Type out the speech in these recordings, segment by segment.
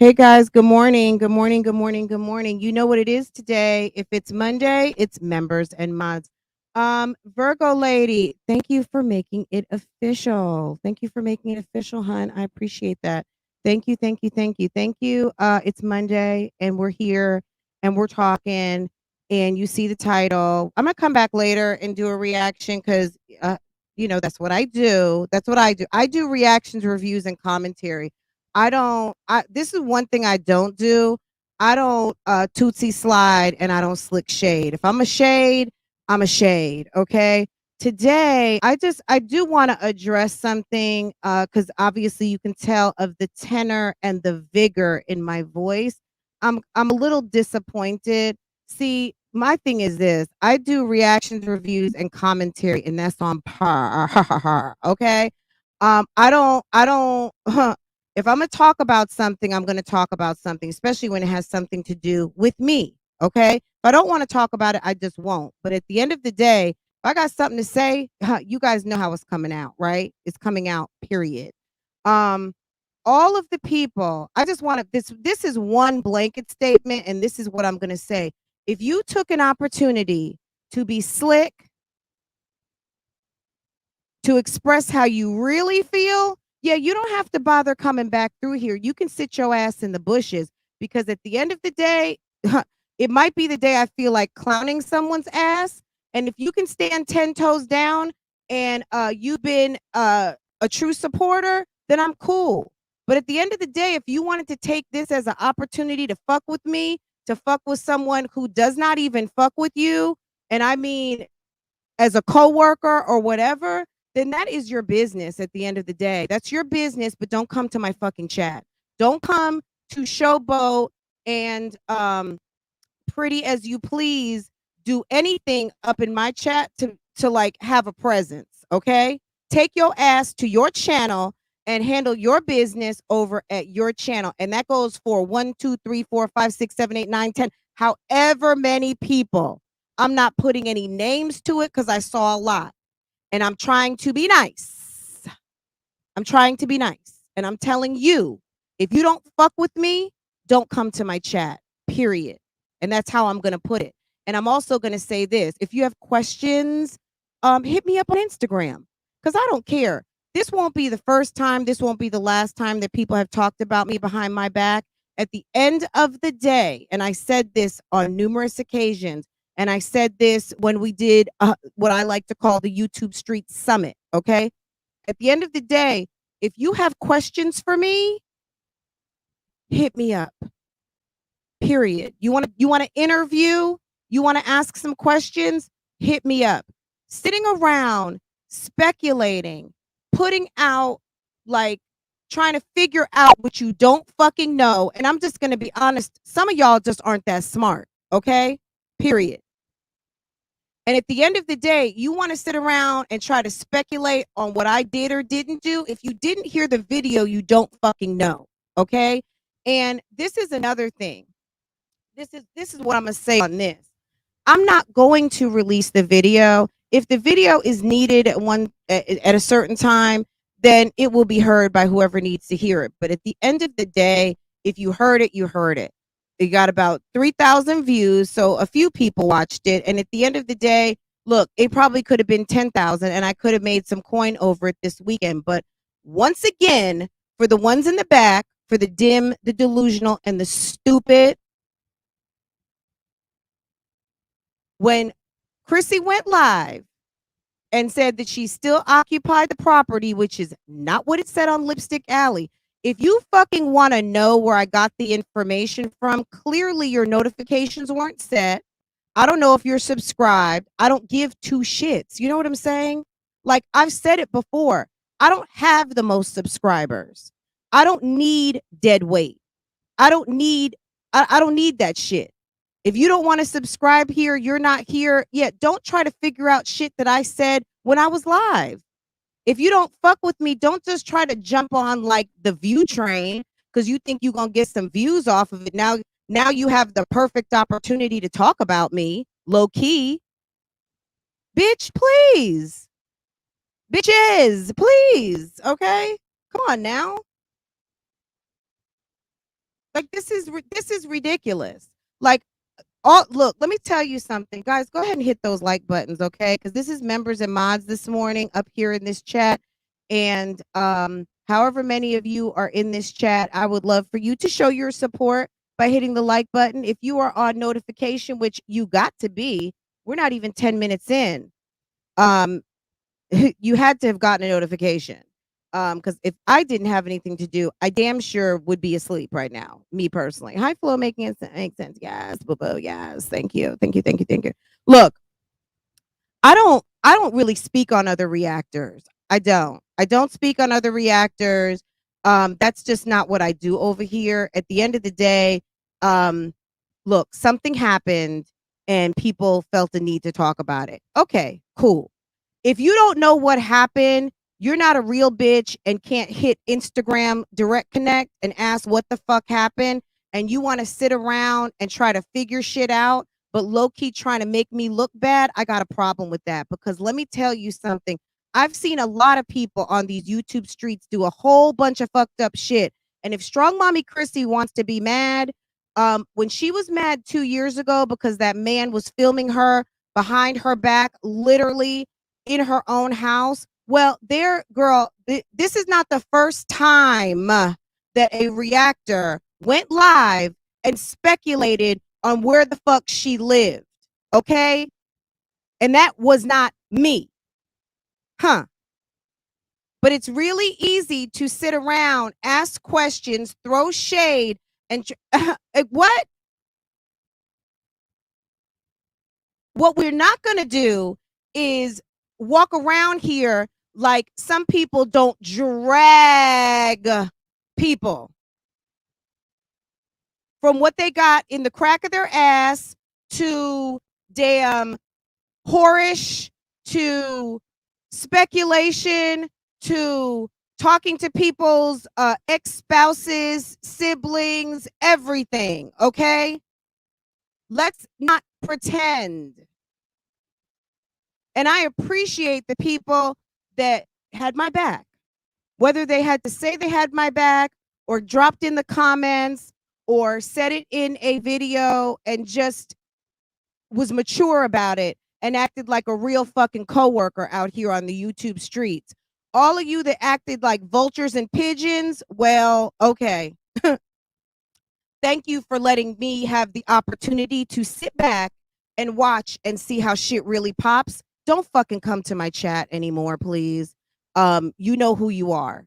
Hey guys, good morning. Good morning. Good morning. Good morning. You know what it is today. If it's Monday, it's members and mods. Virgo lady, thank you for making it official. Thank you for making it official, hun. I appreciate that. Thank you. Thank you. Thank you. Thank you. It's Monday and we're here and we're talking and you see the title. I'm gonna come back later and do a reaction because that's what I do. That's what I do. I do reactions, reviews, and commentary. This is one thing I don't do. I don't tootsie slide and I don't slick shade. If I'm a shade, I'm a shade. Okay. Today, I do want to address something because obviously you can tell of the tenor and the vigor in my voice. I'm a little disappointed. See, my thing is this: I do reactions, reviews, and commentary, and that's on par. Okay. I don't if I'm going to talk about something, I'm going to talk about something, especially when it has something to do with me. Okay. If I don't want to talk about it, I just won't. But at the end of the day, if I got something to say, you guys know how it's coming out, right? It's coming out, period. Um, all of the people, I just want to, this is one blanket statement, and this is what I'm going to say. If you took an opportunity to be slick, to express how you really feel, yeah, you don't have to bother coming back through here. You can sit your ass in the bushes because at the end of the day, it might be the day I feel like clowning someone's ass. And if you can stand 10 toes down and you've been a true supporter, then I'm cool. But at the end of the day, if you wanted to take this as an opportunity to fuck with me, to fuck with someone who does not even fuck with you, and I mean as a coworker or whatever, then that is your business at the end of the day. That's your business, but don't come to my fucking chat. Don't come to Showboat and Pretty as You Please do anything up in my chat to like have a presence, okay? Take your ass to your channel and handle your business over at your channel. And that goes for 1, 2, 3, 4, 5, 6, 7, 8, 9, 10, however many people. I'm not putting any names to it because I saw a lot. And I'm trying to be nice. I'm trying to be nice. And I'm telling you, if you don't fuck with me, don't come to my chat, period. And that's how I'm going to put it. And I'm also going to say this. If you have questions, hit me up on Instagram because I don't care. This won't be the first time. This won't be the last time that people have talked about me behind my back. At the end of the day, and I said this on numerous occasions, and I said this when we did what I like to call the YouTube Street Summit, okay? At the end of the day, if you have questions for me, hit me up. Period. You want to interview, you want to ask some questions, hit me up. Sitting around speculating, putting out like trying to figure out what you don't fucking know, and I'm just going to be honest, some of y'all just aren't that smart, okay? Period. And at the end of the day, you want to sit around and try to speculate on what I did or didn't do. If you didn't hear the video, you don't fucking know, okay? And this is another thing. This is what I'm going to say on this. I'm not going to release the video If the video is needed at a certain time, then it will be heard by whoever needs to hear it. But at the end of the day, if you heard it, you heard it. It got about 3,000 views, so a few people watched it. And at the end of the day, look, it probably could have been 10,000, and I could have made some coin over it this weekend. But once again, for the ones in the back, for the dim, the delusional, and the stupid, when Chrissy went live and said that she still occupied the property, which is not what it said on Lipstick Alley. If you fucking want to know where I got the information from, clearly your notifications weren't set. I don't know if you're subscribed. I don't give two shits. You know what I'm saying? Like, I've said it before. I don't have the most subscribers. I don't need dead weight. I don't need that shit. If you don't want to subscribe here, you're not here. Yeah, don't try to figure out shit that I said when I was live. If you don't fuck with me, don't just try to jump on like the view train because you think you're gonna get some views off of it. Now you have the perfect opportunity to talk about me, low key. Bitch, please. Bitches, please. Okay? Come on now. Like this is ridiculous. Like, oh, look, let me tell you something. Guys, go ahead and hit those like buttons, okay? Because this is members and mods this morning up here in this chat. And however many of you are in this chat, I would love for you to show your support by hitting the like button. If you are on notification, which you got to be, we're not even 10 minutes in. You had to have gotten a notification. Because if I didn't have anything to do, I damn sure would be asleep right now. Me personally. Hi, Flo, making it make sense. Yes, boo, yes. Thank you. Thank you. Thank you. Thank you. Look, I don't really speak on other reactors. I don't. I don't speak on other reactors. That's just not what I do over here. At the end of the day, look, something happened and people felt the need to talk about it. Okay, cool. If you don't know what happened, you're not a real bitch and can't hit Instagram direct connect and ask what the fuck happened, and you want to sit around and try to figure shit out, but low-key trying to make me look bad, I got a problem with that. Because let me tell you something. I've seen a lot of people on these YouTube streets do a whole bunch of fucked up shit. And if Strong Mommy Chrissy wants to be mad, when she was mad 2 years ago because that man was filming her behind her back, literally in her own house. Well, there, girl, this is not the first time that a reactor went live and speculated on where the fuck she lived. Okay? And that was not me. Huh. But it's really easy to sit around, ask questions, throw shade, and what? What we're not going to do is walk around here like some people don't drag people from what they got in the crack of their ass to damn whorish to speculation to talking to people's ex-spouses, siblings, everything, okay? Let's not pretend. And I appreciate the people that had my back, whether they had to say they had my back or dropped in the comments or said it in a video and just was mature about it and acted like a real fucking coworker out here on the YouTube streets. All of you that acted like vultures and pigeons, well, okay. Thank you for letting me have the opportunity to sit back and watch and see how shit really pops. Don't fucking come to my chat anymore, please. You know who you are.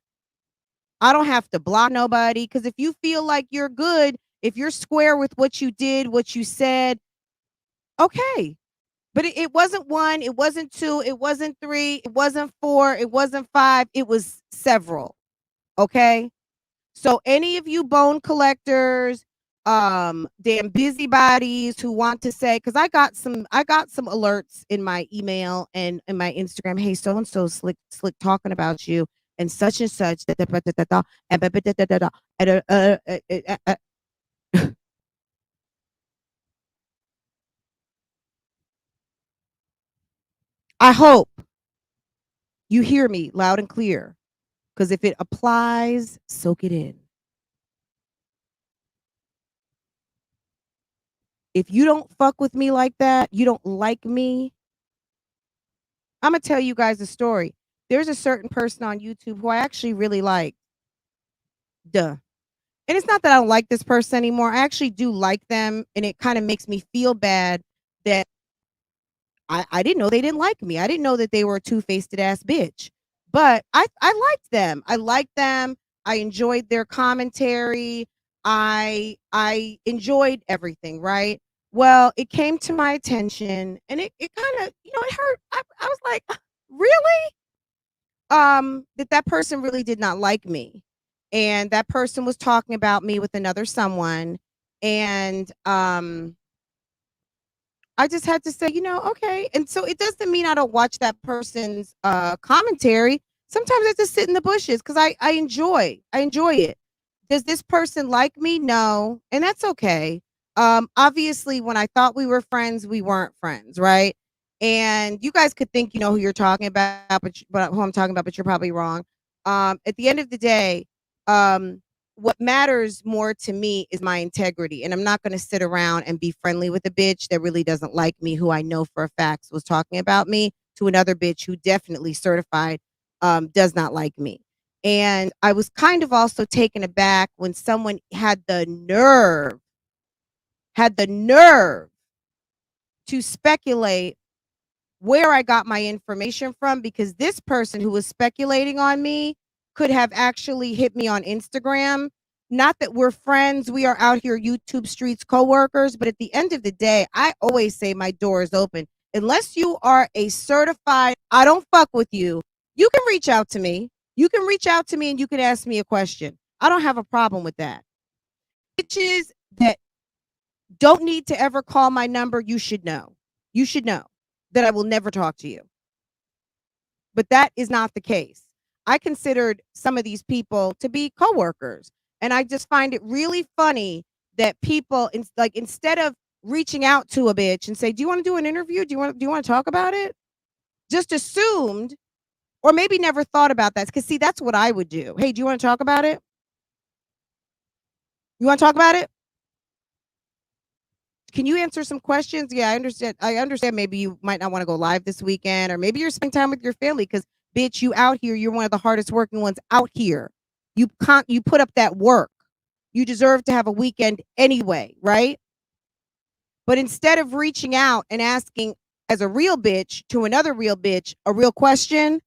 I don't have to block nobody because if you feel like you're good, if you're square with what you did, what you said, okay. But it wasn't one, it wasn't two, it wasn't three, it wasn't four, it wasn't five, it was several. Okay. So any of you bone collectors, damn busybodies who want to say, because I got some alerts in my email and in my Instagram, hey, so and so slick talking about you and such and such. I hope you hear me loud and clear, because if it applies, soak it in. If you don't fuck with me like that, you don't like me, I'm gonna tell you guys a story. There's a certain person on YouTube who I actually really like. Duh. And it's not that I don't like this person anymore. I actually do like them, and it kind of makes me feel bad that I didn't know they didn't like me. I didn't know that they were a two-faced ass bitch. But I liked them. I liked them. I enjoyed their commentary. I enjoyed everything, right? Well, it came to my attention, and it kind of, it hurt. I was like, really? That person really did not like me. And that person was talking about me with another someone. And I just had to say, okay. And so it doesn't mean I don't watch that person's commentary. Sometimes I just sit in the bushes because I enjoy it. Does this person like me? No. And that's okay. Obviously, when I thought we were friends, we weren't friends, right? And you guys could think you know who you're talking about, but who I'm talking about, but you're probably wrong. At the end of the day, um, what matters more to me is my integrity. And I'm not going to sit around and be friendly with a bitch that really doesn't like me, who I know for a fact was talking about me, to another bitch who definitely certified does not like me. And I was kind of also taken aback when someone had the nerve to speculate where I got my information from, because this person who was speculating on me could have actually hit me on Instagram. Not that we're friends, we are out here YouTube streets coworkers, but at the end of the day, I always say my door is open. Unless you are a certified, I don't fuck with you, you can reach out to me. You can reach out to me and you can ask me a question. I don't have a problem with that. Bitches that don't need to ever call my number, you should know. You should know that I will never talk to you. But that is not the case. I considered some of these people to be coworkers, and I just find it really funny that people instead of reaching out to a bitch and say, "Do you want to do an interview? Do you want to talk about it?" Just assumed, or maybe never thought about that. Because see, that's what I would do. Hey, do you want to talk about it? You want to talk about it? Can you answer some questions? Yeah, I understand maybe you might not want to go live this weekend, or maybe you're spending time with your family because bitch, you out here, you're one of the hardest working ones out here. You put up that work. You deserve to have a weekend anyway, right? But instead of reaching out and asking as a real bitch to another real bitch a real question,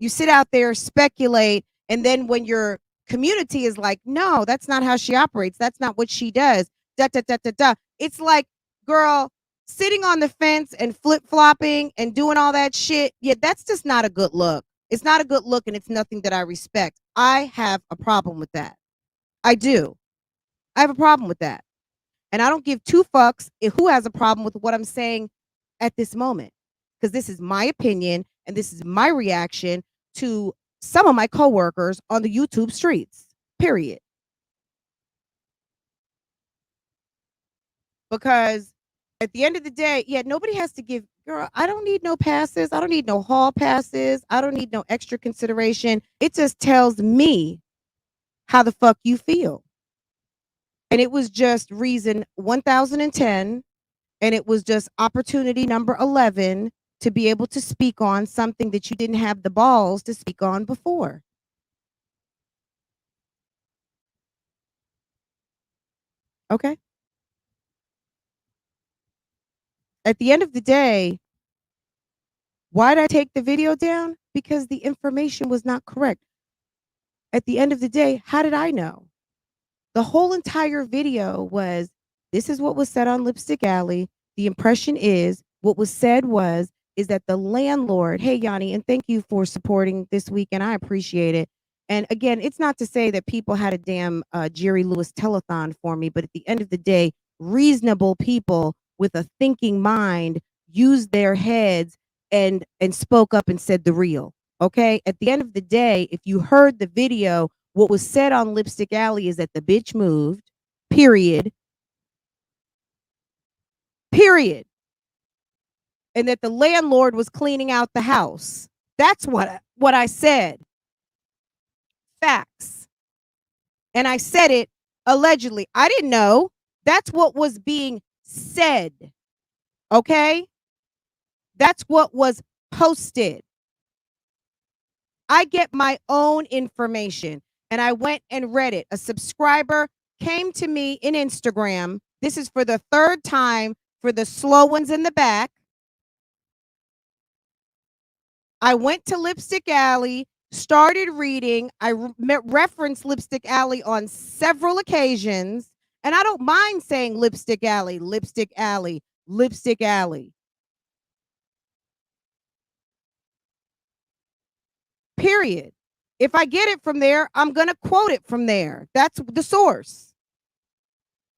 you sit out there, speculate, and then when your community is like, no, that's not how she operates. That's not what she does. Da da da da da. It's like, girl, sitting on the fence and flip flopping and doing all that shit. Yeah, that's just not a good look. It's not a good look, and it's nothing that I respect. I have a problem with that. I do. I have a problem with that. And I don't give two fucks if who has a problem with what I'm saying at this moment. Because this is my opinion and this is my reaction to some of my coworkers on the YouTube streets. Period. Because at the end of the day, yeah, nobody has to give, girl, I don't need no passes. I don't need no hall passes. I don't need no extra consideration. It just tells me how the fuck you feel. And it was just reason 1010. And it was just opportunity number 11 to be able to speak on something that you didn't have the balls to speak on before. Okay. At the end of the day, why did I take the video down? Because the information was not correct. At the end of the day, how did I know? The whole entire video was, this is what was said on Lipstick Alley. The impression is, what was said is that the landlord, hey Yanni, and thank you for supporting this weekend. I appreciate it. And again, it's not to say that people had a damn Jerry Lewis telethon for me, but at the end of the day, reasonable people with a thinking mind used their heads and spoke up and said the real. Okay. At the end of the day, if you heard the video, what was said on Lipstick Alley is that the bitch moved, period. Period. and that the landlord was cleaning out the house. That's what I said. Facts. And I said it allegedly. I didn't know. That's what was being said. Okay? That's what was posted. I get my own information, and I went and read it. A subscriber came to me in Instagram. This is for the third time for the slow ones in the back. I went to Lipstick Alley, started reading. I referenced Lipstick Alley on several occasions, and I don't mind saying Lipstick Alley, Lipstick Alley, Lipstick Alley. Period. If I get it from there, I'm going to quote it from there. That's the source.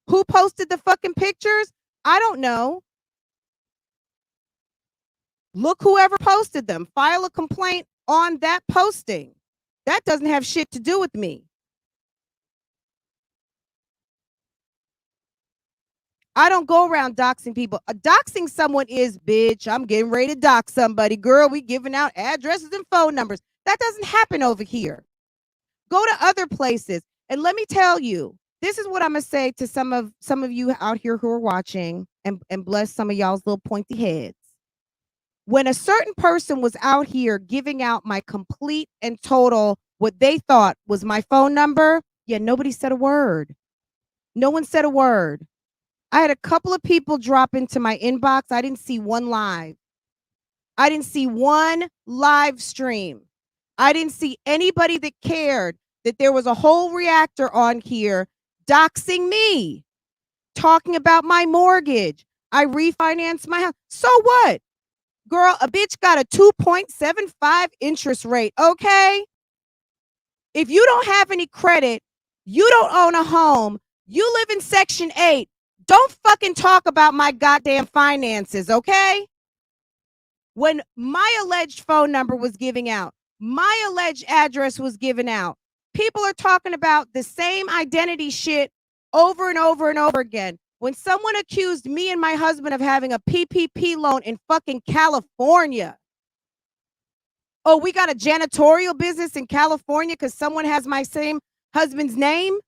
Who posted the fucking pictures? I don't know. Look whoever posted them. File a complaint on that posting. That doesn't have shit to do with me. I don't go around doxing people. Doxing someone is, bitch, I'm getting ready to dox somebody. Girl, we giving out addresses and phone numbers. That doesn't happen over here. Go to other places. And let me tell you, this is what I'm going to say to some of you out here who are watching, and bless some of y'all's little pointy heads. When a certain person was out here giving out my complete and total, what they thought was my phone number, yeah, nobody said a word. No one said a word. I had a couple of people drop into my inbox. I didn't see one live. I didn't see one live stream. I didn't see anybody that cared that there was a whole reactor on here doxing me, talking about my mortgage. I refinanced my house. So what? Girl, a bitch got a 2.75 interest rate, okay? If you don't have any credit, you don't own a home, you live in Section 8, don't fucking talk about my goddamn finances, okay? When my alleged phone number was giving out, my alleged address was given out, people are talking about the same identity shit over and over and over again. When someone accused me and my husband of having a PPP loan in fucking California. Oh, we got a janitorial business in California because someone has my same husband's name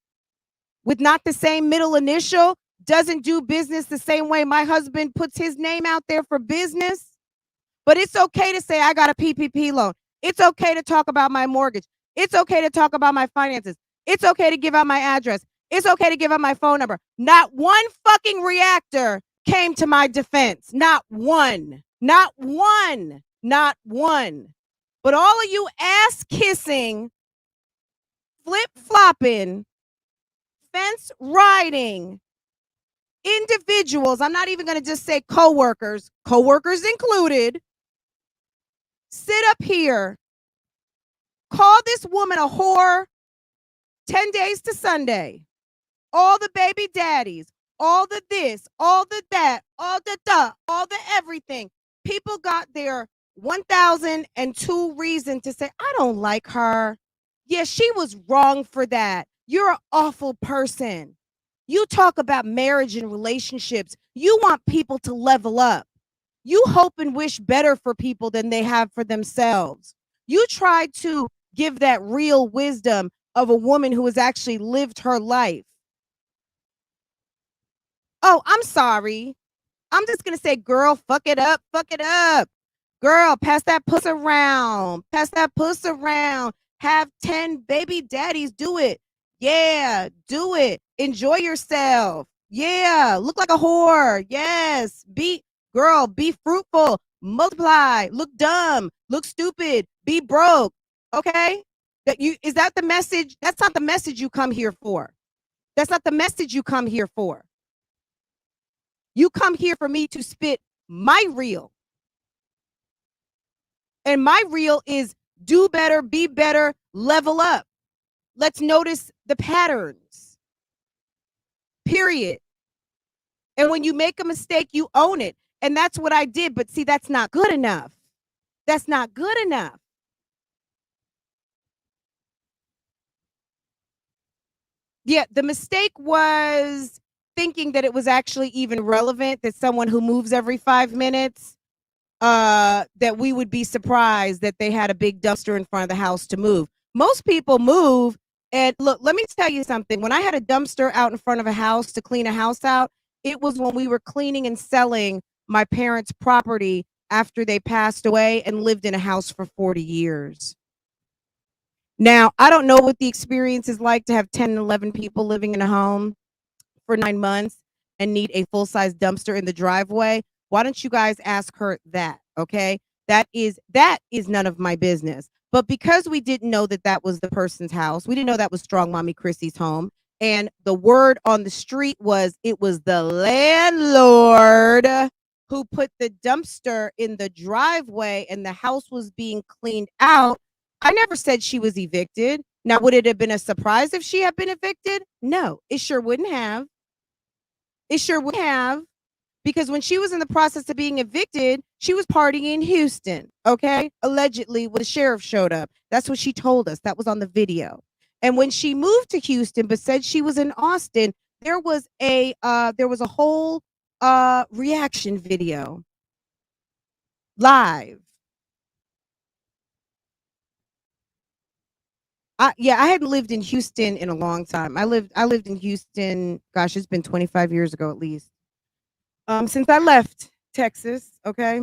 with not the same middle initial, doesn't do business the same way my husband puts his name out there for business. But it's okay to say I got a PPP loan. It's okay to talk about my mortgage. It's okay to talk about my finances. It's okay to give out my address. It's okay to give out my phone number. Not one fucking reactor came to my defense. Not one. Not one. Not one. But all of you ass kissing, flip flopping, fence riding individuals, I'm not even going to just say coworkers included, sit up here, call this woman a whore 10 days to Sunday. All the baby daddies, all the this, all the that, all the all the everything. People got their 1,002 reason to say, I don't like her. Yeah, she was wrong for that. You're an awful person. You talk about marriage and relationships. You want people to level up. You hope and wish better for people than they have for themselves. You try to give that real wisdom of a woman who has actually lived her life. Oh, I'm sorry. I'm just going to say, girl, fuck it up. Fuck it up. Girl, pass that puss around. Pass that puss around. Have 10 baby daddies. Do it. Yeah, do it. Enjoy yourself. Yeah, look like a whore. Yes. Girl, be fruitful. Multiply. Look dumb. Look stupid. Be broke. Okay? Is that the message? That's not the message you come here for. That's not the message you come here for. You come here for me to spit my reel. And my reel is do better, be better, level up. Let's notice the patterns. Period. And when you make a mistake, you own it. And that's what I did. But see, that's not good enough. That's not good enough. Yeah, the mistake was thinking that it was actually even relevant that someone who moves every 5 minutes that we would be surprised that they had a big dumpster in front of the house to move. Most people move. And look, let me tell you something. When I had a dumpster out in front of a house to clean a house out, it was when we were cleaning and selling my parents' property after they passed away and lived in a house for 40 years. Now, I don't know what the experience is like to have 10 and 11 people living in a home for 9 months and need a full-size dumpster in the driveway. Why don't you guys ask her that, okay? That is none of my business. But because we didn't know that that was the person's house, we didn't know that was Strong Mommy Chrissy's home, and the word on the street was it was the landlord who put the dumpster in the driveway and the house was being cleaned out. I never said she was evicted. Now, would it have been a surprise if she had been evicted? No, it sure wouldn't have. It sure would have, because when she was in the process of being evicted, she was partying in Houston, okay? Allegedly, when the sheriff showed up. That's what she told us. That was on the video. And when she moved to Houston, but said she was in Austin, there was a whole reaction video live. I hadn't lived in Houston in a long time. I lived in Houston, gosh, it's been 25 years ago at least. Since I left Texas, okay?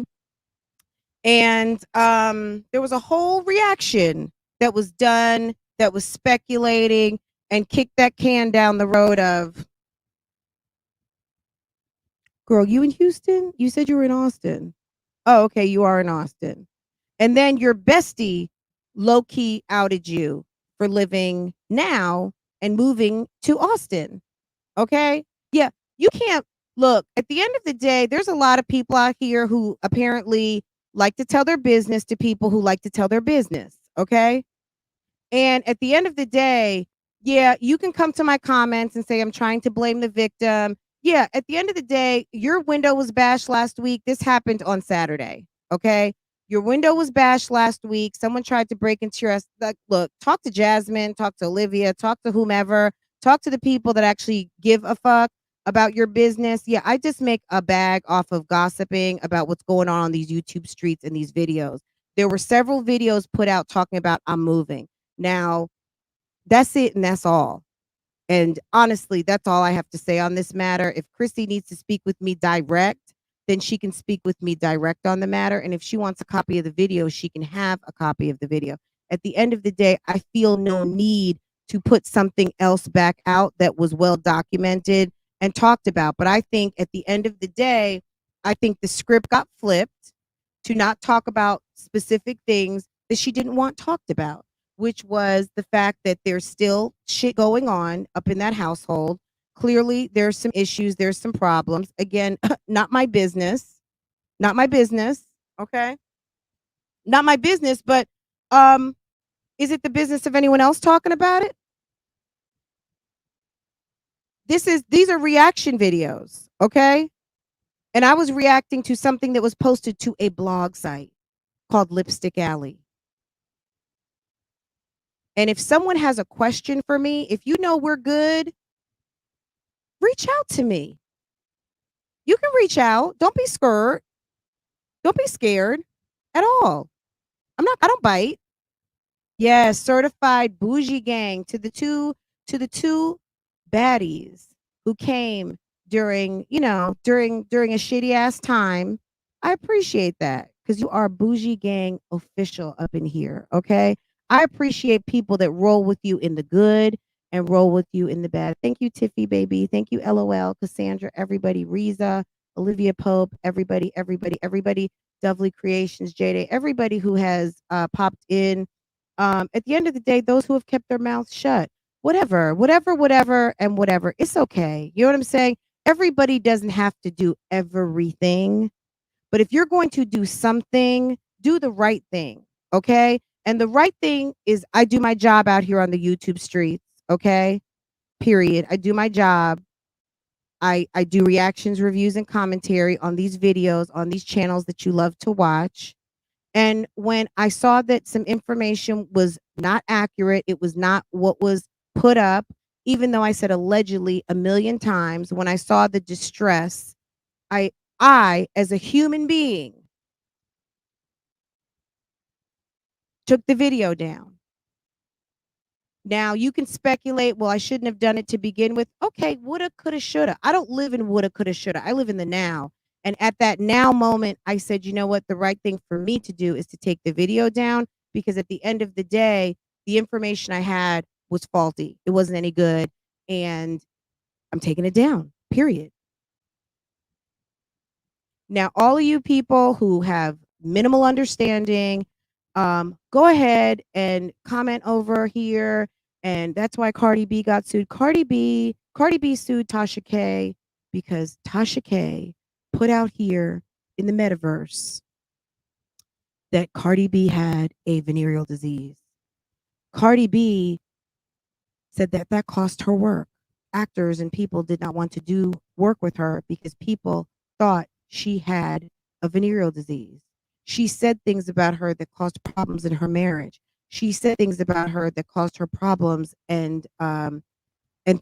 And there was a whole reaction that was done that was speculating and kicked that can down the road of, girl, you in Houston? You said you were in Austin. Oh, okay, you are in Austin. And then your bestie low-key outed you for living now and moving to Austin. Okay? Yeah, you can't look, at the end of the day, there's a lot of people out here who apparently like to tell their business to people who like to tell their business. Okay? And at the end of the day, yeah, you can come to my comments and say I'm trying to blame the victim. Yeah, at the end of the day, your window was bashed last week. This happened on Saturday. Okay? Your window was bashed last week. Someone tried to break into your, like, look, talk to Jasmine, talk to Olivia, talk to whomever, talk to the people that actually give a fuck about your business. Yeah, I just make a bag off of gossiping about what's going on these YouTube streets and these videos. There were several videos put out talking about I'm moving. Now, that's it and that's all. And honestly, that's all I have to say on this matter. If Chrissy needs to speak with me direct, then she can speak with me direct on the matter. And if she wants a copy of the video, she can have a copy of the video. At the end of the day, I feel no need to put something else back out that was well documented and talked about. But I think at the end of the day, I think the script got flipped to not talk about specific things that she didn't want talked about, which was the fact that there's still shit going on up in that household. Clearly, there's some issues, there's some problems. Again, not my business. Not my business. Okay. Not my business, but is it the business of anyone else talking about it? These are reaction videos, okay? And I was reacting to something that was posted to a blog site called Lipstick Alley. And if someone has a question for me, if you know we're good, reach out to me. You can reach out. Don't be scared. Don't be scared at all. I don't bite. Yes, certified bougie gang to the two baddies who came during, during a shitty ass time. I appreciate that because you are bougie gang official up in here. Okay. I appreciate people that roll with you in the good and roll with you in the bad. Thank you, Tiffy baby. Thank you, LOL, Cassandra, everybody, Riza, Olivia Pope, everybody, Dovely Creations, Jade, everybody who has popped in. At the end of the day, those who have kept their mouths shut, whatever, and whatever, it's okay. You know what I'm saying? Everybody doesn't have to do everything, but if you're going to do something, do the right thing, okay? And the right thing is I do my job out here on the YouTube streets, okay? Period. I do my job. I do reactions, reviews, and commentary on these videos, on these channels that you love to watch. And when I saw that some information was not accurate, it was not what was put up, even though I said allegedly a million times, when I saw the distress, I as a human being, took the video down. Now you can speculate, well, I shouldn't have done it to begin with. Okay, woulda, coulda, shoulda. I don't live in woulda, coulda, shoulda. I live in the now. And at that now moment, I said, you know what? The right thing for me to do is to take the video down because at the end of the day, the information I had was faulty. It wasn't any good. And I'm taking it down, period. Now, all of you people who have minimal understanding, go ahead and comment over here. And that's why Cardi B got sued. Cardi B sued Tasha K because Tasha K put out here in the metaverse that Cardi B had a venereal disease. Cardi B said that that cost her work. Actors and people did not want to do work with her because people thought she had a venereal disease. She said things about her that caused problems in her marriage. She said things about her that caused her problems and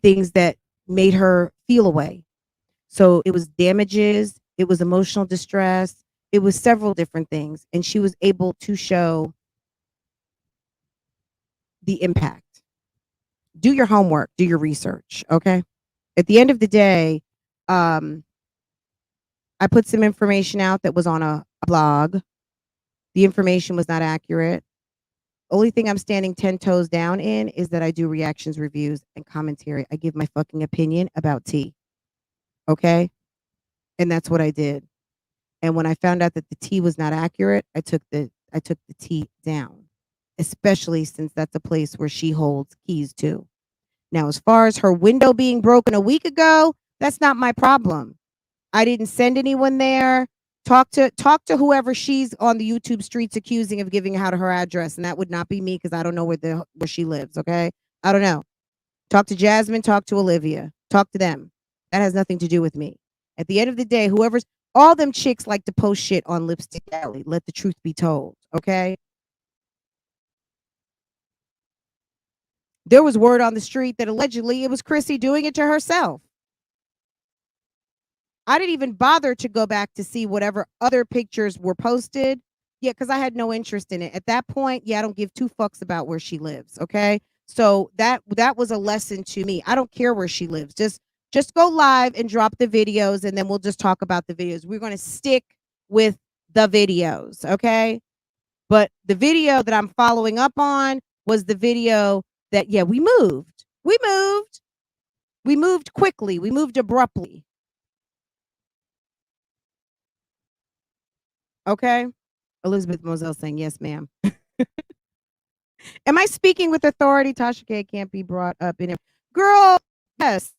things that made her feel away. So it was damages, it was emotional distress, it was several different things, and she was able to show the impact. Do your homework, do your research, okay? At the end of the day, I put some information out that was on a blog. The information was not accurate. Only thing I'm standing 10 toes down in is that I do reactions, reviews, and commentary. I give my fucking opinion about tea. Okay? And that's what I did. And when I found out that the tea was not accurate, I took the tea down. Especially since that's a place where she holds keys to. Now, as far as her window being broken a week ago, that's not my problem. I didn't send anyone there. Talk to whoever she's on the YouTube streets accusing of giving out her address, and that would not be me because I don't know where she lives. Okay, I don't know. Talk to Jasmine. Talk to Olivia. Talk to them. That has nothing to do with me. At the end of the day, whoever's all them chicks like to post shit on Lipstick Alley. Let the truth be told. Okay. There was word on the street that allegedly it was Chrissy doing it to herself. I didn't even bother to go back to see whatever other pictures were posted. Yeah, because I had no interest in it. At that point, yeah, I don't give two fucks about where she lives. Okay. So that was a lesson to me. I don't care where she lives. Just go live and drop the videos and then we'll just talk about the videos. We're going to stick with the videos. Okay. But the video that I'm following up on was the video that, yeah, we moved. We moved. We moved quickly. We moved abruptly. Okay. Elizabeth Moselle saying, yes, ma'am. Am I speaking with authority? Tasha K can't be brought up in it. Girl, yes.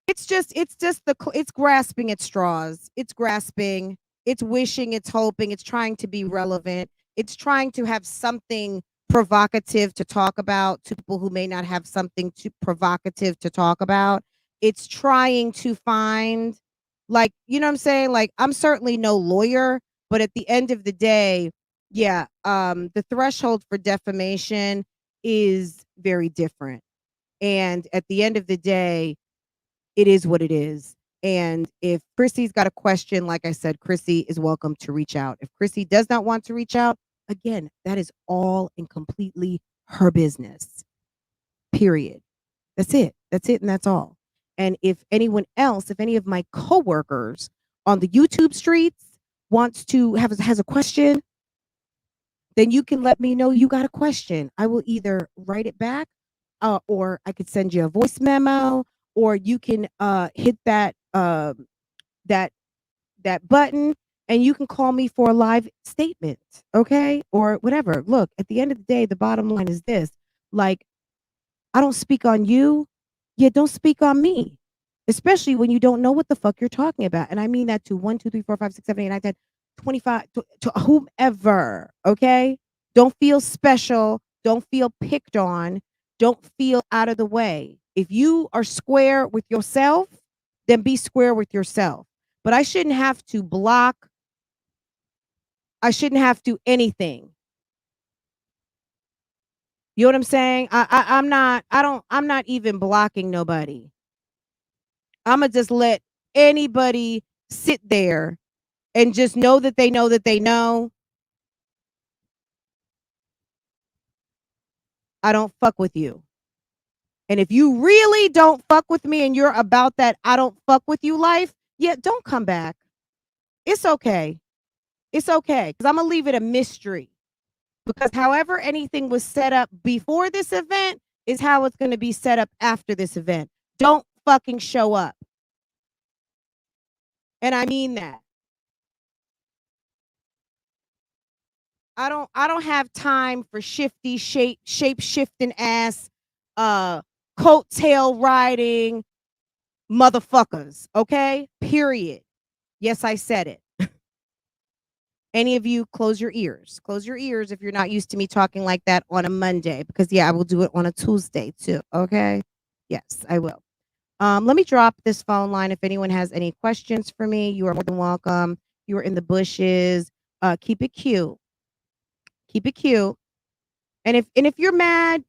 It's grasping at straws. It's grasping. It's wishing. It's hoping. It's trying to be relevant. It's trying to have something provocative to talk about to people who may not have something too provocative to talk about. It's trying to find, like, you know what I'm saying? Like, I'm certainly no lawyer, but at the end of the day, yeah, the threshold for defamation is very different. And at the end of the day, it is what it is. And if Chrissy's got a question, like I said, Chrissy is welcome to reach out. If Chrissy does not want to reach out, again, that is all and completely her business. Period. That's it. That's it. And that's all. And if anyone else, if any of my coworkers on the YouTube streets wants to has a question, then you can let me know you got a question. I will either write it back, or I could send you a voice memo, or you can hit that button and you can call me for a live statement, okay? Or whatever. Look, at the end of the day, the bottom line is this. Like, I don't speak on you, yeah, don't speak on me. Especially when you don't know what the fuck you're talking about. And I mean that to 1, 2, 3, 4, 5, 6, 7, 8, 9, 10, 25, to whomever, okay? Don't feel special. Don't feel picked on. Don't feel out of the way. If you are square with yourself, then be square with yourself. But I shouldn't have to block. I shouldn't have to anything. You know what I'm saying? I'm not even blocking nobody. I'm gonna just let anybody sit there and just know that they know that they know. I don't fuck with you. And if you really don't fuck with me and you're about that I don't fuck with you life, yeah, don't come back. It's okay. It's okay. Because I'm going to leave it a mystery. Because however anything was set up before this event is how it's going to be set up after this event. Don't fucking show up. And I mean that. I don't have time for shifty shape shifting ass coattail riding motherfuckers, okay? Period. Yes, I said it. Any of you, close your ears. Close your ears if you're not used to me talking like that on a Monday, because yeah, I will do it on a Tuesday too, okay? Yes, I will. Let me drop this phone line. If anyone has any questions for me, you are more than welcome. You are in the bushes. Keep it cute. Keep it cute. And if you're mad,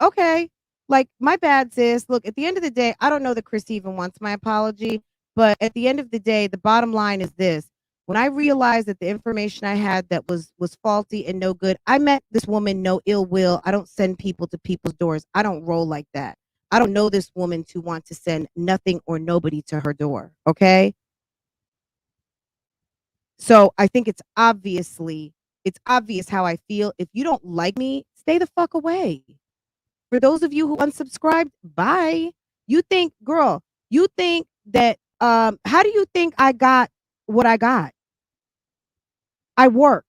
okay. Like, my bad, sis. Look, at the end of the day, I don't know that Chris even wants my apology, but at the end of the day, the bottom line is this. When I realized that the information I had that was faulty and no good, I met this woman no ill will. I don't send people to people's doors. I don't roll like that. I don't know this woman to want to send nothing or nobody to her door, okay? So, I think it's obvious how I feel. If you don't like me, stay the fuck away. For those of you who unsubscribed, bye. You think, girl, you think that how do you think I got what I got? I work.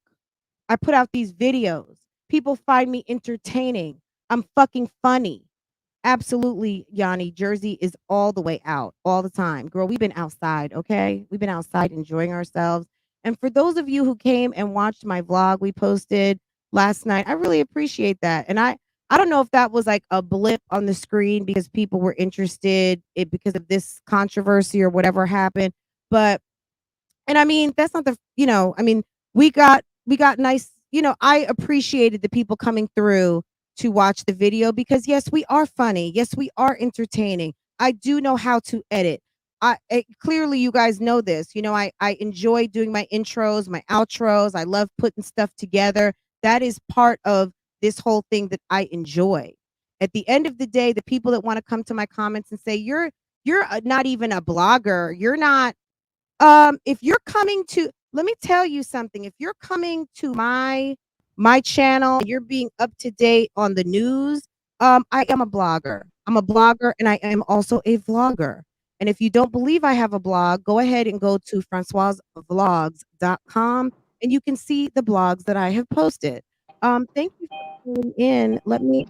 I put out these videos. People find me entertaining. I'm fucking funny. Absolutely, Yanni. Jersey is all the way out all the time. Girl, we've been outside, okay? We've been outside enjoying ourselves. And for those of you who came and watched my vlog we posted last night, I really appreciate that. And I don't know if that was like a blip on the screen because people were interested because of this controversy or whatever happened, but and I mean, that's not the I mean, we got nice, I appreciated the people coming through to watch the video because yes, we are funny. Yes, we are entertaining. I do know how to edit. Clearly you guys know this. I enjoy doing my intros, my outros. I love putting stuff together. That is part of this whole thing that I enjoy. At the end of the day, the people that want to come to my comments and say you're not even a blogger. You're not if you're coming to let me tell you something. If you're coming to my channel and you're being up to date on the news, I am a blogger. I'm a blogger and I am also a vlogger. And if you don't believe I have a blog, go ahead and go to francoisevlogs.com and you can see the blogs that I have posted. Thank you for calling in. Let me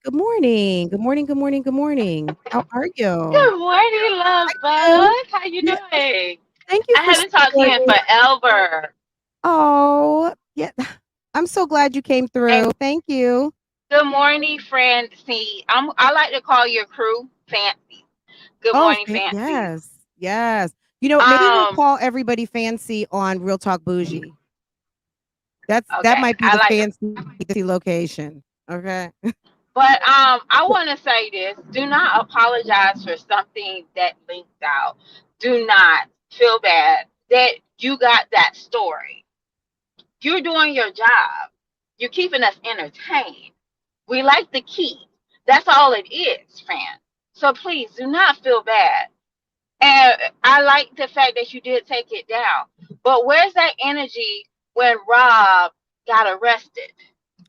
good morning. Good morning. Good morning. Good morning. How are you? Good morning, love You. bug. How you Yeah, doing? thank you I for haven't talked to you in supporting. forever. Oh, yeah. I'm so glad you came And through. Thank you. good morning, Fancy. I like to call your crew Fancy. Good Oh, morning, Fancy. yes. Yes. Maybe we'll Um, call everybody fancy on Real Talk Bougie. That okay. might be I the like to, fancy location. Okay. but I want to say this. Do not apologize for something that linked out. Do not feel bad that you got that story. You're doing your job. You're keeping us entertained. We like the key. That's all it is, fam. So please do not feel bad. And I like the fact that you did take it down. But where's that energy when Rob got arrested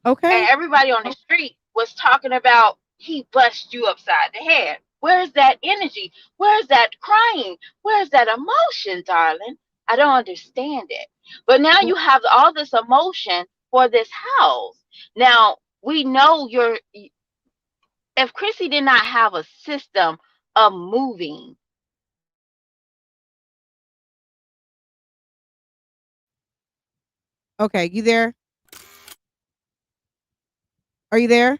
and Okay. everybody on the street was talking about he bust you upside the head? Where's that energy? Where's that crying? Where's that emotion, darling? I don't understand it. But now you have all this emotion for this house. Now we know you're if Chrissy did not have a system of moving, Okay. You there? Are you there?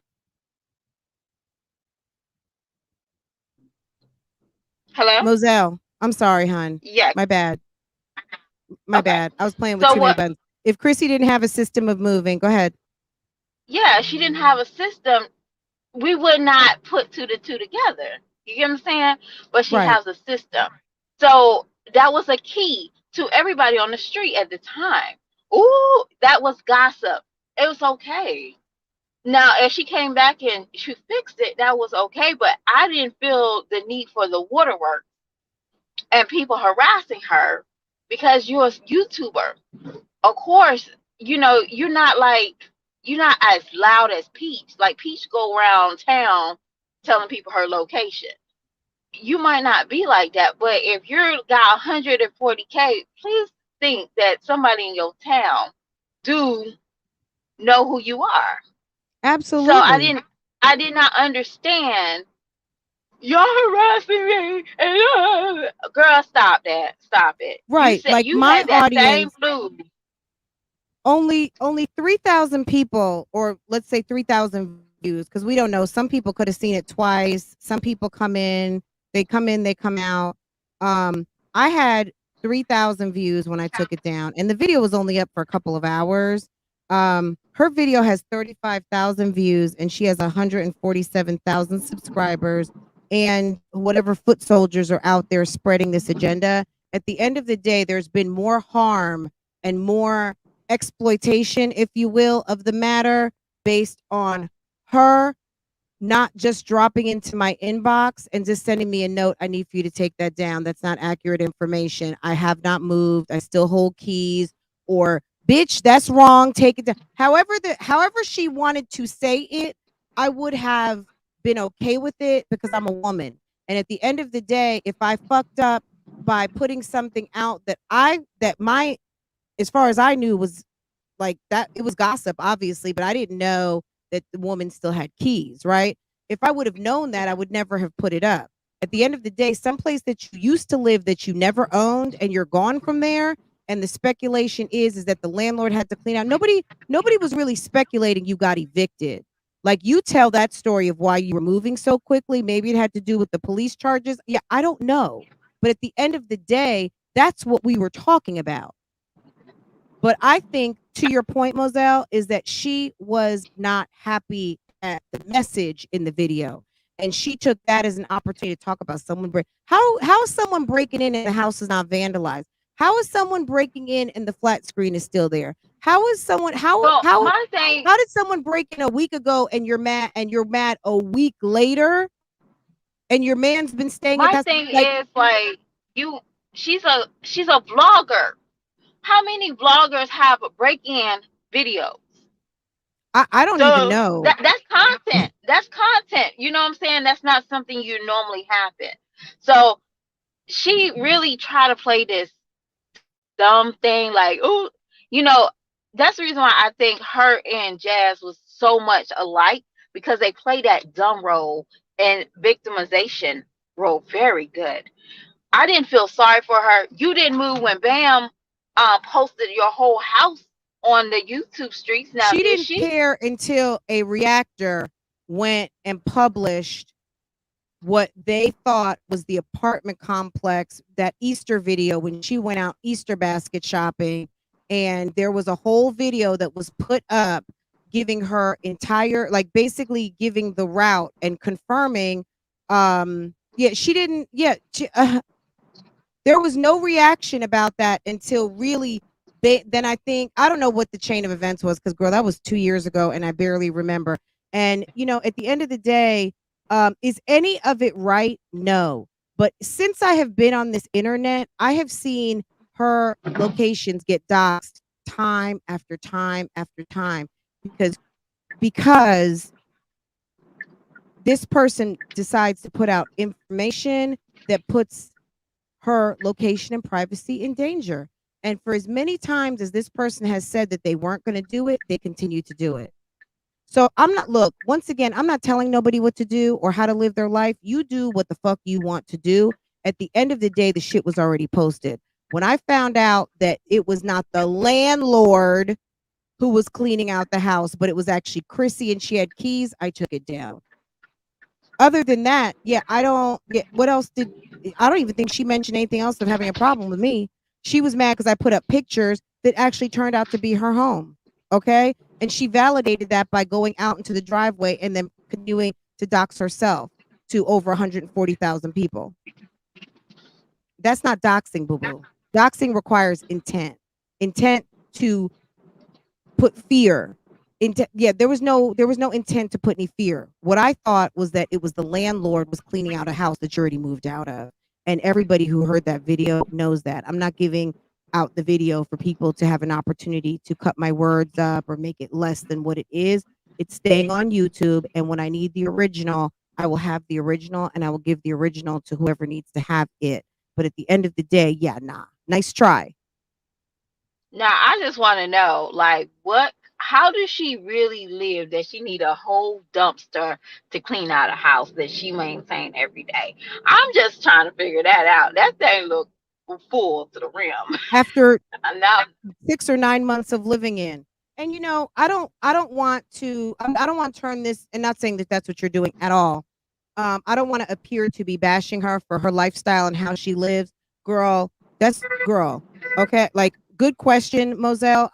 hello? Moselle. I'm sorry, hon. Yeah, My bad. My okay. bad. I was playing with So too many what buttons. If Chrissy didn't have a system of moving, go ahead. yeah, she didn't have a system, we would not put two to two together. You get what I'm saying? But she Right. has a system. So that was a key to everybody on the street at the time. Ooh, that was gossip. it was okay. Now, if she came back and she fixed it, that was okay. But I didn't feel the need for the waterwork and people harassing her because you're a YouTuber. Of course, you're not as loud as Peach. Like Peach go around town telling people her location. You might not be like that, but if you're got 140K, please think that somebody in your town do know who you are. So Absolutely. I did not understand. You're harassing me, and girl, stop that, stop it. Right. Like You my had that same audience, blue. only 3,000 people, or let's say 3,000 views, because we don't know. Some people could have seen it twice. Some people come in, they come in, they come out. I had 3,000 views when I took it down, and the video was only up for a couple of hours. Her video has 35,000 views, and she has 147,000 subscribers, and whatever foot soldiers are out there spreading this agenda. At the end of the day, there's been more harm and more exploitation, if you will, of the matter based on her not just dropping into my inbox and just sending me a note. I need for you to take that down. That's not accurate information. I have not moved. I still hold keys. Or bitch, that's wrong. Take it down. However she wanted to say it, I would have been okay with it because I'm a woman. And at the end of the day, if I fucked up by putting something out that my, as far as I knew, was like that, it was gossip, obviously, but I didn't know that the woman still had keys, right? If I would have known that, I would never have put it up. At the end of the day, someplace that you used to live that you never owned and you're gone from there, and the speculation is that the landlord had to clean out. Nobody was really speculating you got evicted. Like, you tell that story of why you were moving so quickly. Maybe it had to do with the police charges. Yeah, I don't know. But at the end of the day, that's what we were talking about. But I think, to your point, Moselle, is that she was not happy at the message in the video. And she took that as an opportunity to talk about someone how is someone breaking in and the house is not vandalized? How is someone breaking in and the flat screen is still there? How is someone Well, my thing, how did someone break in a week ago and you're mad a week later and your man's been staying at my that, thing like, is like you. She's a vlogger. How many vloggers have break-in videos? I don't even So know. that's content. That's content. You know what I'm saying? That's not something you normally happen. So she really tried to play this dumb thing like, oh, you know, that's the reason why I think her and Jazz was so much alike, because they play that dumb role and victimization role very good. I didn't feel sorry for her. You didn't move when Bam posted your whole house on the YouTube streets. Now, She did didn't she? care until a reactor went and published what they thought was the apartment complex, that Easter video when she went out Easter basket shopping. And there was a whole video that was put up giving her entire, like, basically giving the route and confirming. Yeah, she didn't, yeah, there was no reaction about that until really then I think, I don't know what the chain of events was, because girl, that was 2 years ago and I barely remember. And at the end of the day, is any of it right? No. But since I have been on this internet, I have seen her locations get doxxed time after time after time, because this person decides to put out information that puts her location and privacy in danger. And for as many times as this person has said that they weren't going to do it, they continue to do it. So look, once again, I'm not telling nobody what to do or how to live their life. You do what the fuck you want to do. At the end of the day, the shit was already posted. When I found out that it was not the landlord who was cleaning out the house, but it was actually Chrissy and she had keys, I took it down. Other than that, yeah, what else I don't even think she mentioned anything else of having a problem with me. She was mad because I put up pictures that actually turned out to be her home. Okay. And she validated that by going out into the driveway and then continuing to dox herself to over 140,000 people. That's not doxing, boo boo. Doxing requires intent to put fear There was no intent to put any fear. What I thought was that it was the landlord was cleaning out a house that you already moved out of, and everybody who heard that video knows that. I'm not giving out the video for people to have an opportunity to cut my words up or make it less than what it is. It's staying on YouTube, and when I need the original, I will have the original, and I will give the original to whoever needs to have it. But at the end of the day, yeah, nah. Nice try. Now I just want to know, like, how does she really live that she need a whole dumpster to clean out a house that she maintain every day? I'm just trying to figure that out. That thing look full to the rim. After Now, 6 or 9 months of living in. And I don't want to I don't want to turn this, and not saying that that's what you're doing at all. I don't want to appear to be bashing her for her lifestyle and how she lives. Girl, that's girl. Okay? Like, good question, Moselle.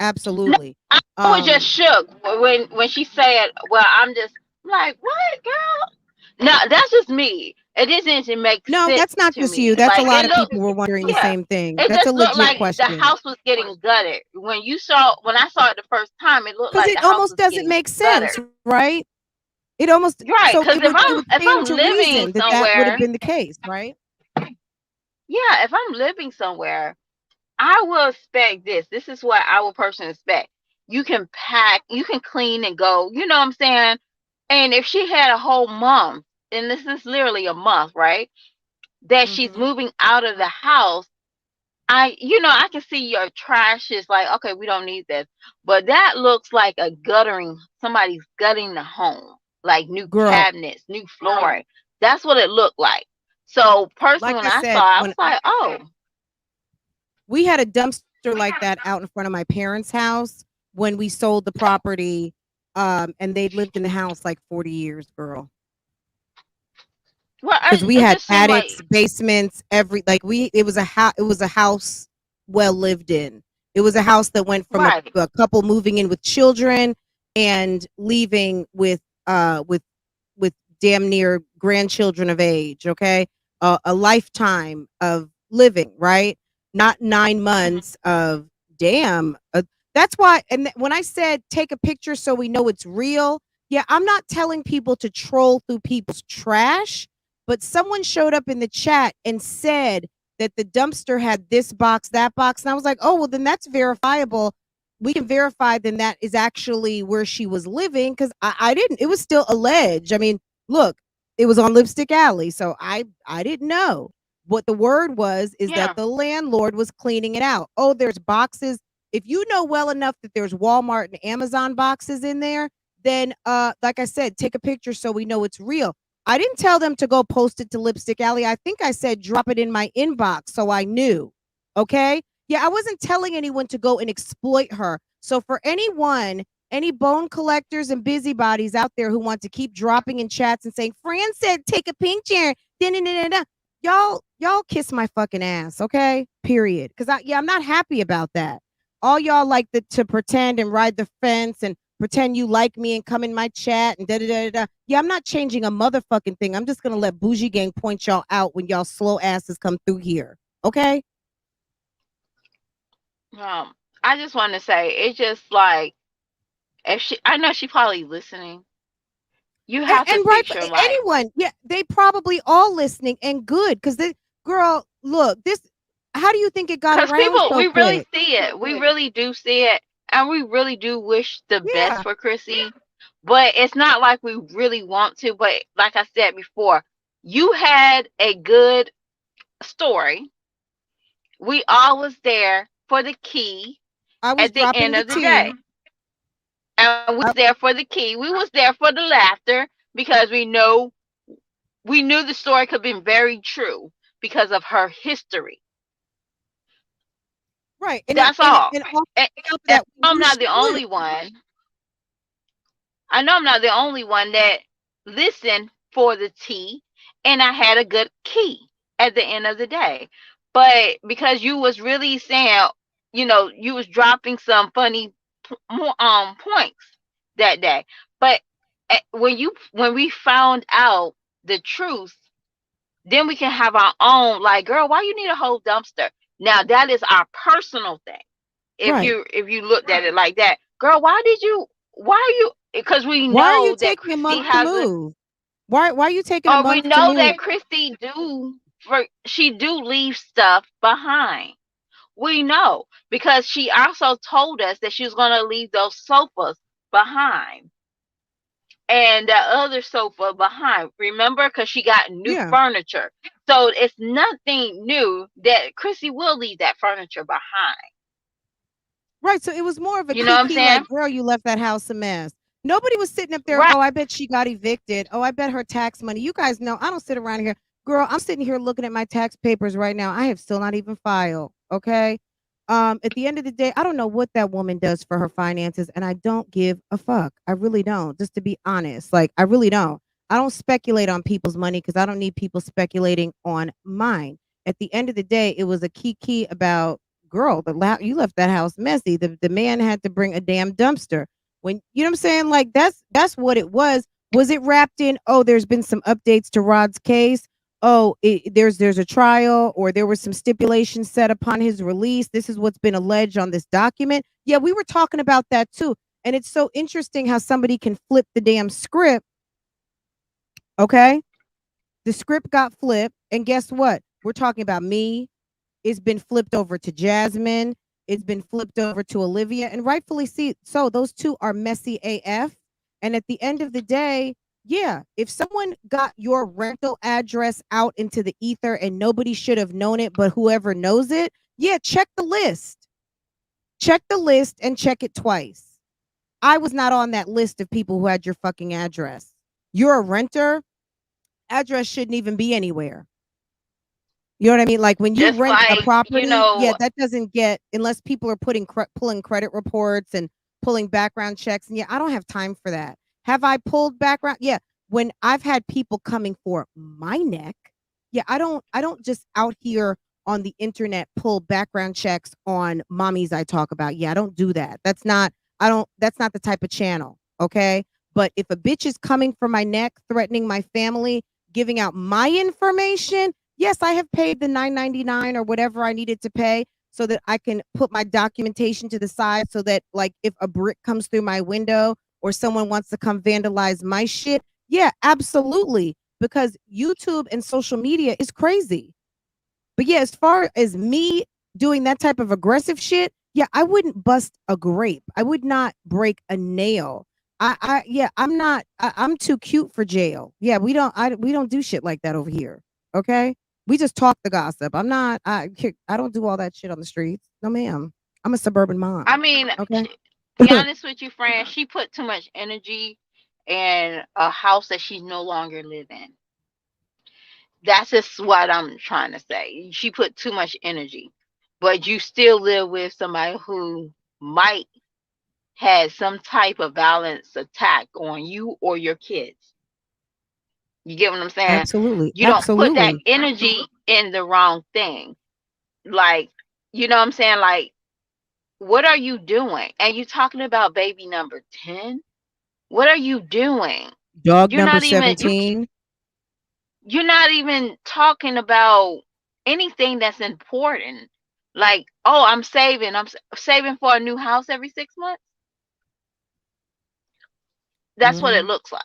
Absolutely. I was just shook when she said, "Well, I'm just like, what, girl?" No, that's just me. It doesn't make No, sense that's not to just you. me. That's a Like lot it of looked, people were wondering the yeah, same thing. it That's a just looked legit like the question. house was getting gutted. When I saw it the first time, it looked Because like the it house almost was doesn't getting make gutted. sense, right? It almost Right, so because it would if stand I'm to living reason that that would have somewhere, been the case, right? yeah, if I'm living somewhere, I will expect this. This is what I would personally expect. You can pack, you can clean and go. You know what I'm saying? And if she had a whole month, and this is literally a month, right? That she's Mhm. moving out of the house, I can see your trash is like, okay, we don't need this. But that looks like somebody's gutting the home, like new Girl, cabinets, new flooring. That's what it looked like. So personally, like when I I saw said, it, I when was like, oh, we had a dumpster like that out in front of my parents' house when we sold the property, and they'd lived in the house like 40 years, girl. well, Because we it had just seemed like, attics, basements, it was a house well lived in. It was a house that went from right. a couple moving in with children and leaving with damn near grandchildren of age. Okay, a lifetime of living, right? Not 9 months of damn. That's why. And when I said take a picture so we know it's real, yeah, I'm not telling people to troll through people's trash, but someone showed up in the chat and said that the dumpster had this box, that box. And I was like, oh, well, then that's verifiable. We can verify then that is actually where she was living, because I didn't, it was still alleged. I mean, look, it was on Lipstick Alley. So I didn't know. What the word was is that Yeah. the landlord was cleaning it out. Oh, there's boxes. If you know well enough that there's Walmart and Amazon boxes in there, then like I said, take a picture so we know it's real. I didn't tell them to go post it to Lipstick Alley. I think I said drop it in my inbox so I knew. Okay? Yeah, I wasn't telling anyone to go and exploit her. So for anyone, any bone collectors and busybodies out there who want to keep dropping in chats and saying, Fran said take a picture. Da-da-da-da-da," y'all kiss my fucking ass, okay? Period. Because I'm not happy about that. All y'all like to pretend and ride the fence and pretend you like me and come in my chat and da da da da. Yeah, I'm not changing a motherfucking thing. I'm just gonna let Bougie Gang point y'all out when y'all slow asses come through here. Okay? Um, I just want to say, it's just like, if I know she probably listening. You have to And right, picture like, anyone, yeah, they probably all listening and good because the girl, look, this. How do you think it got because around people, so we really quick? see it. We really do see it. And we really do wish the best Yeah, for Chrissy. But it's not like we really want to. But like I said before, you had a good story. We all was there for the key I was at the dropping end the of the day. tea. And we was there for the key. We was there for the laughter because we knew the story could have been very true because of her history. Right, and That's all. And, on top of and that, we I'm knew not she the would. only one. I know I'm not the only one that listened for the tea, and I had a good key at the end of the day. But because you was really saying, you was dropping some funny points that day. But when we found out the truth, then we can have our own, like, girl, why you need a whole dumpster? Now that is our personal thing. If Right. you looked at it like that. girl, why are you, because we Why are you know that taking a Christy month to has a, move? Why are you taking a or we month to know move? that Christy she do leave stuff behind. We know because she also told us that she was going to leave those sofas behind and that other sofa behind. Remember, because she got new Yeah. furniture. So it's nothing new that Chrissy will leave that furniture behind. Right. So it was more of a You know what I'm kiki, saying? like, girl, you left that house a mess. Nobody was sitting up there. Right. Oh, I bet she got evicted. Oh, I bet her tax money. You guys know I don't sit around here. Girl, I'm sitting here looking at my tax papers right now. I have still not even filed. Okay. At the end of the day, I don't know what that woman does for her finances, and I don't give a fuck. I really don't, just to be honest. Like, I really don't. I don't speculate on people's money because I don't need people speculating on mine. At the end of the day, it was a kiki about, girl, you left that house messy. The man had to bring a damn dumpster. When you know what I'm saying? Like that's what it was. Was it wrapped in, oh, there's been some updates to Rod's case? Oh, there's a trial, or there was some stipulations set upon his release. This is what's been alleged on this document. Yeah, we were talking about that too. And it's so interesting how somebody can flip the damn script. Okay. The script got flipped. And guess what? We're talking about me. It's been flipped over to Jasmine. It's been flipped over to Olivia. And rightfully so. Those two are messy AF. And at the end of the day, yeah, if someone got your rental address out into the ether and nobody should have known it, but whoever knows it, yeah, check the list. Check the list and check it twice. I was not on that list of people who had your fucking address. You're a renter, address shouldn't even be anywhere. You know what I mean? Like when you Just rent a like, property, yeah, that doesn't get, unless people are pulling credit reports and pulling background checks. And yeah, I don't have time for that. Have I pulled background? Yeah, when I've had people coming for my neck, yeah, I don't just out here on the internet pull background checks on mommies I talk about. Yeah, I don't do that. That's not the type of channel, okay? But if a bitch is coming for my neck, threatening my family, giving out my information, yes, I have paid the $9.99 or whatever I needed to pay so that I can put my documentation to the side so that, like, if a brick comes through my window or someone wants to come vandalize my shit, yeah, absolutely. Because YouTube and social media is crazy. But yeah, as far as me doing that type of aggressive shit, yeah, I wouldn't bust a grape. I would not break a nail. Yeah, I'm too cute for jail. Yeah, we don't do shit like that over here. Okay? We just talk the gossip. I don't do all that shit on the streets. No, ma'am. I'm a suburban I mom. mean, Okay? be honest with you, Fran, she put too much energy in a house that she's no longer living. That's just what I'm trying to say. She put too much energy, but you still live with somebody who might have some type of violence attack on you or your kids. You get what I'm saying? Absolutely. You don't put that Absolutely. energy in the wrong thing. Like, you know what I'm saying? Like, what are you doing? And you talking about baby number 10? What are you doing? Dog You're number not even you 17. you're not even talking about anything that's important. Like, oh, saving for a new house every 6 months. That's what it Mhm. looks like.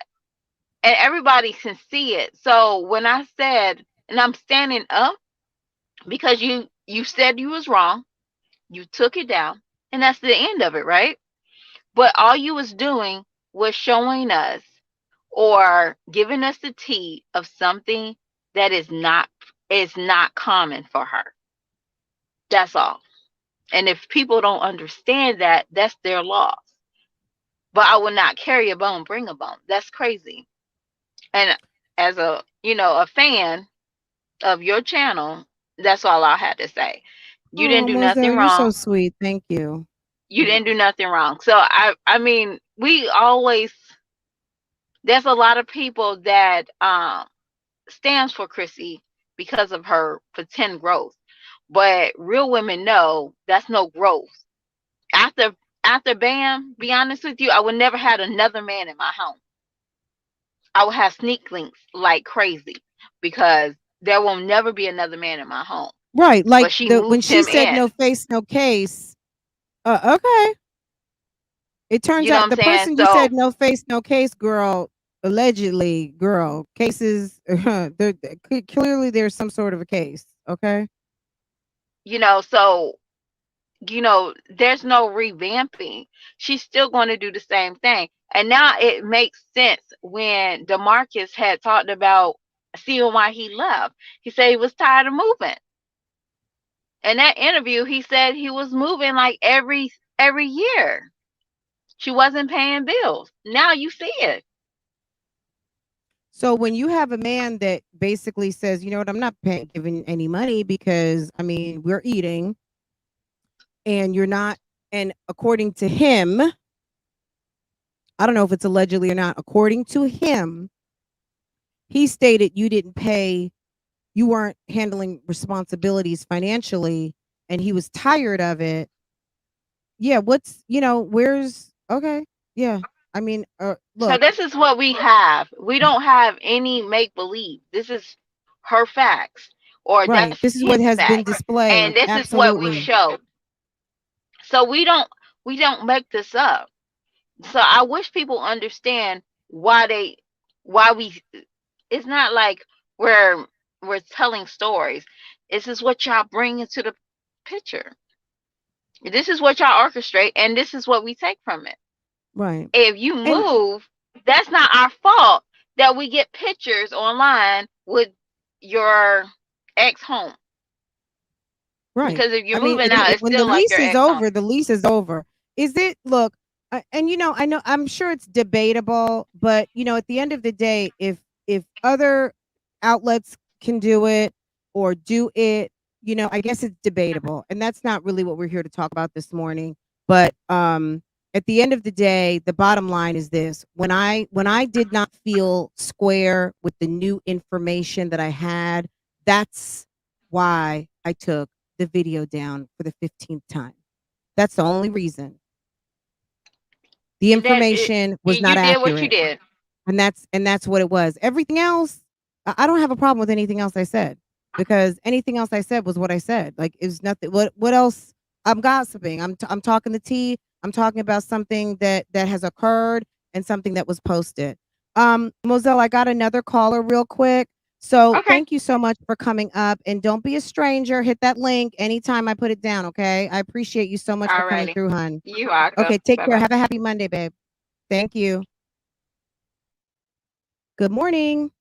And everybody can see it. So when I said, and I'm standing up because you said you was wrong, you took it down, and that's the end of it, right? But all you was doing was showing us or giving us the tea of something that is not common for her. That's all. And if people don't understand that, that's their loss. But I will not carry a bone, bring a bone. That's crazy. And as a fan of your channel, that's all I had to say. You didn't Oh, do nothing Moselle, you're so wrong. sweet. Thank you. You didn't do nothing wrong. So I mean, we always there's a lot of people that stands for Chrissy because of her pretend growth. But real women know that's no growth. After after Bam, be honest with you, I would never had another man in my home. I would have sneak links like crazy because there will never be another man in my home. Right. Like But she the when moved she him said in. no face, no case. Okay. It turns You know what out I'm the saying? person you So said no face, no case, girl, allegedly, girl, cases, clearly there's some sort of a case. Okay. so there's no revamping. She's still going to do the same thing. And now it makes sense when DeMarcus had talked about seeing why he left. He said he was tired of moving. In that interview, he said he was moving like every year. She wasn't paying bills. Now you see it. So when you have a man that basically says, you know what, I'm not giving any money because I mean we're eating, and you're not, and according to him, I don't know if it's allegedly or not. According to him, he stated you didn't pay, you weren't handling responsibilities financially, and he was tired of it. Yeah, where's okay? Yeah, I mean, So look, this is what we have. We don't have any make believe. This is her facts, or right. that's This is what his has been facts, and displayed. this is what we Absolutely. show. So we don't make this up. So I wish people understand why we. It's not like we're we're telling stories. This is what y'all bring into the picture. This is what y'all orchestrate, and this is what we take from it. Right. If you And move, that's not our fault that we get pictures online with your ex home. right. Because if you're I mean, moving out, it's when the still like lease your is ex home. over, the lease is over. Is it? Look, and I know, I'm sure it's debatable, but at the end of the day, if other outlets can do it or do it, I guess it's debatable, and that's not really what we're here to talk about this morning. But at the end of the day, the bottom line is this: when I did not feel square with the new information that I had, that's why I took the video down for the 15th time. That's the only reason. The information was not You did what you accurate. did. And that's what it was. Everything else, I don't have a problem with anything else I said, because anything else I said was what I said. Like, it's nothing. What else? I'm gossiping. I'm talking the tea. I'm talking about something that has occurred and something that was posted. Moselle, I got another caller real quick. So Okay. thank you so much for coming up, and don't be a stranger. Hit that link anytime I put it down. Okay. I appreciate you so much for coming Alrighty. through, hun. You welcome. Okay. Take Bye care. bye. Have a happy Monday, babe. Thank you. Good morning.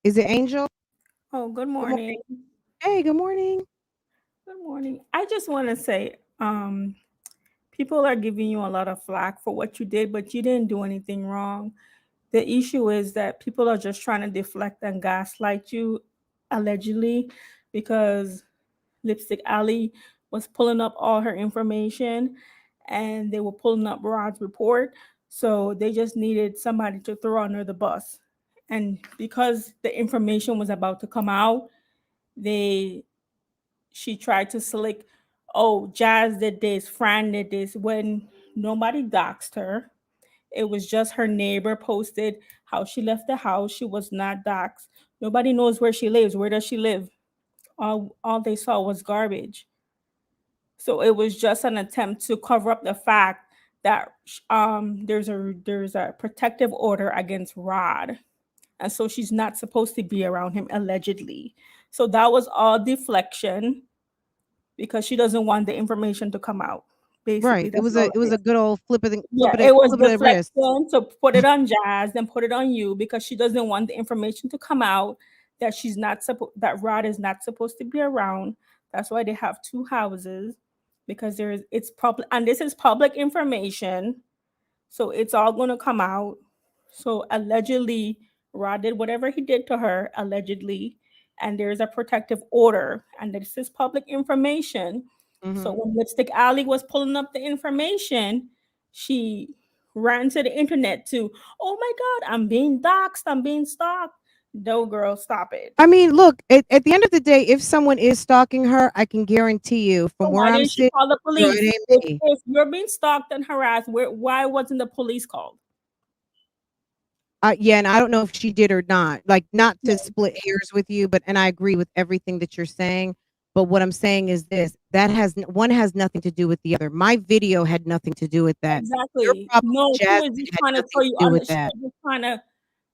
Is it Angel? Oh, good Good morning. morning. Hey, good morning. Good morning. I just want to say, people are giving you a lot of flack for what you did, but you didn't do anything wrong. The issue is that people are just trying to deflect and gaslight you, allegedly, because Lipstick Alley was pulling up all her information and they were pulling up Rod's report. So they just needed somebody to throw under the bus. And because the information was about to come out, they she tried to slick, oh, Jazz did this, Fran did this, when nobody doxed her. It was just her neighbor posted how she left the house. She was not doxed. Nobody knows where she lives. Where does she live? All they saw was garbage. So it was just an attempt to cover up the fact that there's a protective order against Rod, and so she's not supposed to be around him, allegedly. So that was all deflection because she doesn't want the information to come out. Right. Basically, It that's was all it it was a is. good old Yeah, it was flip of the wrist. deflection to put it on Jazz, then put it on you because she doesn't want the information to come out that that Rod is not supposed to be around. That's why they have two houses, because it's public, and this is public information, so it's all going to come out. So allegedly, Rod did whatever he did to her, allegedly, and there's a protective order, and this is public information. So Mhm. when Lipstick Alley was pulling up the information, she ran to the internet to, oh my God, I'm being doxxed, I'm being stalked. No, girl, stop it. I mean, look, at the end of the day, if someone is stalking her, I can guarantee you So from where why I'm didn't she sitting, call the girl, police? it ain't me. If you're being stalked and harassed, why wasn't the police called? Yeah, and I don't know if she did or not. Like, not to Yeah. split hairs with you, but and I agree with everything that you're saying. But what I'm saying is this: one has nothing to do with the other. My video had nothing to do with that. Your Exactly. problem No, with she was Jasmine just had trying to nothing throw to you do under. with She that. was just trying to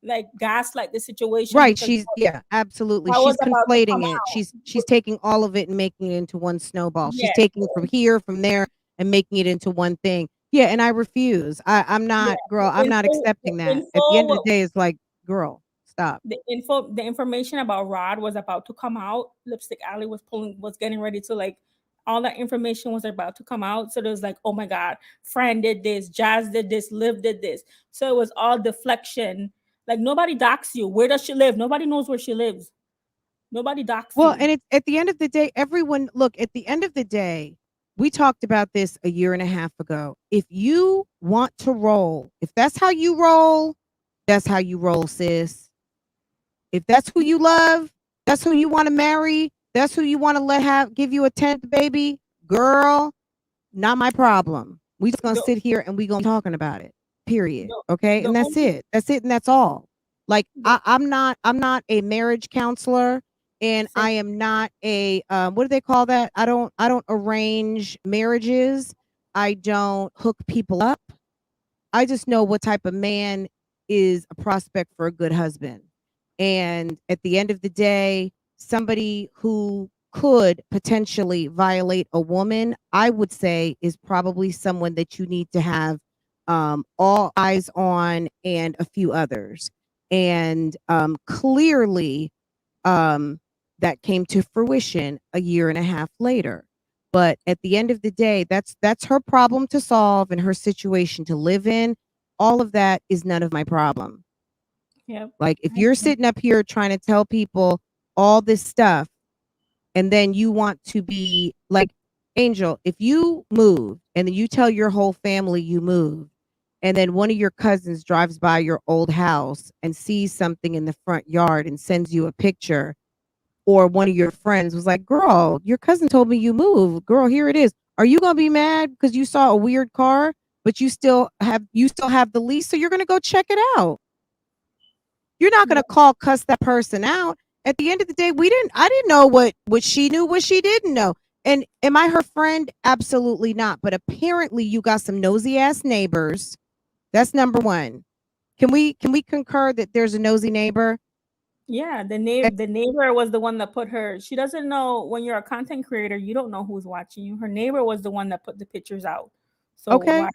like gaslight the situation Right. because Yeah, absolutely. that was She's about to come conflating it. out. She's taking all of it and making it into one snowball. She's Yes, taking from here, from there, and making it into one thing. Yeah, and I refuse. I'm yeah. not, girl, The I'm not the accepting that. At the end of the info, day, it's like, girl, stop. the information about Rod was about to come out. Lipstick Alley was getting ready to like all that information was about to come out. So there was like, oh my God, Fran did this, Jazz did this, Liv did this. So it was all deflection. Like nobody docks you. Where does she live? Nobody knows where she lives. Nobody docks Well, you. and it's at the end of the day, everyone look, at the end of the day, we talked about this a year and a half ago. If you want to roll, if that's how you roll, that's how you roll, sis. If that's who you love, that's who you want to marry, that's who you want to give you a 10th baby, girl, not my problem. We just gonna The, sit here and we gonna be talking about it. Period. the, Okay. the And that's only it. That's it. And that's all. Like the I'm not a marriage counselor, and same. I am not a what do they call that? I don't arrange marriages. I don't hook people up. I just know what type of man is a prospect for a good husband. And at the end of the day, somebody who could potentially violate a woman, I would say, is probably someone that you need to have all eyes on and a few others. And clearly, um, that came to fruition a year and a half later. But at the end of the day, that's her problem to solve and her situation to live in. All of that is none of my problem. Yep. Like if you're sitting up here trying to tell people all this stuff and then you want to be like Angel, if you move and then you tell your whole family you moved and then one of your cousins drives by your old house and sees something in the front yard and sends you a picture, or one of your friends was like, "Girl, your cousin told me you moved. Girl, here it is." Are you going to be mad because you saw a weird car, but you still have the lease, so you're going to go check it out? You're not going Yep. to cuss that person out. At the end of the day, I didn't know what she knew, what she didn't know. And am I her friend? Absolutely not. But apparently you got some nosy ass neighbors. That's number 1. Can we concur that there's a nosy neighbor? Yeah, Eh, the neighbor was the one that put her. She doesn't know when you're a content creator, you don't know who's watching you. Her neighbor was the one that put the pictures out. So Okay.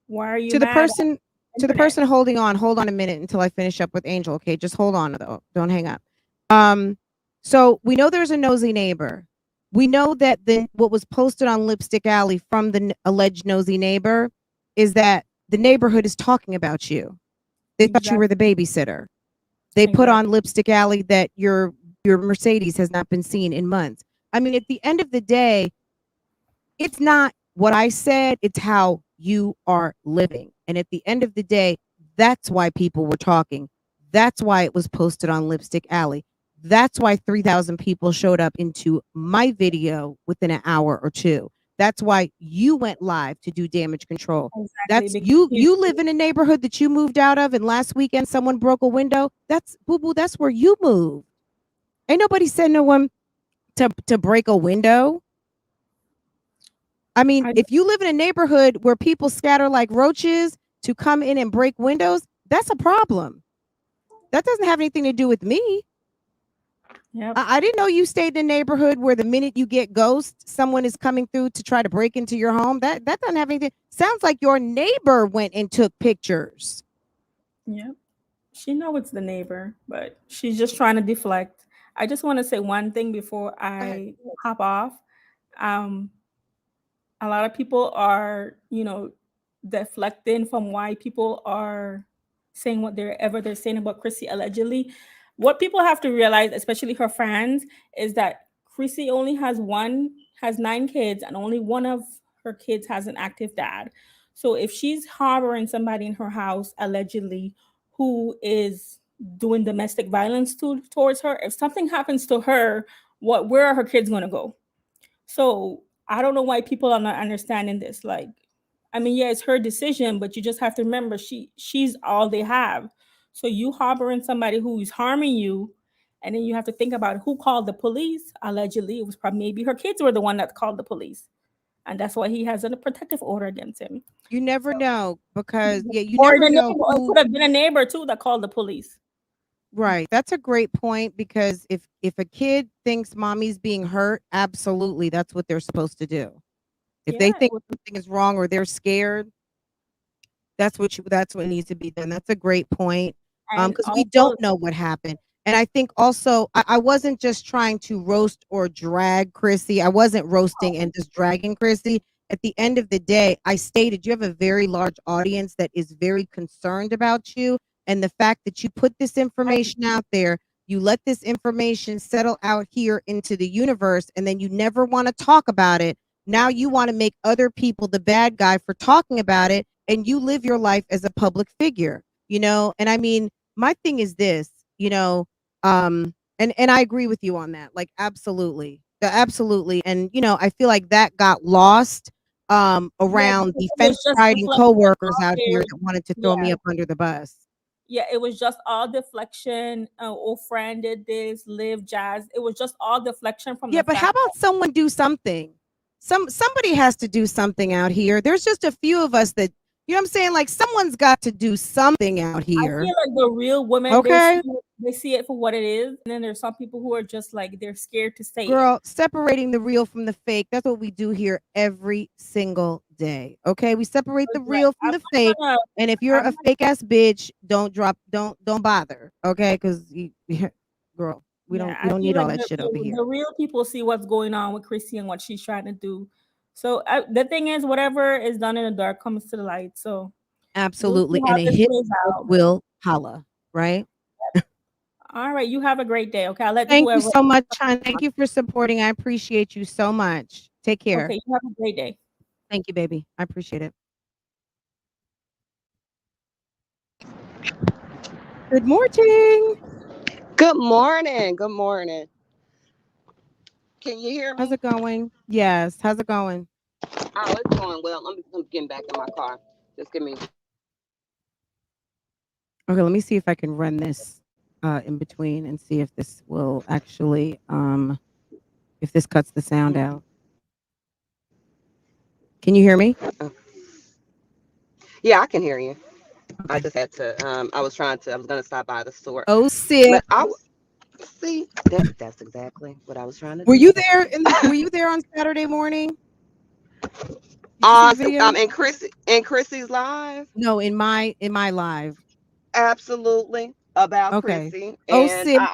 why are you To the mad at person the to the internet? person holding on, hold on a minute until I finish up with Angel. Okay, just hold on though. Don't hang up. Um, so we know there's a nosy neighbor. We know that the what was posted on Lipstick Alley from the alleged nosy neighbor is that the neighborhood is talking about you. They thought you were the Exactly. babysitter. They put Exactly. on Lipstick Alley that your Mercedes has not been seen in months. I mean, at the end of the day, it's not what I said, it's how you are living. And at the end of the day, that's why people were talking. That's why it was posted on Lipstick Alley. That's why 3,000 people showed up into my video within an hour or two. That's why you went live to do damage control. Exactly. That's Because you live in a neighborhood that you moved out of, and last weekend someone broke a window. That's boo boo, that's where you moved. Ain't nobody said no one to break a window. I mean, I if you live in a neighborhood where people scatter like roaches to come in and break windows, that's a problem. That doesn't have anything to do with me. yep. I didn't know you stayed in a neighborhood where the minute you get ghosts, someone is coming through to try to break into your home. That doesn't have anything. Sounds like your neighbor went and took pictures. Yep. She know it's the neighbor, but she's just trying to deflect. I just want to say one thing before Go ahead. I hop off. Um, a lot of people are, deflecting from why people are saying what they're saying about Chrissy allegedly. What people have to realize, especially her fans, is that Chrissy only has 9 kids, and only one of her kids has an active dad. So if she's harboring somebody in her house allegedly who is doing domestic violence towards her, if something happens to her, where are her kids going to go? So I don't know why people are not understanding this. Like, I mean, yeah, it's her decision, but you just have to remember she's all they have. So you harboring somebody who is harming you, And then you have to think about who called the police. Allegedly, it was probably maybe her kids were the one that called the police, and that's why he has a protective order against him. You never know because you Or never the know neighbor, or it who. could have been a neighbor too that called the police. Right. That's a great point because if a kid thinks mommy's being hurt, absolutely that's what they're supposed to do. If they Yeah, think something is wrong or they're scared, that's what needs to be done. That's a great point. and Because we also, don't know what happened. And I think also I wasn't just trying to roast or drag Chrissy. I wasn't roasting and just dragging Chrissy. At the end of the day, I stated you have a very large audience that is very concerned about you. And the fact that you put this information out there, you let this information settle out here into the universe, and then you never want to talk about it. Now you want to make other people the bad guy for talking about it, and you live your life as a public figure, And I mean, my thing is this, and I agree with you on that. Like absolutely. Absolutely. And I feel like that got lost yeah, around because the it was fence just riding deflection coworkers all out here day. that wanted to throw Yeah, me up under the bus. yeah, it was just all deflection. Oh, friend did this, live jazz. It was just all deflection from Yeah, the but how fact about someone do something? Somebody has to do something out here. There's just a few of us that I'm saying? Like someone's got to do something out I here. feel like the real women, Okay? they see it for what it is, and then there's some people who are just like they're scared to say it. Girl, separating the real from the fake. That's what we do here every single day. Okay? We separate the It's like real from the fake. And if you're I'm a not, fake ass bitch, don't bother. Okay? Cuz girl, we yeah, don't we I don't feel need all like that shit over the here. real people see what's going on with Chrissy and what she's trying to do. So the thing is, whatever is done in the dark comes to the light. So we'll see Absolutely. how And a this hit plays out. will holla, right? All right, you have a great day. Okay, I'll let Thank you whoever. so much, hon. Thank you for supporting. I appreciate you so much. Take care. Okay, you have a great day. Thank you, baby. I appreciate it. Good morning. Good morning. Good morning. Can you hear How's me? it going? Yes. How's it going? Oh, it's going well. I'm getting back in my car. Just give me. Okay, let me see if I can run this in between and see if this will actually if this cuts the sound out. Can you hear me? Oh, yeah, I can hear you. I Okay. just had to. I was trying to. I was gonna stop by the store, Oh, Sid. but see that's exactly what I was trying to Were do. you there were you there on Saturday morning? Did you see the video? In Chrissy's live. No, in my live. Absolutely about Okay. Chrissy, Oh, and Sid. I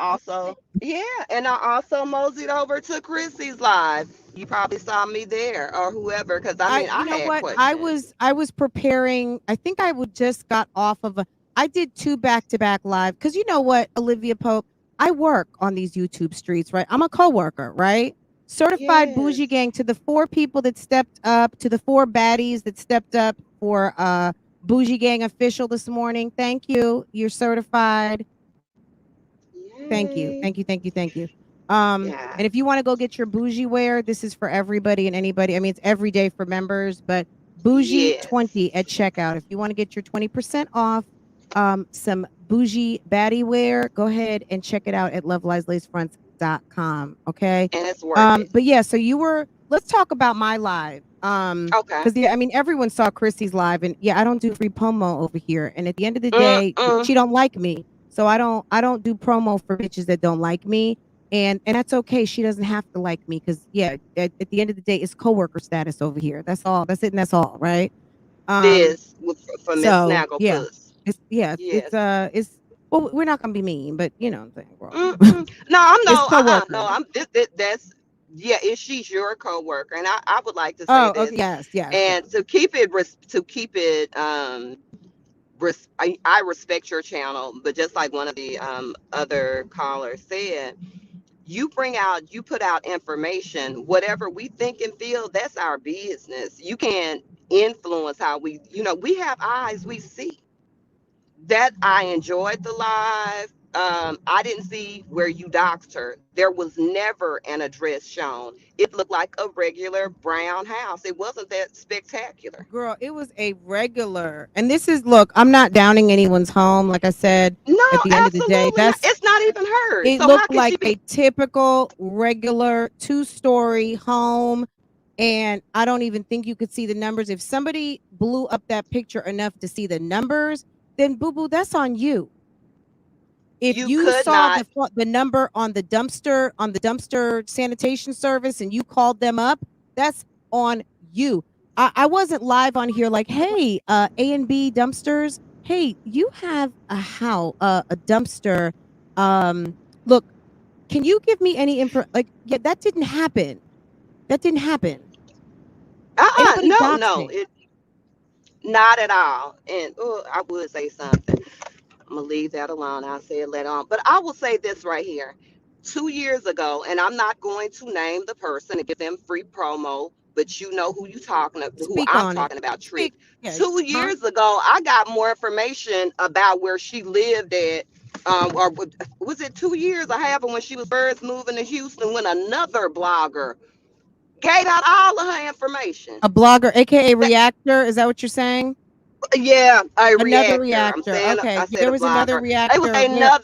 also moseyed over to Chrissy's live. You probably saw me there or whoever, because I mean You I know had what? questions. I was preparing. I think I would just got off of I did two back-to-back live because you know what, Olivia Pope, I work on these YouTube streets, right? I'm a coworker, right? Certified Yes, bougie gang, to the four people that stepped up, to the four baddies that stepped up for bougie gang official this morning. Thank you. You're certified. Thank you. yay, Thank you. Thank you. Thank you. yeah, And if you want to go get your bougie wear, this is for everybody and anybody. I mean, it's every day for members, but bougie yes, 20 at checkout. If you want to get your 20% off some bougie baddie wear, go ahead and check it out at lovelifeLacefronts.com. Okay. and it's worth it. But yeah, so let's talk about my live. Okay. Because yeah, I mean everyone saw Chrissy's live, and yeah, I don't do free promo over here. And at the end of the day, Mm-mm. she don't like me. So I don't do promo for bitches that don't like me. And that's okay. She doesn't have to like me because yeah, at the end of the day, it's coworker status over here. That's all. That's it, and that's all, right? Um, This for Miss so yeah, Snagglepuss. it's Yes. well, we're not gonna be mean, but you know what I'm saying, girl. Mm-mm. No, I'm It's no. No, coworkers. I'm. That's yeah. Is she's your coworker, and I would like to say Oh, okay, this, yes, yes, yes. and to keep it I respect your channel, but just like one of the other callers said, you put out information, whatever we think and feel, that's our business. You can't influence how we have eyes, we see. That I enjoyed the live. I didn't see where you doxed her. There was never an address shown. It looked like a regular brown house. It wasn't that spectacular. Girl, it was a regular. And this is, look, I'm not downing anyone's home. Like I said, No, at the end of the day, absolutely not. It's not even hers. it So how looked can she like be? a typical regular 2-story home. And I don't even think you could see the numbers. If somebody blew up that picture enough to see the numbers, then boo boo, that's on you. If You you could saw not. the number on the dumpster sanitation service and you called them up, that's on you. I wasn't live on here like, hey, A and B dumpsters, hey, you have a dumpster. Look, can you give me any info? Like, yeah, that didn't happen. That didn't happen. Anybody No, doxing. it not at all. And I would say something. I'm gonna leave that alone. I'll say it later on. But I will say this right here. 2 years ago, and I'm not going to name the person and give them free promo, but you know who Speak I'm on it. talking about, Speak. Trick. Yeah. 2 years ago, I got more information about where she lived at. Or was it 2 years or however when she was first moving to Houston when another blogger gave out all of her information. A blogger, aka Reactor. Is that what you're saying? Yeah, a Another reactor. I'm reactor. saying Okay. I Yeah, said there a was another blogger. reactor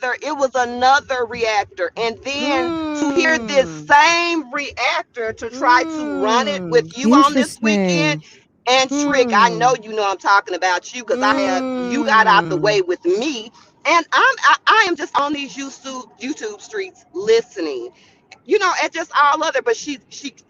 there. It was another reactor. And then to hear this Mm, same reactor to try to run it with you on this weekend interesting. and Trick, I know Hmm. you know I'm talking about you because you got out the way Mm. with me. And I am just on these YouTube streets listening, and just all other. But she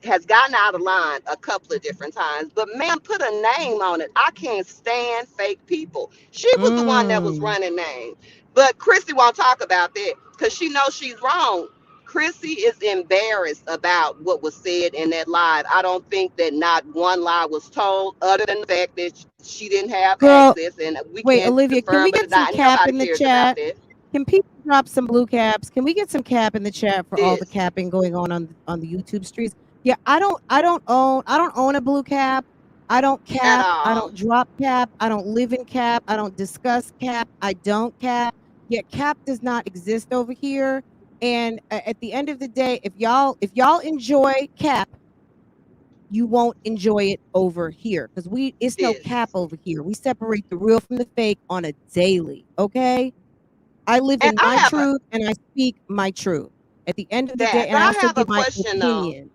has gotten out of line a couple of different times. But man, put a name on it. I can't stand fake people. She was the one that was Mm. running name. But Chrissy won't talk about that because she knows she's wrong. Chrissy is embarrassed about what was said in that live. I don't think that not one lie was told, other than the fact that she didn't have Girl, access, and we wait, can't Olivia, can we confirm or get some deny. cap Nobody in the cares about chat? that. Can people drop some blue caps? Can we get some cap in the chat for all the This capping going on the YouTube streets? Yeah, I don't own a blue cap. I don't at cap. I all. don't drop cap. I don't live in cap. I don't discuss cap. I don't cap. Yeah, cap does not exist over here. And at the end of the day, if y'all enjoy cap, you won't enjoy it over here because it's no cap This. over here. We separate the real from the fake on a daily. Okay. I live And in I my have truth and I speak my truth at the end of the day, that. and But I I also have a give my question though. opinion.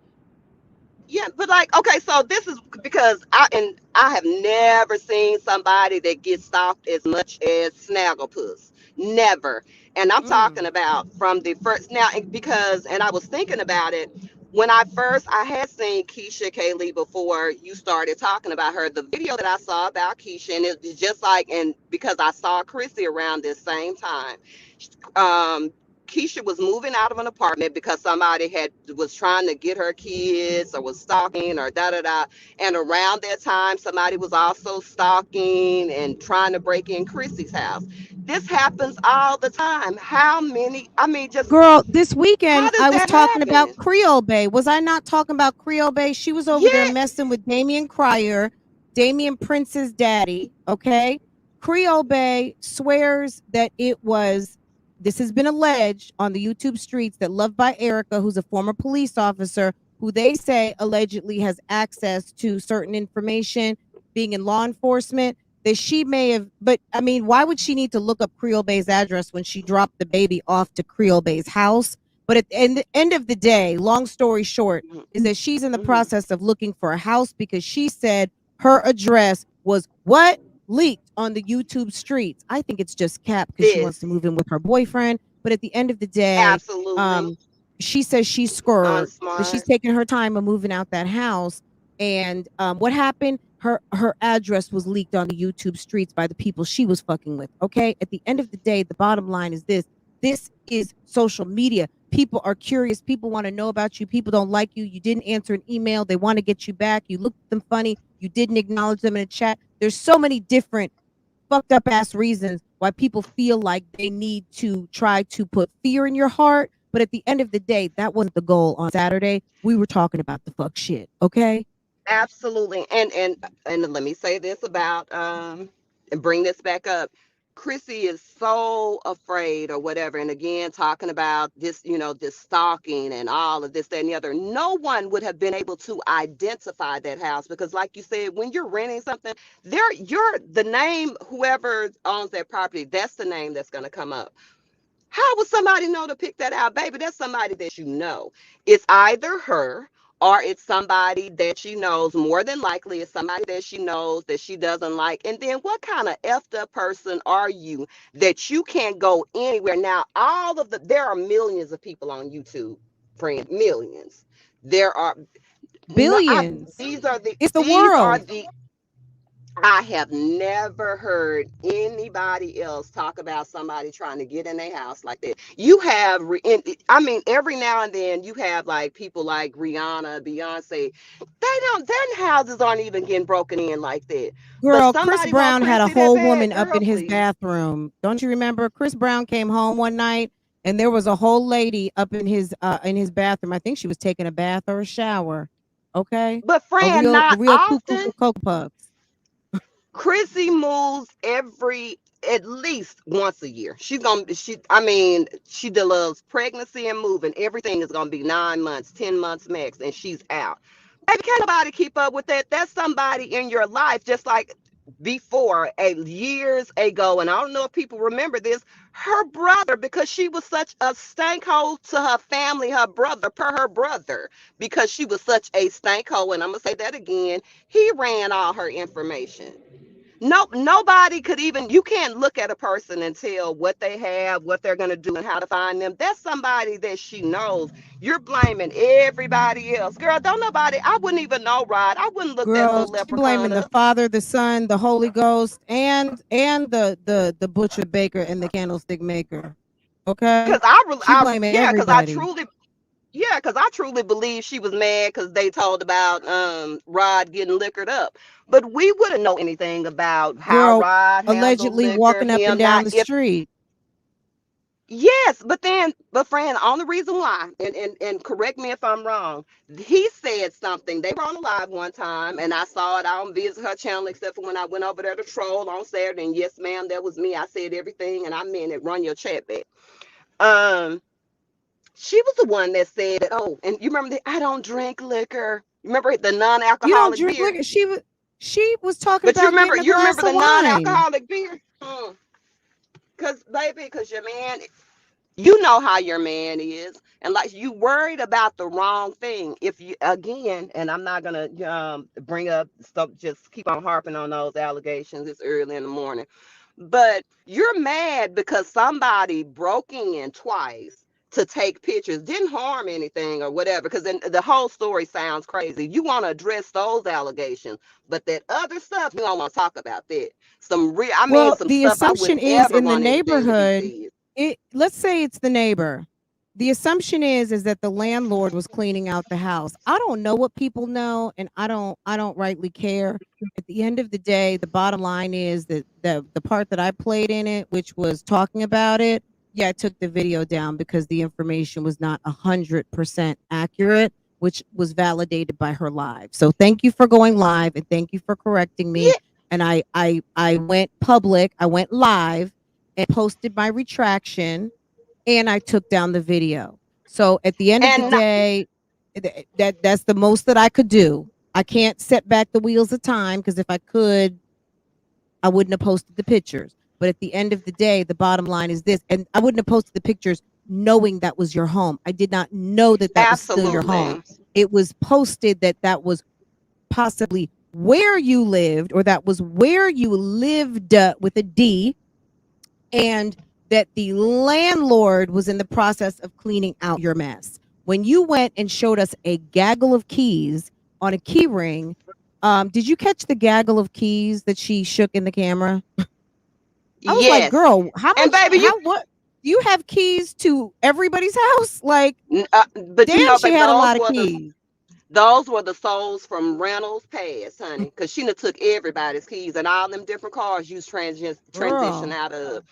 Yeah, but like, okay, so this is because I have never seen somebody that gets stalked as much as Snagglepuss. Never. And I'm talking Mm. about from the first now because and I was thinking about it when I had seen Keisha Kaylee before you started talking about her. The video that I saw about Keisha, and it's just like, and because I saw Chrissy around this same time. um Keisha was moving out of an apartment because somebody was trying to get her kids or was stalking or da da da. And around that time, somebody was also stalking and trying to break in Chrissy's house. This happens all the time. How many? I mean, just Girl, this how weekend does I was that talking about happen? Creole Bay. Was I not talking about Creole Bay? She was over there Yeah, messing with Damian Cryer, Damian Prince's daddy. Okay. Creole Bay swears that this has been alleged on the YouTube streets that Loved by Erica, who's a former police officer, who they say allegedly has access to certain information being in law enforcement, that she may have, but I mean, why would she need to look up Creole Bay's address when she dropped the baby off to Creole Bay's house? But at the end of the day, long story short, is that she's in the mhm, process of looking for a house because she said her address was what leaked on the YouTube streets. I think it's just cap because she wants to this move in with her boyfriend. But at the end of the day, absolutely um, she says she's scared, that she's unsmart. taking her time of moving out that house. And what happened? Her address was leaked on the YouTube streets by the people she was fucking with. Okay. At the end of the day, the bottom line is this. This is social media. People are curious. People want to know about you. People don't like you. You didn't answer an email. They want to get you back. You looked at them funny. You didn't acknowledge them in a chat. There's so many different fucked up ass reasons why people feel like they need to try to put fear in your heart. But at the end of the day, that wasn't the goal on Saturday. We were talking about the fuck shit. Okay. Absolutely. And let me say this about and bring this back up. Chrissy is so afraid or whatever. And again, talking about this, this stalking and all of this, that, and the other. No one would have been able to identify that house because, like you said, when you're renting something, the name, whoever owns that property, that's the name that's going to come up. How would somebody know to pick that out, baby? That's somebody that you know. It's either her or it's somebody that she knows. More than likely, it's somebody that she knows that she doesn't like. And then what kind of effed up person are you that you can't go anywhere? Now, there are millions of people on YouTube, friend, millions. There are Billions. these are It's the world. I have never heard anybody else talk about somebody trying to get in their house like that. You have, every now and then you have like people like Rihanna, Beyonce. Their houses aren't even getting broken in like that. Girl, But Chris somebody Brown want had a Chrissy that whole bad, woman up girl, in his please. bathroom. Don't you remember? Chris Brown came home one night and there was a whole lady up in his bathroom. I think she was taking a bath or a shower. Okay. But A friend, real not cuckoo often. for Cocoa Puffs. Chrissy moves at least once a year. She delivers pregnancy and moving. Everything is gonna be 9 months, 10 months max, and she's out. Baby, can't nobody keep up with that. That's somebody in your life, just like before, years ago. And I don't know if people remember this. Her brother, because she was such a stank hole to her family, her brother, because she was such a stank hole. And I'm gonna say that again. He ran all her information. No, nobody could even, you can't look at a person and tell what they have, what they're going to do, and how to find them. That's somebody that she knows. You're blaming everybody else. Girl, I wouldn't even know, Rod. I wouldn't look that Girl, little she blaming leprechaun the up. Father, the Son, the Holy Ghost, and the butcher baker and the candlestick maker. Okay? She blaming everybody. Because I truly believe she was mad because they told about Rod getting liquored up. But we wouldn't know anything about how Girl, Rod handled allegedly liquor, walking up and him down not. the street. Yes, but friend, on the reason why, and correct me if I'm wrong, he said something. They were on a live one time, and I saw it. I don't visit her channel except for when I went over there to troll on Saturday. And yes, ma'am, that was me. I said everything, and I meant it. Run your chat back. Um, she was the one that said, "Oh, and you remember I don't drink liquor. Remember the You don't non-alcoholic drink beer? liquor. She was talking But you about remember, getting a glass the of wine. non-alcoholic beer? Because your man." You know how your man is, and like you worried about the wrong thing. If you again, and I'm not gonna bring up stuff, just keep on harping on those allegations. It's early in the morning, but you're mad because somebody broke in twice to take pictures, didn't harm anything or whatever. Because then the whole story sounds crazy. You want to address those allegations, but that other stuff you don't want to talk about that. Well, Some the stuff I assumption wouldn't is ever in the want anything to be neighborhood, said. let's say it's the neighbor. The assumption is that the landlord was cleaning out the house. I don't know what people know, and I don't rightly care. At the end of the day, the bottom line is that the part that I played in it, which was talking about it, yeah, I took the video down because the information was not 100% accurate, which was validated by her live. So thank you for going live and thank you for correcting me. Yeah, And I went public, I went live and posted my retraction and I took down the video. So at the end of the and day, that's the most that I could do. I can't set back the wheels of time because if I could, I wouldn't have posted the pictures. But at the end of the day, the bottom line is this, and I wouldn't have posted the pictures knowing that was your home. I did not know that that was still your home. absolutely. It was posted that that was possibly where you lived, or that was where you lived with a D, and that the landlord was in the process of cleaning out your mess. When you went and showed us a gaggle of keys on a key ring, did you catch the gaggle of keys that she shook in the camera? I was like, Yes. girl, how And much, baby, what? Do you have keys to everybody's house? Like, but damn, she baby, had a lot of keys. those were the souls from Reynolds Pass, honey, because she done took everybody's keys and all them different cars you transition Girl, out of.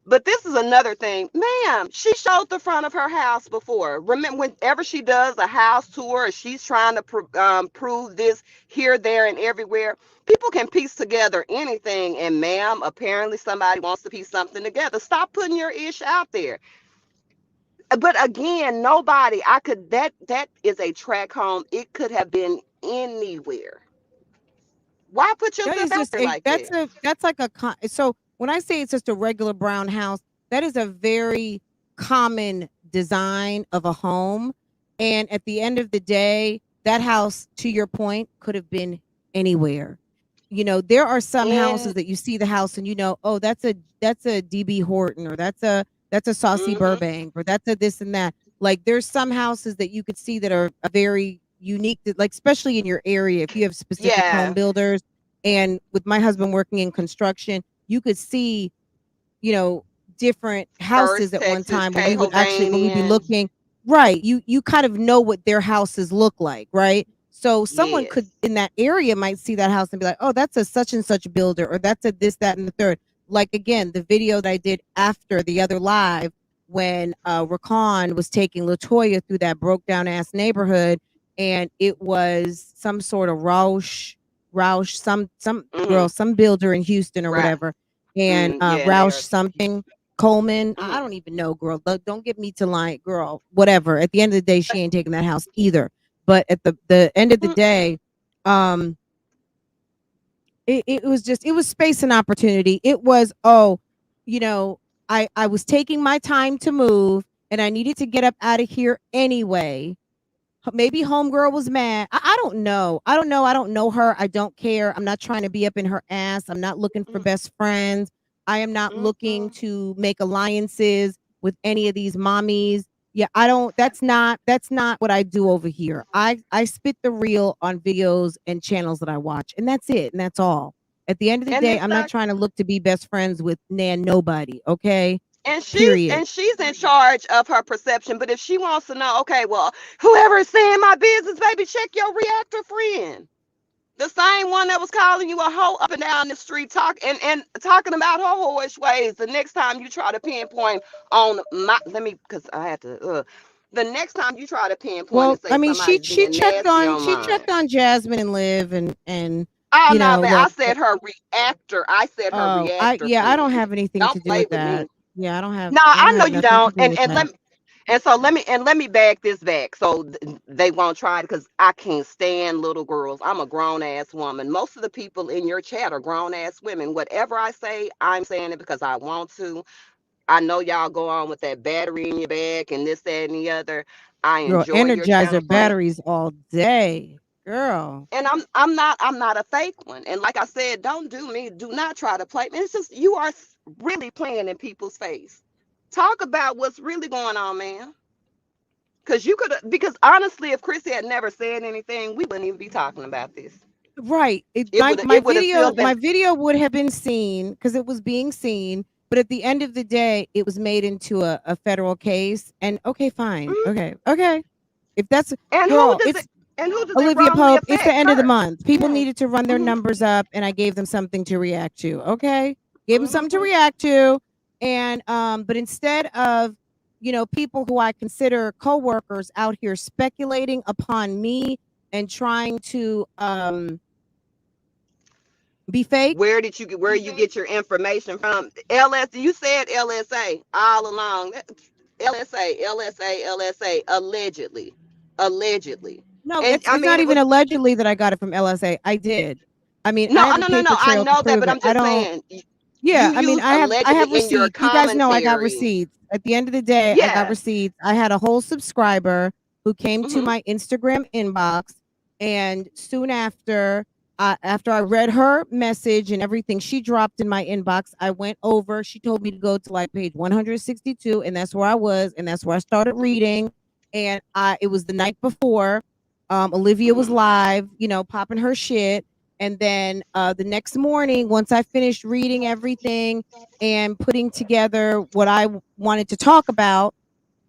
But this is another thing, ma'am. She showed the front of her house before. Remember, whenever she does a house tour, or she's trying to prove this here, there, and everywhere, people can piece together anything. And ma'am, apparently somebody wants to piece something together. Stop putting your ish out there. But again, nobody. I could. That is a track home. It could have been anywhere. Why put That yourself is out just there a like that? that's like a so when I say it's just a regular brown house, that is a very common design of a home. And at the end of the day, that house, to your point, could have been anywhere. You know, there are some houses And that you see the house and you know, oh, that's a DB Horton, or that's a Saucy mm-hmm, Burbank, or that's a this and that. Like there's some houses that you could see that are very unique, like especially in your area. If you have specific home yeah, builders, and with my husband working in construction, you could see, you know, different houses First at one Texas, time when we'd be Cahovanian. looking, right. You kind of know what their houses look like, right? So someone Yes. could in that area might see that house and be like, oh, that's a such and such builder, or that's a this, that, and the third. Like again, the video that I did after the other live when Rakan was taking Latoya through that broke down ass neighborhood, and it was some sort of Roush, some Mm-hmm. girl, some builder in Houston or Right. whatever, and Yeah, and they Roush are. something Coleman. I Mm-hmm. don't even know, girl. Don't get me to line, girl. Whatever. At the end of the day, she ain't taking that house either. But at the end of the day, um, it was just it was space and opportunity. It was, oh, you know, I was taking my time to move, and I needed to get up out of here anyway. Maybe homegirl was mad. I don't know. I don't know. I don't know her. I don't care. I'm not trying to be up in her ass. I'm not looking for best friends. I am not looking Mm-hmm. to make alliances with any of these mommies. Yeah, I don't that's not what I do over here. I spit the real on videos and channels that I watch, and that's it. And that's all. At the end of the And day, it's I'm not not. trying to look to be best friends with nobody, okay? And she's Period. and she's in charge of her perception. But if she wants to know, okay, well, whoever is saying my business, baby, check your reactor friend. The same one that was calling you a hoe up and down the street, and talking about her whorish ways. The next time you try to pinpoint on my, let me, because I had to. The next time you try to pinpoint Well, and say I mean, somebody's being nasty on she mine. checked on Jasmine and Liv, and Oh you no, know, but I look, said her reactor. I said her oh, I reactor yeah, I don't friend. have anything Don't to do play with with that. me. Yeah, No, I don't I know have you nothing to don't. do with And that. let me back this back so they won't try it, because I can't stand little girls. I'm a grown ass woman. Most of the people in your chat are grown ass women. Whatever I say, I'm saying it because I want to. I know y'all go on with that battery in your back and this, that, and the other. I Girl, enjoy your channel, Energizer Frank. batteries all day, girl. And I'm not a fake one. And like I said, don't do me. Do not try to play me. It's just you are really playing in people's face. Talk about what's really going on, man. Because you could, because honestly, if Chrissy had never said anything, we wouldn't even be talking about this. Right. It would have still been. My video would have been seen because it was being seen. But at the end of the day, it was made into a federal case. And okay, fine. Mhm. Okay. If that's And who girl, does it? it's And who does it Olivia wrongly Pope. It's the affect? end of the Her. month. People Mm-hmm. needed to run their Mm-hmm. numbers up, and I gave them something to react to. Okay, gave them something to Mm-hmm. react to, and but instead of, you know, people who I consider coworkers out here speculating upon me and trying to be fake. Where you get your information from? You said LSA all along. LSA, allegedly. Allegedly. No, And I it's mean not it even was allegedly that I got it from LSA. I did. I mean, I no, have a no, no, no. paper I trail to know that, prove but it. I'm I just don't. saying Yeah, you I mean, used I have allegedly in your receipts. You guys know I got commentary. receipts. At the end of the day, I got Yeah. receipts. I had a whole subscriber who came to Mm-hmm. my Instagram inbox, and soon after I read her message and everything she dropped in my inbox, I went over. She told me to go to like page 162, and that's where I was, and that's where I started reading. And it was the night before. Olivia was Mm-hmm. live, you know, popping her shit. And then the next morning, once I finished reading everything and putting together what I wanted to talk about,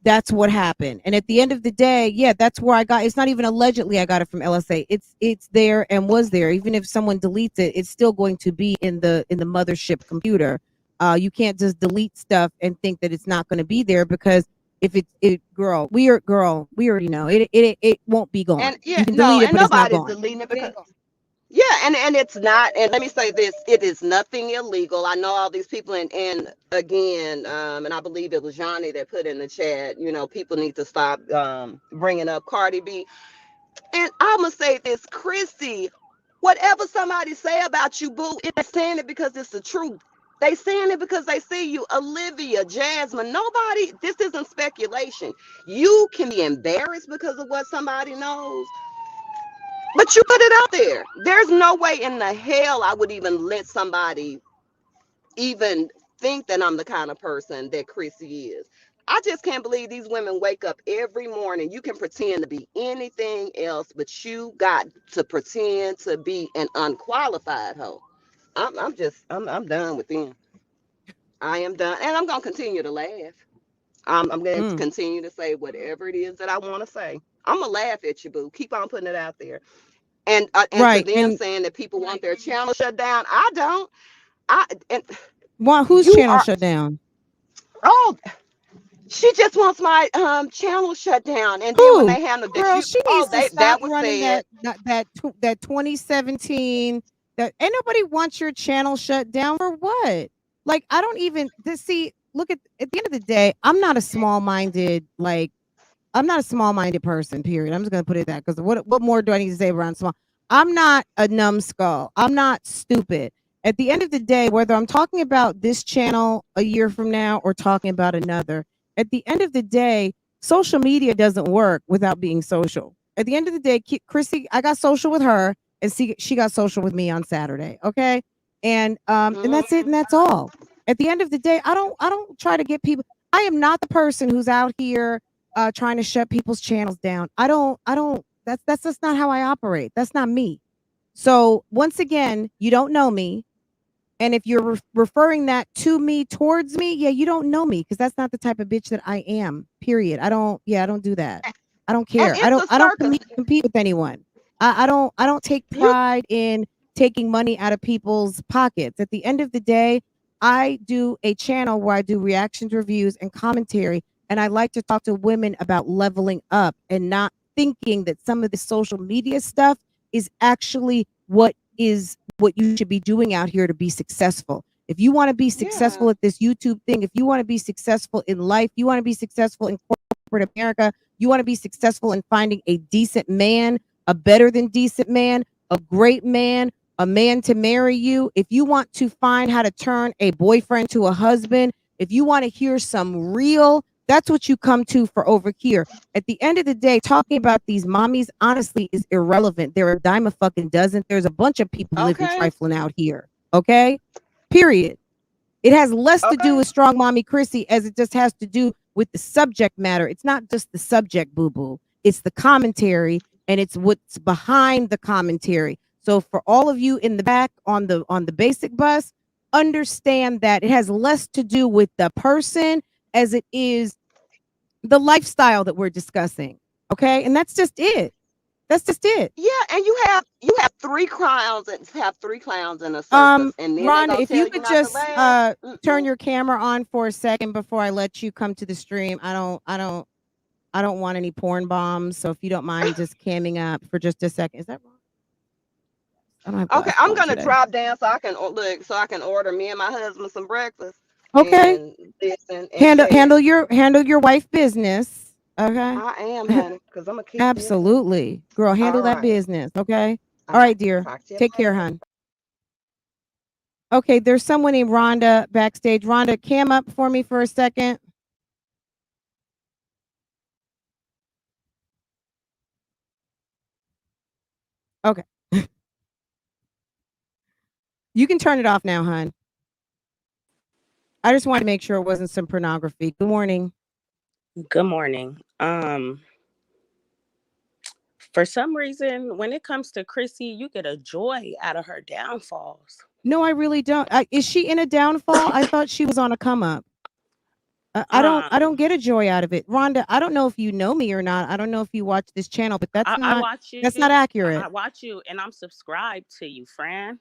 that's what happened. And at the end of the day, yeah, that's where I got. It's not even allegedly I got it from LSA. It's there and was there. Even if someone deletes it, it's still going to be in the mothership computer. You can't just delete stuff and think that it's not going to be there, because if girl, we already know it won't be gone. And yeah, You can no, delete it, and but it's not nobody's gone. deleting it because yeah, and it's not. And let me say this: it is nothing illegal. I know all these people, and again, and I believe it was Johnny that put in the chat. You know, people need to stop bringing up Cardi B. And I'm gonna say this, Chrissy. Whatever somebody say about you, boo, it's saying it because it's the truth. They saying it because they see you. Olivia, Jasmine, nobody. This isn't speculation. You can be embarrassed because of what somebody knows, but you put it out there. There's no way in the hell I would even let somebody even think that I'm the kind of person that Chrissy is. I just can't believe these women wake up every morning. You can pretend to be anything else, but you got to pretend to be an unqualified hoe. I'm done with them. I am done, and I'm gonna continue to laugh. I'm going to Mm. continue to say whatever it is that I want to say. I'm gonna laugh at you, boo. Keep on putting it out there. And to Right. them And saying that people want their channel shut down, I don't. I and whose you channel are. shut down? Oh, she just wants my channel shut down. And then when Who? they handle that, Girl, you she oh needs to they stop that was running said. that 2017. That ain't nobody wants your channel shut down for what? Like, I don't even see. Look at the end of the day, I'm not a small-minded person, period. I'm just gonna put it that, because what more do I need to say around small? I'm not a numbskull. I'm not stupid. At the end of the day, whether I'm talking about this channel a year from now or talking about another, at the end of the day, social media doesn't work without being social. At the end of the day, Chrissy, I got social with her, and she got social with me on Saturday. Okay, and that's it, and that's all. At the end of the day, I don't try to get people. I am not the person who's out here trying to shut people's channels down. I don't that's just not how I operate. That's not me. So once again, you don't know me. And if you're referring that to me, towards me, yeah, you don't know me, because that's not the type of bitch that I am. Period. I don't do that. I don't And care. I it's don't a I don't circus. compete with anyone. I don't take You pride in taking money out of people's pockets. At the end of the day, I do a channel where I do reactions, reviews, and commentary, and I like to talk to women about leveling up and not thinking that some of the social media stuff is actually what you should be doing out here to be successful. If you want to be yeah. successful at this YouTube thing, if you want to be successful in life, you want to be successful in corporate America, you want to be successful in finding a decent man, a better than decent man, a great man, a man to marry you, if you want to find how to turn a boyfriend to a husband, if you want to hear some real, that's what you come to for over here. At the end of the day, talking about these mommies honestly is irrelevant. They're a dime a fucking dozen. There's a bunch of people living Okay. trifling out here. Okay? Period. It has less to do Okay. with strong mommy Chrissy as it just has to do with the subject matter. It's not just the subject, boo boo. It's the commentary, and it's what's behind the commentary. So for all of you in the back on the basic bus, understand that it has less to do with the person as it is the lifestyle that we're discussing. Okay? And that's just it. That's just it. Yeah, and you have three clowns in a circus, and then they Rhonda, gonna if you tell you could not to just laugh. turn Mm-mm. your camera on for a second before I let you come to the stream. I don't want any porn bombs. So if you don't mind just camming up for just a second. Is that wrong? I don't have Okay, glasses I'm on gonna today. drop down so I can look, so I can order me and my husband some breakfast Okay. and listen and chat. Handle your wife business. Okay. I am, honey, because I'm gonna keep this one. Absolutely. Girl, handle All that right. business. Okay. All All right. right, dear. Talk to you Take care, later. hon. Okay, there's someone named Rhonda backstage. Rhonda, cam up for me for a second. Okay. You can turn it off now, hon. I just wanted to make sure it wasn't some pornography. Good morning. Good morning. For some reason, when it comes to Chrissy, you get a joy out of her downfalls. No, I really don't. Is she in a downfall? I thought she was on a come up. I don't Um, get a joy out of it. Rhonda, I don't know if you know me or not. I don't know if you watch this channel, but I watch that's not you. accurate. I watch you, and I'm subscribed to you, Fran.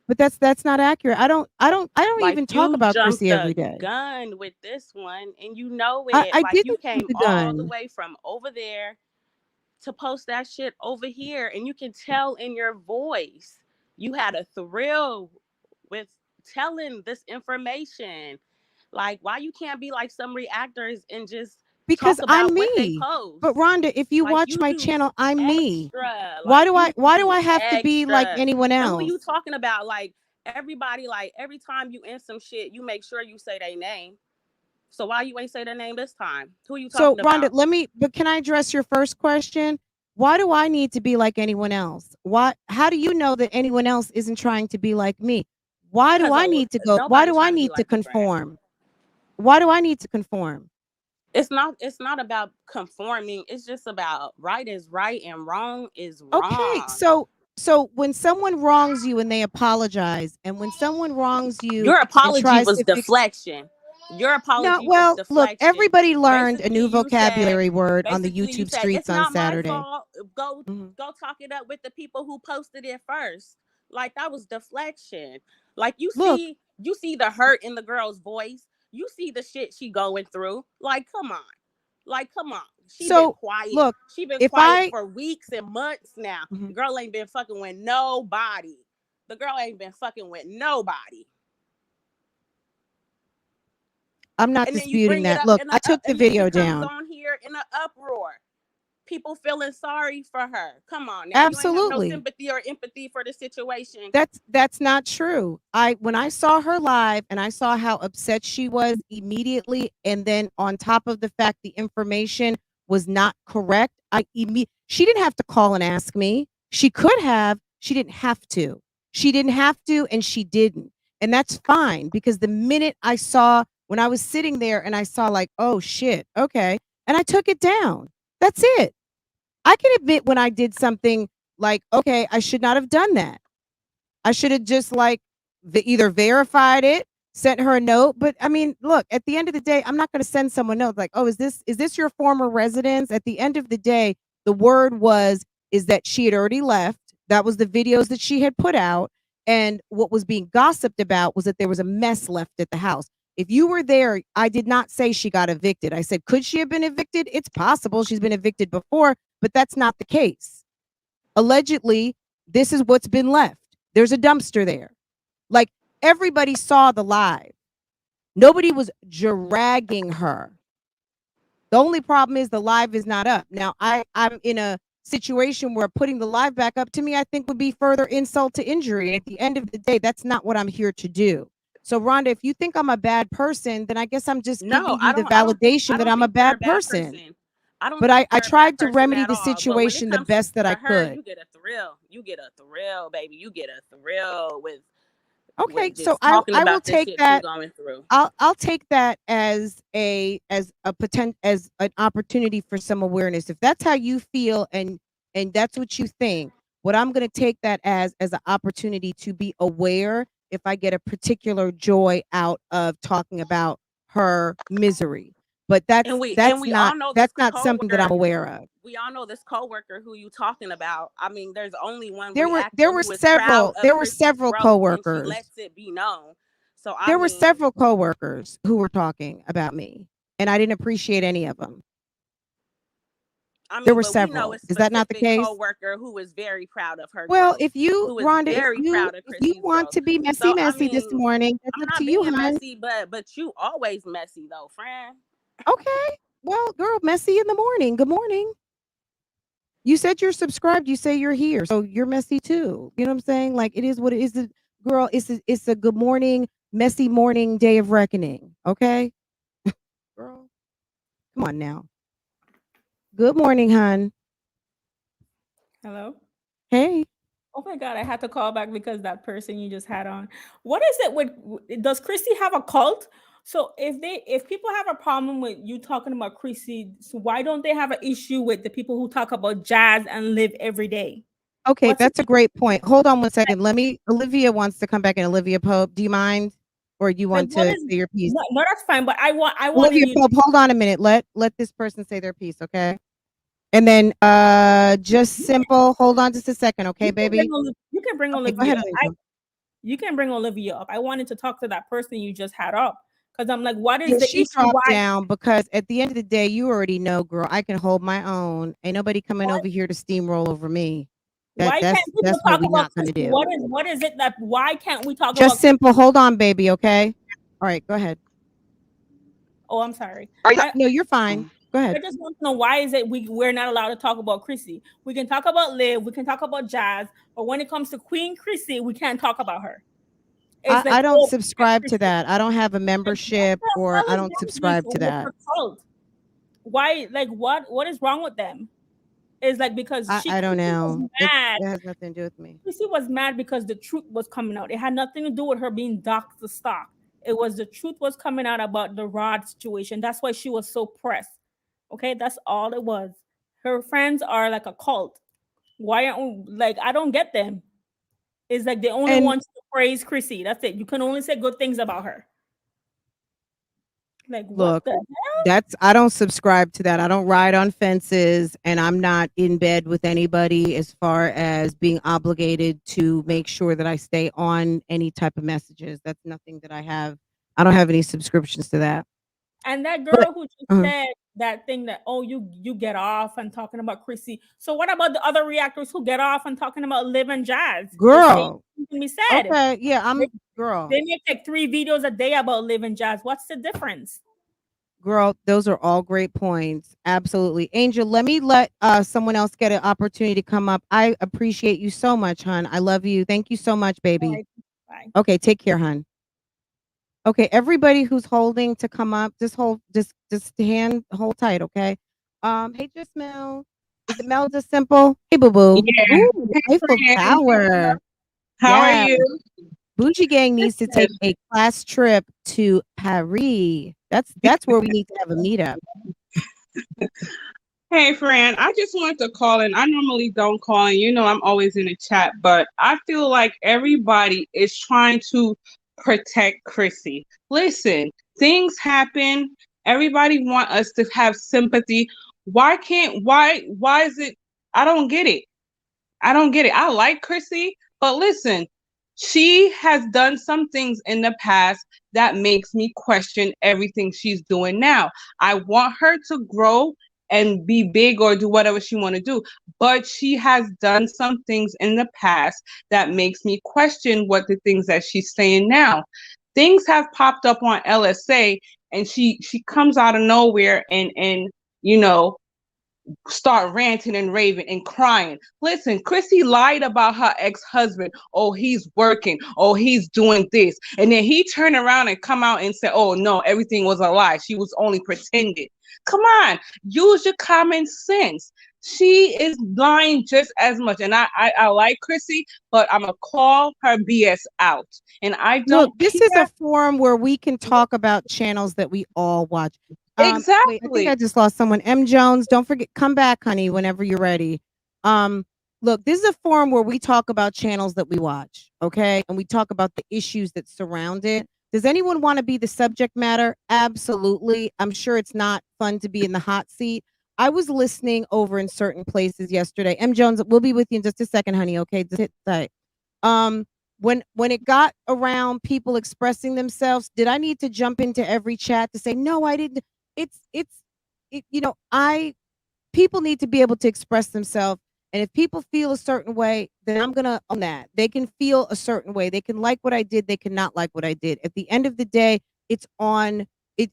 But that's not accurate. I don't Like even talk you about jumped Chrissy every the day. gun with this one, and you know I, it. I Like you didn't jump came the all the gun. way from over there to post that shit over here, and you can tell in your voice you had a thrill with telling this information. Like, why you can't be like some reactors and just Because talk I'm about what they me. But post? Rhonda, if you Like watch you my do channel, I'm me. extra. Why Like do I you why do do I have to be like extra. anyone And who you else? talking about? Like everybody, like every time you in some shit, you make sure you say their name. So why you ain't say their name this time? Who you So talking Rhonda, about? but can I address your first question? Why do I need to be like anyone else? How do you know that anyone else isn't trying to be like me? Why do Because I need to go? Why nobody do I trying to be need to like you, Brad. conform? Why do I need to conform? It's not about conforming. It's just about right is right and wrong is Okay, wrong. so when someone wrongs you and they apologize, and when someone wrongs you Your and apology tries was to fix deflection. Your no, apology was well, look, deflection. everybody learned a Basically, new you said vocabulary word on the basically you YouTube said it's streets on not my Saturday. fault. Go Mhm. go talk it up with the people who posted it first. Like that was deflection. Like Look, you see the hurt in the girl's voice. You see the shit she going through. Like come on. Like come on. She been so quiet. look, She been if quiet I for weeks and months now. Mhm. Girl ain't been fucking with nobody. The girl ain't been fucking with nobody. I'm not And then you disputing bring it that. up Look, in I took the and then she video comes down. on here in an uproar. People feeling sorry for her. Come on now, you ain't have no Absolutely. sympathy or empathy for the situation. That's not true. When I saw her live and I saw how upset she was immediately, and then on top of the fact the information was not correct, she didn't have to call and ask me. She could have, she didn't have to. She didn't have to, and she didn't. And that's fine, because the minute I saw, when I was sitting there and I saw like, oh shit, okay, and I took it down. That's it. I can admit when I did something like, okay, I should not have done that. I should have just like either verified it, sent her a note. But I mean, look, at the end of the day, I'm not going to send someone a note like, oh, is this your former residence? At the end of the day, the word is that she had already left. That was the videos that she had put out. And what was being gossiped about was that there was a mess left at the house. If you were there, I did not say she got evicted. I said, could she have been evicted? It's possible she's been evicted before, but that's not the case. Allegedly, this is what's been left. There's a dumpster there. Like, everybody saw the live. Nobody was dragging her. The only problem is the live is not up. Now, I'm in a situation where putting the live back up to me, I think would be further insult to injury. At the end of the day, that's not what I'm here to do. So, Rhonda, if you think I'm a bad person, then I guess I'm just No, giving you the I validation that don't I'm a think you're a bad bad person. person. I don't But think I you're a bad tried to person remedy at the all. But when it situation the comes best that I to her, could. you get a thrill. You get a thrill, baby. You get a thrill Okay, with so just talking I will about the take shit you that. going through. I'll take that as an opportunity for some awareness. If that's how you feel and that's what you think, what I'm going to take that as an opportunity to be aware if I get a particular joy out of talking about her misery. But And we that's all not know this that's not something that I'm coworker. aware of. We all know this coworker who you talking about. I mean, there's only one There were reactor there were who is proud several of there were Chrissy's several growth, and she coworkers. lets it be known. So I There were mean, several coworkers who were talking about me, and I didn't appreciate any of them. There were but we know a several. Is that not the specific case? coworker who is very proud of her Well, growth, who is Rhonda, very proud of if you Chrissy's want growth. to be So I messy this mean, morning, that's I'm up not to you, being hon. messy, but you always messy though, friend. Okay. Well, girl, messy in the morning. Good morning. You said you're subscribed. You say you're here, so you're messy too. You know what I'm saying? Like, it is what it is. Girl, it's a good morning, messy morning, day of reckoning. Okay, girl, come on now. Good morning, hon. Hello. Hey. Oh my God, I had to call back because that person you just had on. What is it with, does Chrissy have a cult? So if people have a problem with you talking about Chrissy, so why don't they have an issue with the people who talk about jazz and live every day? Okay, What's it? that's a great point. Hold on one second. Olivia wants to come back, and Olivia Pope. Do you mind? Or you Like want what to is say your piece? no, that's fine. But I wanted Olivia you. Pope, hold on a minute. Let this person say their piece, okay? And then just simple, hold on just a second, okay, You can bring baby? you can bring Okay, go ahead, Olivia. Olivia. You can bring Olivia up. I wanted to talk to that person you just had up because I'm like, what is Yeah, the she issue? dropped Why? down because at the end of the day, you already know, girl, I can hold my own. Ain't nobody coming over here to steamroll over me. Why can't people That's what talk we about not gonna Chrissy? do. What is it that why can't we talk Just about? simple. Hold on, baby. Okay. All right. Go ahead. Oh, I'm sorry. Are you? No, you're fine. Go I ahead. just want to know why is it we're not allowed to talk about Chrissy? We can talk about Liv, we can talk about Jazz, but when it comes to Queen Chrissy, we can't talk about her. It's like, I don't oh, subscribe to Chrissy. that. I don't have a Like, membership what the or hell I is don't wrong subscribe to with that. her cult? Why, like, what is wrong with them? It's like because I don't Chrissy was know. It mad. has nothing to do with me. Chrissy was mad because the truth was coming out. It had nothing to do with her being docked the stock. It was the truth was coming out about the Rod situation. That's why she was so pressed. Okay, that's all it was. Her friends are like a cult. Why aren't like I don't get them? It's like they only And want to praise Chrissy. That's it. You can only say good things about her. Like what look, the I don't subscribe to that. I don't ride on fences and I'm not in bed with anybody as far as being obligated to make sure that I stay on any type of messages. That's nothing that I have. I don't have any subscriptions to that. And that But girl who just uh, said that thing that oh you get off and talking about Chrissy. So what about the other reactors who get off and talking about Liv and Jazz? The same girl, thing can be said. okay, yeah, They, girl. they make like 3 videos a day about Liv and Jazz. What's the difference? Girl, those are all great points. Absolutely. Angel, let me let someone else get an opportunity to come up. I appreciate you so much, hon. I love you. Thank you so much, All baby. right, bye. Okay, take care, hon. Okay, everybody who's holding to come up, just hold tight, okay? Hey, just Mel. Is it Mel just simple? Hey, boo boo. Yeah. Ooh, Eiffel Friend, Tower. how are Yeah. you? Bougie Gang needs to take a class trip to Paris. That's where we need to have a meetup. Hey, friend, I just wanted to call in. I normally don't call in. You know, I'm always in the chat, but I feel like everybody is trying to protect Chrissy. Listen, things happen. Everybody want us to have sympathy. Why is it? I don't get it. I don't get it. I like Chrissy, but listen, she has done some things in the past that makes me question everything she's doing now. I want her to grow and be big or do whatever she want to do, but she has done some things in the past that makes me question what the things that she's saying now. Things have popped up on LSA and she comes out of nowhere and you know start ranting and raving and crying. Listen, Chrissy lied about her ex-husband. Oh, he's working. Oh, he's doing this. And then he turned around and come out and said, oh, no, everything was a lie. She was only pretending. Come on, use your common sense. She is lying just as much. And I like Chrissy, but I'm going to call her BS out. And I Look, don't this is a care. forum where we can talk about channels that we all watch. Wait, I think I Exactly. just lost someone. M. Jones, don't forget, come back, honey, whenever you're ready. Look, this is a forum where we talk about channels that we watch, okay? And we talk about the issues that surround it. Does anyone want to be the subject matter? Absolutely. I'm sure it's not fun to be in the hot seat. I was listening over in certain places yesterday. M. Jones, we'll be with you in just a second, honey, okay? Just hit tight. When it got around people expressing themselves, did I need to jump into every chat to say no? I didn't. You know, I people need to be able to express themselves, and if people feel a certain way, then I'm gonna own that. They can feel a certain way. They can like what I did. They cannot like what I did. At the end of the day, it's on.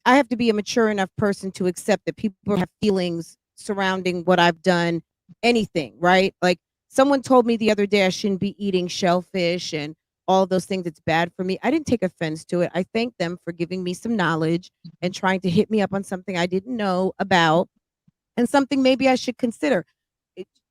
I have to be a mature enough person to accept that people have feelings surrounding what I've done. Anything, right? Like someone told me the other day I shouldn't be eating shellfish and all those things. It's bad for me. I didn't take offense to it. I thank them for giving me some knowledge and trying to hit me up on something I didn't know about and something maybe I should consider.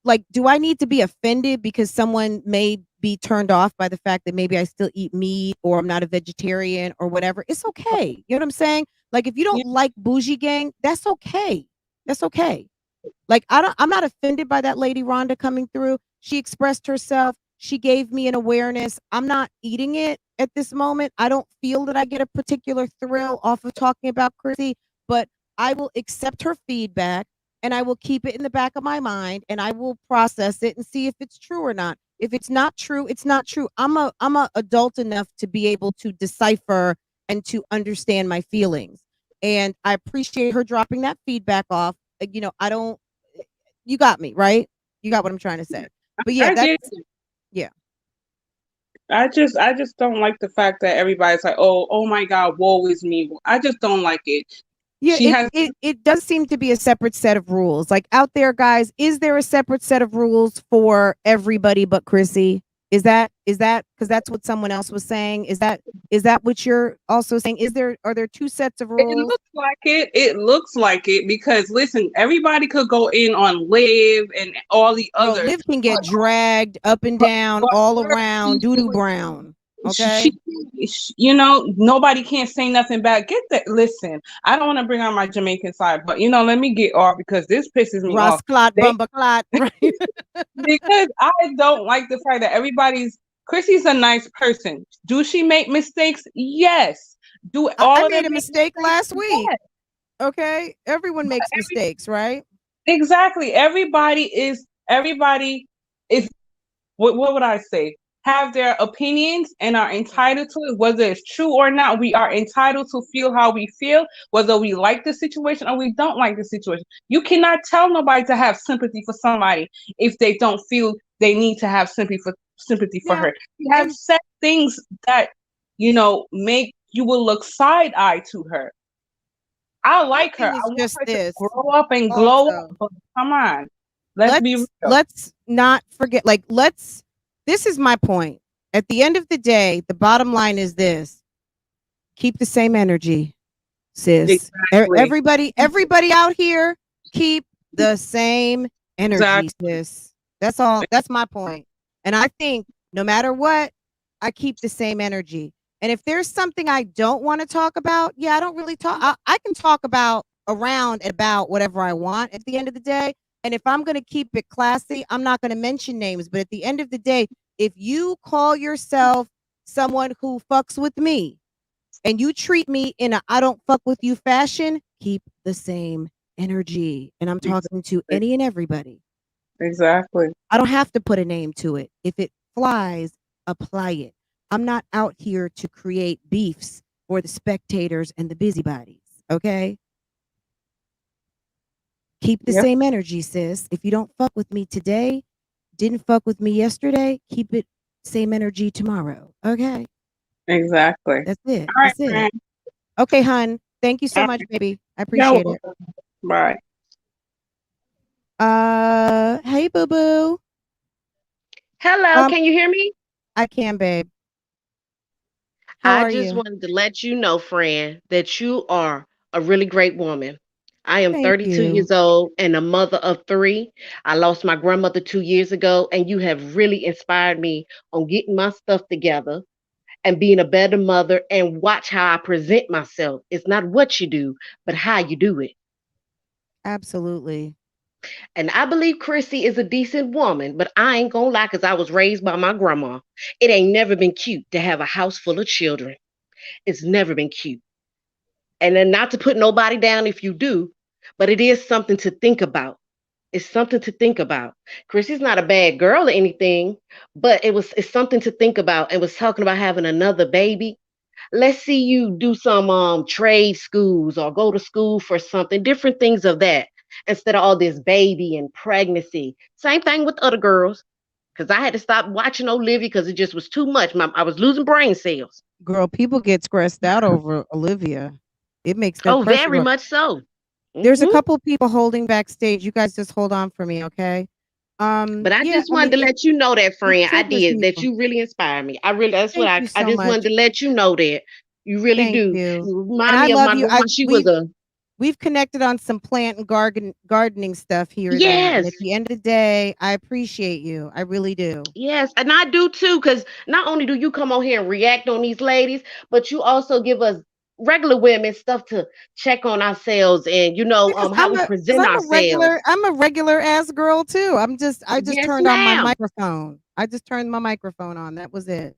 Like, do I need to be offended because someone may be turned off by the fact that maybe I still eat meat or I'm not a vegetarian or whatever? It's okay. You know what I'm saying? Like, if you Yeah. don't like Bougie Gang, that's okay. That's okay. Like, I'm not offended by that lady Rhonda coming through. She expressed herself. She gave me an awareness. I'm not eating it at this moment. I don't feel that I get a particular thrill off of talking about Chrissy, but I will accept her feedback and I will keep it in the back of my mind and I will process it and see if it's true or not. If it's not true, it's not true. I'm a adult enough to be able to decipher and to understand my feelings. And I appreciate her dropping that feedback off. You know, I don't you got me, right? You got what I'm trying to say. But yeah, I get that's it. yeah. I just don't like the fact that everybody's like, oh my God, woe is me. I just don't like it. Yeah, She has it does seem to be a separate set of rules. Like out there, guys, is there a separate set of rules for everybody but Chrissy? Is that because that's what someone else was saying? Is that what you're also saying? Are there two sets of It rules? looks like it. It looks like it because listen, everybody could go in on Liv and all the Girl, others, Liv can but get dragged up and down, but all her, around, she's doo doo doing brown. she, Okay, you know, nobody can't say nothing back. Get that. Listen, I don't want to bring on my Jamaican side, but you know, let me get off because this pisses me off. Ross Clot, They Bumba Clot, right? because I don't like the fact that Chrissy's a nice person. Do she make mistakes? Yes. Do I all of them made a make mistake mistakes? last week. Yes. Okay, everyone But makes mistakes, right? exactly. Everybody is what would I say? Have their opinions and are entitled to it, whether it's true or not. We are entitled to feel how we feel, whether we like the situation or we don't like the situation. You cannot tell nobody to have sympathy for somebody if they don't feel they need to have sympathy for Yeah, her. You have and set things that make you will look side eye to her. I my like her. thing I is want just her to this. grow up and glow up, Also, but come on. Let's be real. let's not forget. Like, let's. This is my point. At the end of the day, the bottom line is this: keep the same energy, sis. Exactly. Everybody out here, keep the same energy, Exactly. sis. That's all. That's my point. And I think no matter what, I keep the same energy. And if there's something I don't want to talk about, yeah, I don't really talk. I can talk about around and about whatever I want at the end of the day. And if I'm going to keep it classy, I'm not going to mention names. But at the end of the day, if you call yourself someone who fucks with me, and you treat me in a I don't fuck with you fashion, keep the same energy. And I'm talking to Exactly. any and everybody. Exactly. I don't have to put a name to it. If it flies, apply it. I'm not out here to create beefs for the spectators and the busybodies. Okay? Keep the Yep. same energy, sis. If you don't fuck with me today, didn't fuck with me yesterday, keep it same energy tomorrow. Okay? Exactly. That's it. All right, That's it. friend. Okay, hun. Thank you so All much, right. baby. I Yo. appreciate it. Bye. Hey, boo boo. Hello, Um, can you hear me? I can, babe. How I are just you? wanted to let you know, friend, that you are a really great woman. I am Thank 32 you. years old and a mother of three. I lost my grandmother 2 years ago, and you have really inspired me on getting my stuff together and being a better mother and watch how I present myself. It's not what you do, but how you do it. Absolutely. And I believe Chrissy is a decent woman, but I ain't gonna lie, because I was raised by my grandma. It ain't never been cute to have a house full of children. It's never been cute. And then not to put nobody down if you do, but it is something to think about. It's something to think about. Chrissy's not a bad girl or anything, but it's something to think about. It was talking about having another baby. Let's see you do some trade schools or go to school for something, different things of that, instead of all this baby and pregnancy. Same thing with other girls. Because I had to stop watching Olivia because it just was too much. I was losing brain cells. Girl, people get stressed out over Olivia. It makes that Oh, pressure very go. much so. There's a Hmm. couple people holding backstage. You guys just hold on for me, okay? But I Yeah, just I wanted mean to let you know that, it friend. I triggers did that. people. You really inspire me. I really, that's what Thank I. you I so just wanted much. to let you know that you really Thank do. you. You And remind I me of love my you. grandma. She was a We've connected on some plant and gardening stuff here or there. And yes, at the end of the day, I appreciate you. I really do. yes, and I do too. Because not only do you come on here and react on these ladies, but you also give us regular women stuff to check on ourselves and Because how we present ourselves. I'm a regular ass girl too. I just Yes, turned on my ma'am. microphone. I just turned my microphone on. That was it.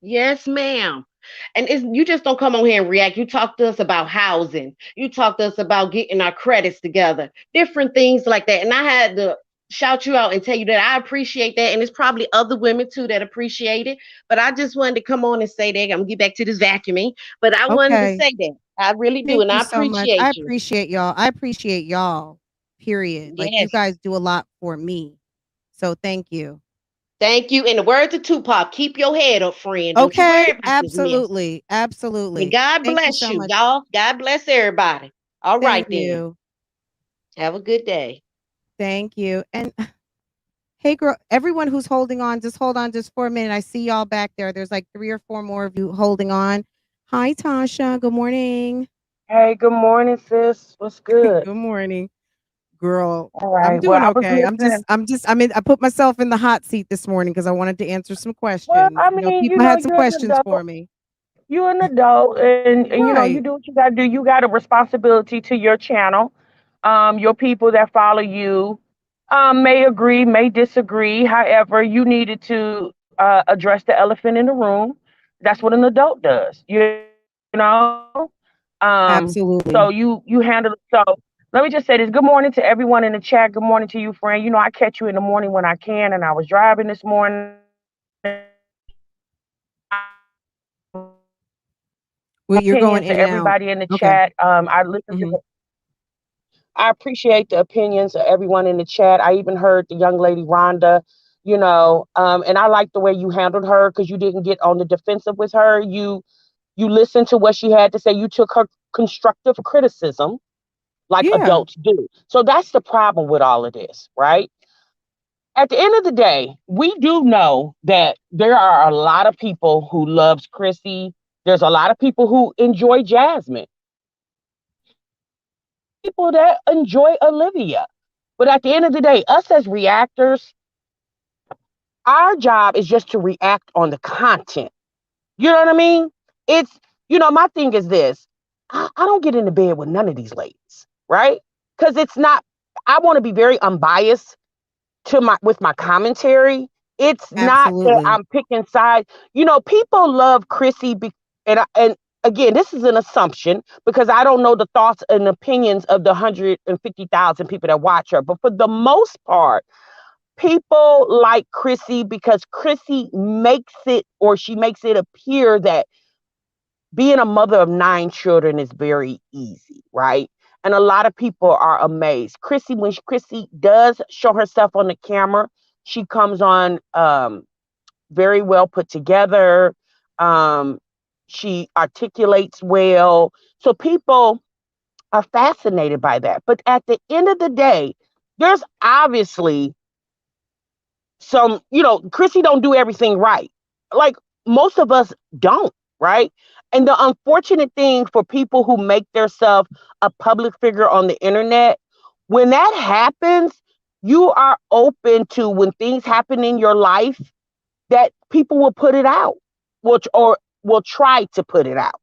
Yes, ma'am. And you just don't come on here and react. You talk to us about housing. You talk to us about getting our credits together, different things like that. And I had to. shout you out and tell you that I appreciate that. And it's probably other women too that appreciate it. But I just wanted to come on and say that. I'm gonna get back to this vacuuming. But I wanted to Okay. say that. I really do. Thank And you I so much. I appreciate you. appreciate y'all. I appreciate y'all. Period. Like you Yes. guys do a lot for me. So thank you. Thank you. In the words of Tupac, keep your head up, friend. Don't you worry Okay. about this mess. Absolutely. And Absolutely. God Thank you bless so you, much. y'all. God bless everybody. All right Thank then. you. Have a good day. Thank you. And hey, girl, everyone who's holding on, just hold on just for a minute. I see y'all back there. There's like 3 or 4 more of you holding on. Hi, Tasha. Good morning. Hey, good morning, sis. What's good? Good morning, girl. All I'm right. Well, doing I was okay. listening. I put myself in the hot seat this morning because I wanted to answer some Well, questions. I You know, mean, people had some you're an questions for adult. me. You're an adult, and you Right. do what you gotta do. You got a responsibility to your channel. Your people that follow you may agree, may disagree. However, you needed to address the elephant in the room. That's what an adult does. So Absolutely. you handle it. So let me just say this. Good morning to everyone in the chat. Good morning to you, friend. I catch you in the morning when I can, and I was driving this morning. Well, you're Opinion going in to and out. everybody in the Okay. chat. Mhm. I appreciate the opinions of everyone in the chat. I even heard the young lady Rhonda, and I like the way you handled her because you didn't get on the defensive with her. You listened to what she had to say. You took her constructive criticism like Yeah. adults do. So that's the problem with all of this, right? At the end of the day, we do know that there are a lot of people who loves Chrissy. There's a lot of people who enjoy Jasmine, people that enjoy Olivia. But at the end of the day, us as reactors, our job is just to react on the content. You know what I mean? It's, my thing is this. I don't get into bed with none of these ladies, right? Because it's not, I want to be very unbiased with my commentary. It's not that Absolutely. I'm picking sides. People love Chrissy and again, this is an assumption because I don't know the thoughts and opinions of the 150,000 people that watch her. But for the most part, people like Chrissy because Chrissy she makes it appear that being a mother of 9 children is very easy, right? And a lot of people are amazed. When Chrissy does show herself on the camera, she comes on very well put together. Um, she articulates well. So people are fascinated by that. But at the end of the day, there's obviously Chrissy don't do everything right. Like most of us don't, right? And the unfortunate thing for people who make themselves a public figure on the internet, when that happens, you are open to when things happen in your life that people will put it out, which or will try to put it out,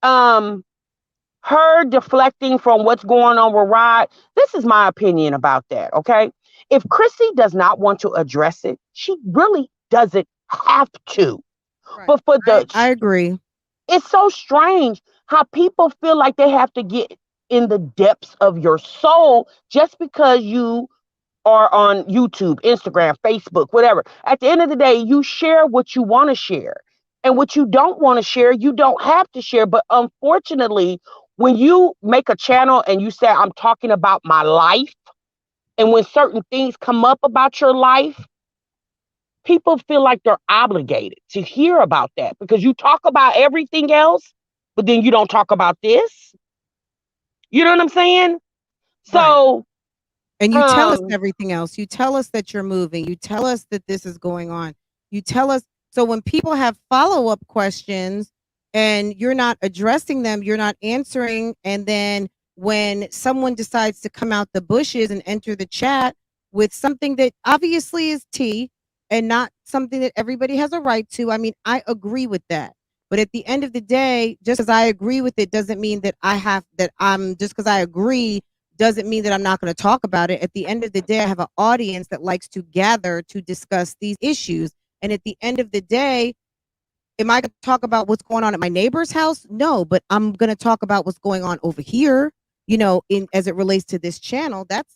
Um, her deflecting from what's going on with Rod, this is my opinion about that, okay? If Chrissy does not want to address it, she really doesn't have to. Right. But I agree. it's so strange how people feel like they have to get in the depths of your soul just because you are on YouTube, Instagram, Facebook, whatever. At the end of the day, you share what you want to share. And what you don't want to share, you don't have to share. But unfortunately, when you make a channel and you say, I'm talking about my life, and when certain things come up about your life, people feel like they're obligated to hear about that because you talk about everything else, but then you don't talk about this. You know what I'm saying? Right. So, And you tell us um, everything else. You tell us that you're moving. You tell us that this is going on. You tell us. So when people have follow-up questions and you're not addressing them, you're not answering. And then when someone decides to come out the bushes and enter the chat with something that obviously is tea and not something that everybody has a right to, I mean, I agree with that. But at the end of the day, just because I agree with it doesn't mean that just because I agree doesn't mean that I'm not going to talk about it. At the end of the day, I have an audience that likes to gather to discuss these issues. And at the end of the day, am I going to talk about what's going on at my neighbor's house? No, but I'm going to talk about what's going on over here, in as it relates to this channel. That's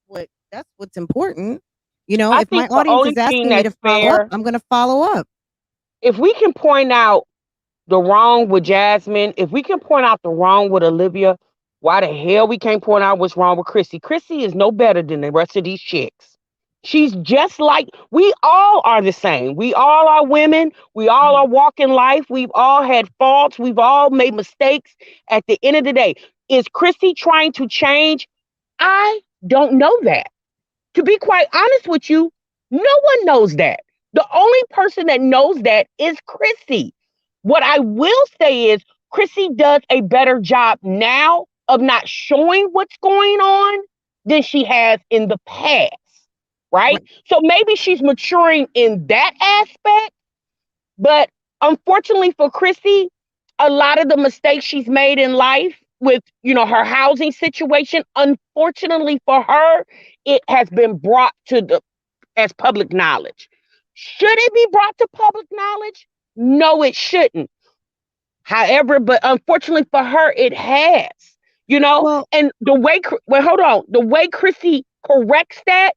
what That's what's important. You know, I if my think the audience only is thing asking me to that's follow up, fair, I'm going to follow up. if we can point out the wrong with Jasmine, if we can point out the wrong with Olivia, why the hell we can't point out what's wrong with Chrissy? Chrissy is no better than the rest of these chicks. She's just like, we all are the same. We all are women. We all are walking life. We've all had faults. We've all made mistakes. At the end of the day, is Chrissy trying to change? I don't know that. To be quite honest with you, no one knows that. The only person that knows that is Chrissy. What I will say is Chrissy does a better job now of not showing what's going on than she has in the past, right? Right. So maybe she's maturing in that aspect, but unfortunately for Chrissy, a lot of the mistakes she's made in life with, her housing situation, unfortunately for her, it has been brought to the as public knowledge. Should it be brought to public knowledge? No, it shouldn't. However, but unfortunately for her, it has, Well, and hold on, the way Chrissy corrects that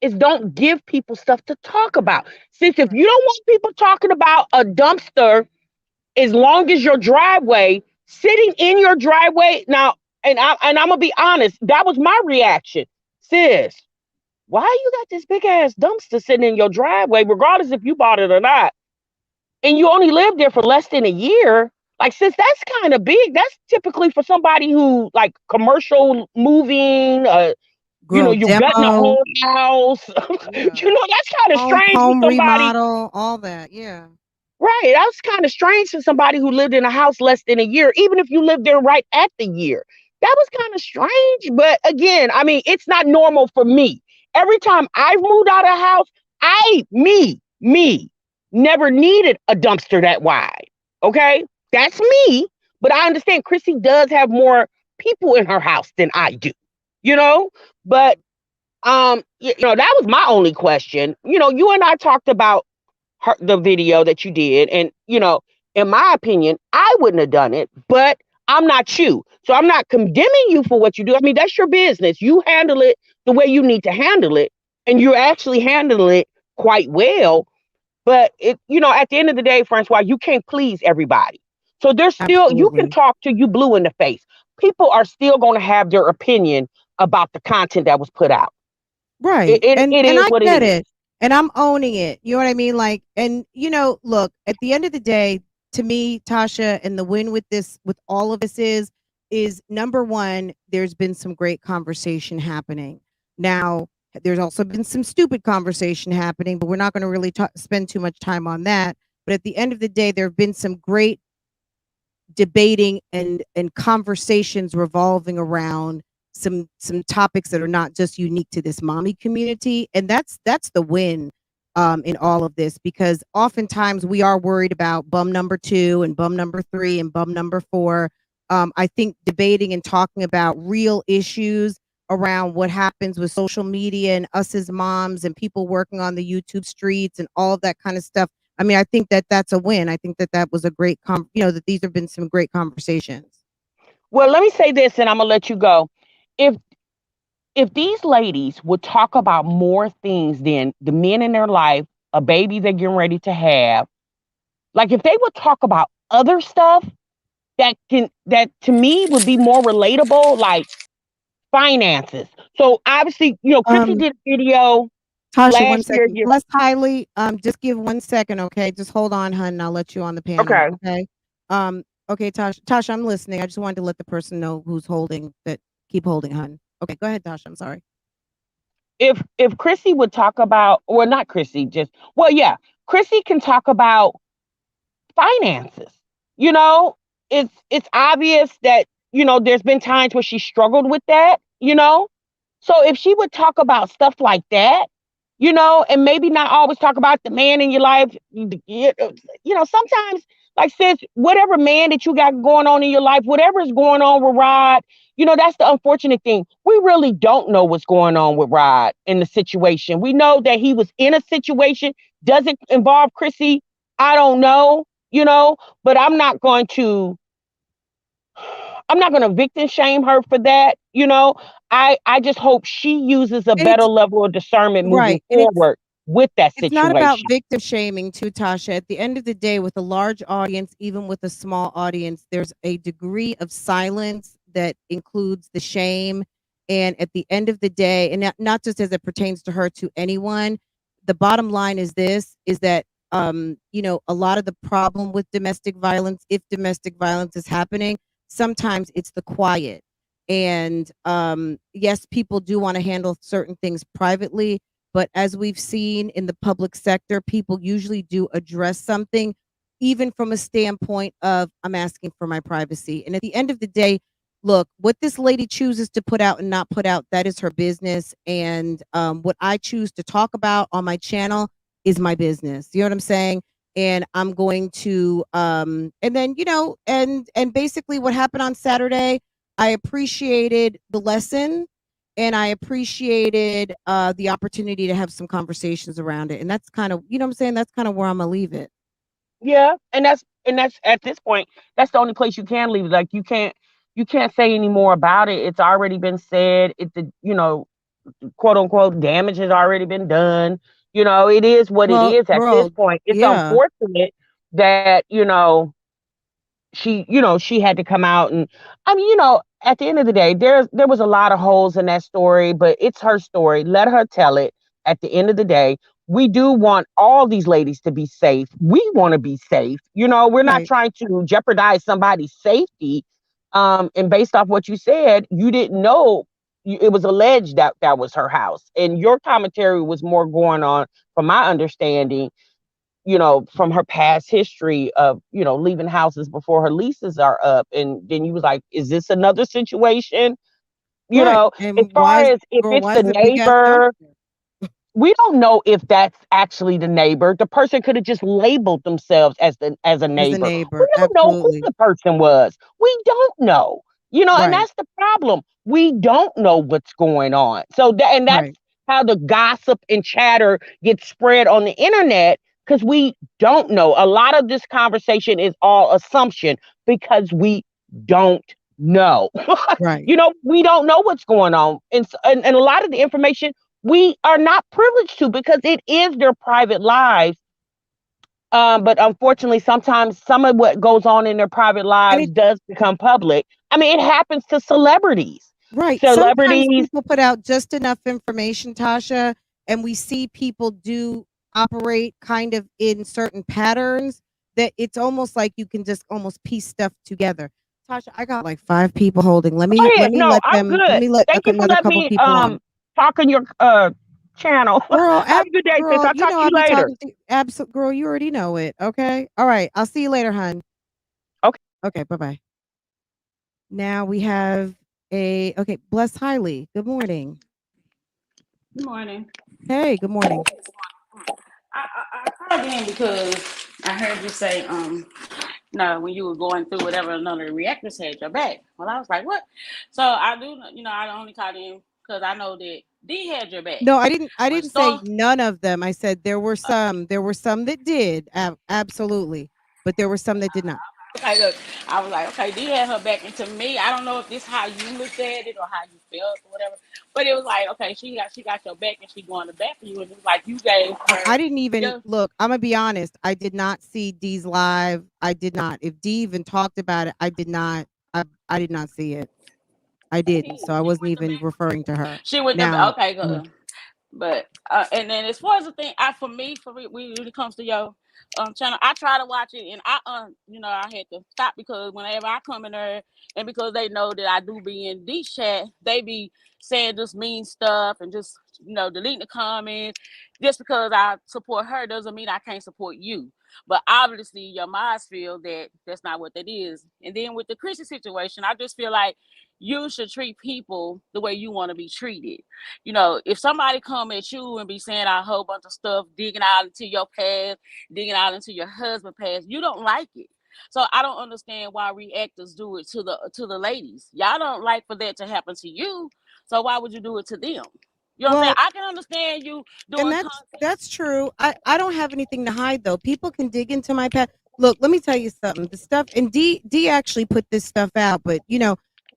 is don't give people stuff to talk about. Since if you don't want people talking about a dumpster as long as your driveway, sitting in your driveway now, and I'm gonna be honest, that was my reaction. Sis, why you got this big ass dumpster sitting in your driveway, regardless if you bought it or not, and you only lived there for less than a year? Like, sis, that's kind of big. That's typically for somebody who like commercial moving, girl, you gutting a demo, whole house. yeah, That's kind of strange for home somebody. remodel, all that. Yeah. Right. That's kind of strange for somebody who lived in a house less than a year, even if you lived there right at the year. That was kind of strange. But again, I mean, it's not normal for me. Every time I've moved out of a house, me, never needed a dumpster that wide. Okay. That's me. But I understand Chrissy does have more people in her house than I do, you know? But, that was my only question. You and I talked about the video that you did. And, in my opinion, I wouldn't have done it, but I'm not you. So I'm not condemning you for what you do. I mean, that's your business. You handle it the way you need to handle it. And you're actually handling it quite well. But at the end of the day, Francoise, you can't please everybody. So there's still, you can Absolutely. talk to you blue in the face. People are still going to have their opinion about the content that was put out. Right. It And is I what it get is. it. And I'm owning it. You know what I mean? Like, and look, at the end of the day, to me, Tasha, and the win with this, with all of this is number one, there's been some great conversation happening. Now, there's also been some stupid conversation happening, but we're not going to really spend too much time on that. But at the end of the day, there have been some great debating and conversations revolving around some topics that are not just unique to this mommy community, and that's the win in all of this, because oftentimes we are worried about bum number 2 and bum number 3 and bum number 4. I think debating and talking about real issues around what happens with social media and us as moms and people working on the YouTube streets and all of that kind of stuff. I mean, I think that that's a win. I think that that was a great that these have been some great conversations. Well, let me say this and I'm going to let you go. If these ladies would talk about more things than the men in their life, a baby they're getting ready to have, like if they would talk about other stuff that to me would be more relatable, like finances. So obviously, Chrissy Um, did a video Tasha, one last year. second. Let's highly just give 1 second, okay? Just hold on, hun, and I'll let you on the panel, Okay. okay? Okay, Tasha, I'm listening. I just wanted to let the person know who's holding that. Keep holding, hun. Okay, go ahead, Tasha. I'm sorry. If Chrissy would talk about, or not Chrissy, Chrissy can talk about finances. You know, it's obvious that, there's been times where she struggled with that, So if she would talk about stuff like that, and maybe not always talk about the man in your life, sometimes, like, sis, whatever man that you got going on in your life, whatever is going on with Rod, that's the unfortunate thing. We really don't know what's going on with Rod in the situation. We know that he was in a situation. Does it involve Chrissy? I don't know, but I'm not going to victim shame her for that. You know, I just hope she uses a And better it's level of discernment moving right. And forward with that it's not about situation. victim shaming too, Tasha. At the end of the day, with a large audience, even with a small audience, there's a degree of silence that includes the shame. And at the end of the day, and not just as it pertains to her, to anyone, the bottom line is this: is that a lot of the problem with domestic violence, if domestic violence is happening, sometimes it's the quiet. And yes, people do want to handle certain things privately, but as we've seen in the public sector, people usually do address something, even from a standpoint of, I'm asking for my privacy. And at the end of the day, look, what this lady chooses to put out and not put out, that is her business. And what I choose to talk about on my channel is my business. You know what I'm saying? And I'm going to, and then, and basically what happened on Saturday, I appreciated the lesson, and I appreciated the opportunity to have some conversations around it. And that's kind of, you know what I'm saying? That's kind of where I'm gonna leave it. Yeah, and that's at this point, that's the only place you can leave it. Like you can't say any more about it. It's already been said. Quote unquote damage has already been done. It is what it Well, is at this girl, point. It's yeah, unfortunate that she had to come out. And I mean, at the end of the day, there was a lot of holes in that story, but it's her story. Let her tell it. At the end of the day, we do want all these ladies to be safe. We want to be safe. We're not right. trying to jeopardize somebody's safety. And based off what you said, you didn't know. It was alleged that that was her house, and your commentary was more going on, from my understanding, from her past history of, leaving houses before her leases are up. And then you was like, is this another situation? Right. As And far as if girl, it's why the is the big ass neighbor, dumpster? we don't know if that's actually the neighbor. The person could have just labeled themselves as a As a neighbor. We neighbor, don't know who absolutely. the person was. We don't know. And Right, that's the problem. We don't know what's going on. And that's right, how the gossip and chatter gets spread on the internet, because we don't know. A lot of this conversation is all assumption because we don't know. right. We don't know what's going on. And a lot of the information we are not privileged to, because it is their private lives. But unfortunately, sometimes some of what goes on in their private And lives it does become public. I mean, it happens to celebrities. right. Sometimes Celebrities, people put out just enough information, Tasha, and we see people do operate kind of in certain patterns that it's almost like you can just almost piece stuff together. Tasha, I got like 5 people holding. Let go me ahead. let me No, let I'm them let good. me let Thank you for another letting couple me people on. talk on your channel. Have a good day, sis. Girl, I'll talk to I'll you be later. talking to girl, you already know it. Okay. All right. I'll see you later, hun. Okay. Okay, bye-bye. Now we have okay, Bless Highly. Good morning. Good morning. Hey, good morning. I called in because I heard you say, no, when you were going through whatever, none of the reactors had your back. Well, I was like, what? So I do, I only called in because I know that D had your back. No, I didn't say Star, none of them. I said there were some. There were some that did. Absolutely. But there were some that did not. okay, look, I was like, okay, D had her back, and to me, I don't know if this how you looked at it or how you felt or whatever, but it was like, okay, she got your back, and she going to bat for you, and it was like you gave her I didn't even your. look. I'm gonna be honest. I did not see D's live. I did not. If D even talked about it, I did not. I did not see it. I didn't. So I She wasn't went to even bat. referring to her. She went to Now, okay, good. But and then as far as the thing, for me, when it comes to your channel, I try to watch it, and I had to stop because whenever I come in there, and because they know that I do be in D chat, they be saying just mean stuff and just deleting the comments. Just because I support her doesn't mean I can't support you. But obviously, your minds feel that that's not what that is. And then with the Christian situation, I just feel like you should treat people the way you want to be treated. If somebody come at you and be saying a whole bunch of stuff, digging out into your past, digging out into your husband's past, you don't like it. So I don't understand why reactors do it to the ladies. Y'all don't like for that to happen to you. So why would you do it to them? You know what I'm saying? well, I can understand you and doing content. that's true. I don't have anything to hide though. People can dig into my past. Look, let me tell you something. The stuff and D actually put this stuff out, but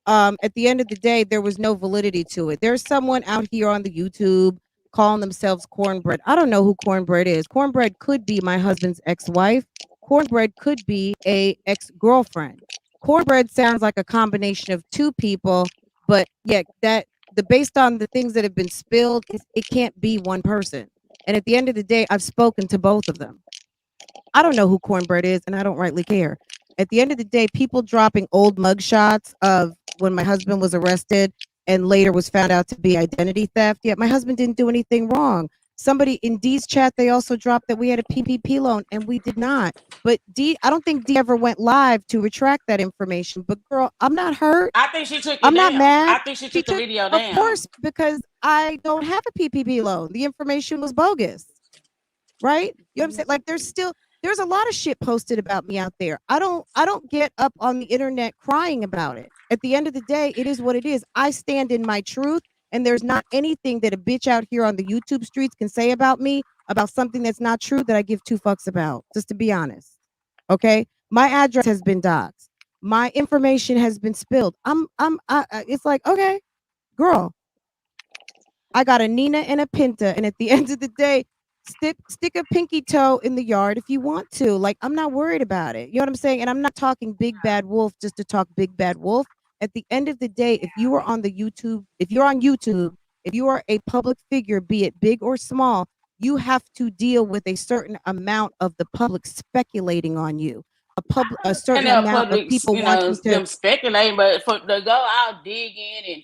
at the end of the day, there was no validity to it. There's someone out here on the YouTube calling themselves Cornbread. I don't know who Cornbread is. Cornbread could be my husband's ex-wife. Cornbread could be a ex-girlfriend. Cornbread sounds like a combination of two people, but yeah, based on the things that have been spilled, it can't be one person. And at the end of the day, I've spoken to both of them. I don't know who Cornbread is, and I don't rightly care. At the end of the day, people dropping old mugshots of when my husband was arrested and later was found out to be identity theft. Yet my husband didn't do anything wrong. Somebody in Dee's chat, they also dropped that we had a PPP loan, and we did not. But Dee, I don't think Dee ever went live to retract that information. But girl, I'm not hurt. I think she took it I'm not down. mad. I think she took the video Of down. course, because I don't have a PPP loan. The information was bogus. Right? You know what I'm saying? Like there's a lot of shit posted about me out there. I don't get up on the internet crying about it. At the end of the day, it is what it is. I stand in my truth, and there's not anything that a bitch out here on the YouTube streets can say about me about something that's not true that I give two fucks about, just to be honest. Okay? My address has been doxed. My information has been spilled. It's like, okay, girl, I got a Nina and a Pinta, and at the end of the day, stick a pinky toe in the yard if you want to. Like, I'm not worried about it. You know what I'm saying? And I'm not talking big bad wolf just to talk big bad wolf. At the end of the day, if you are on YouTube, if you're on YouTube, if you are a public figure, be it big or small, you have to deal with a certain amount of the public speculating on you. A certain amount of people wanting to them speculating, but for to go out digging and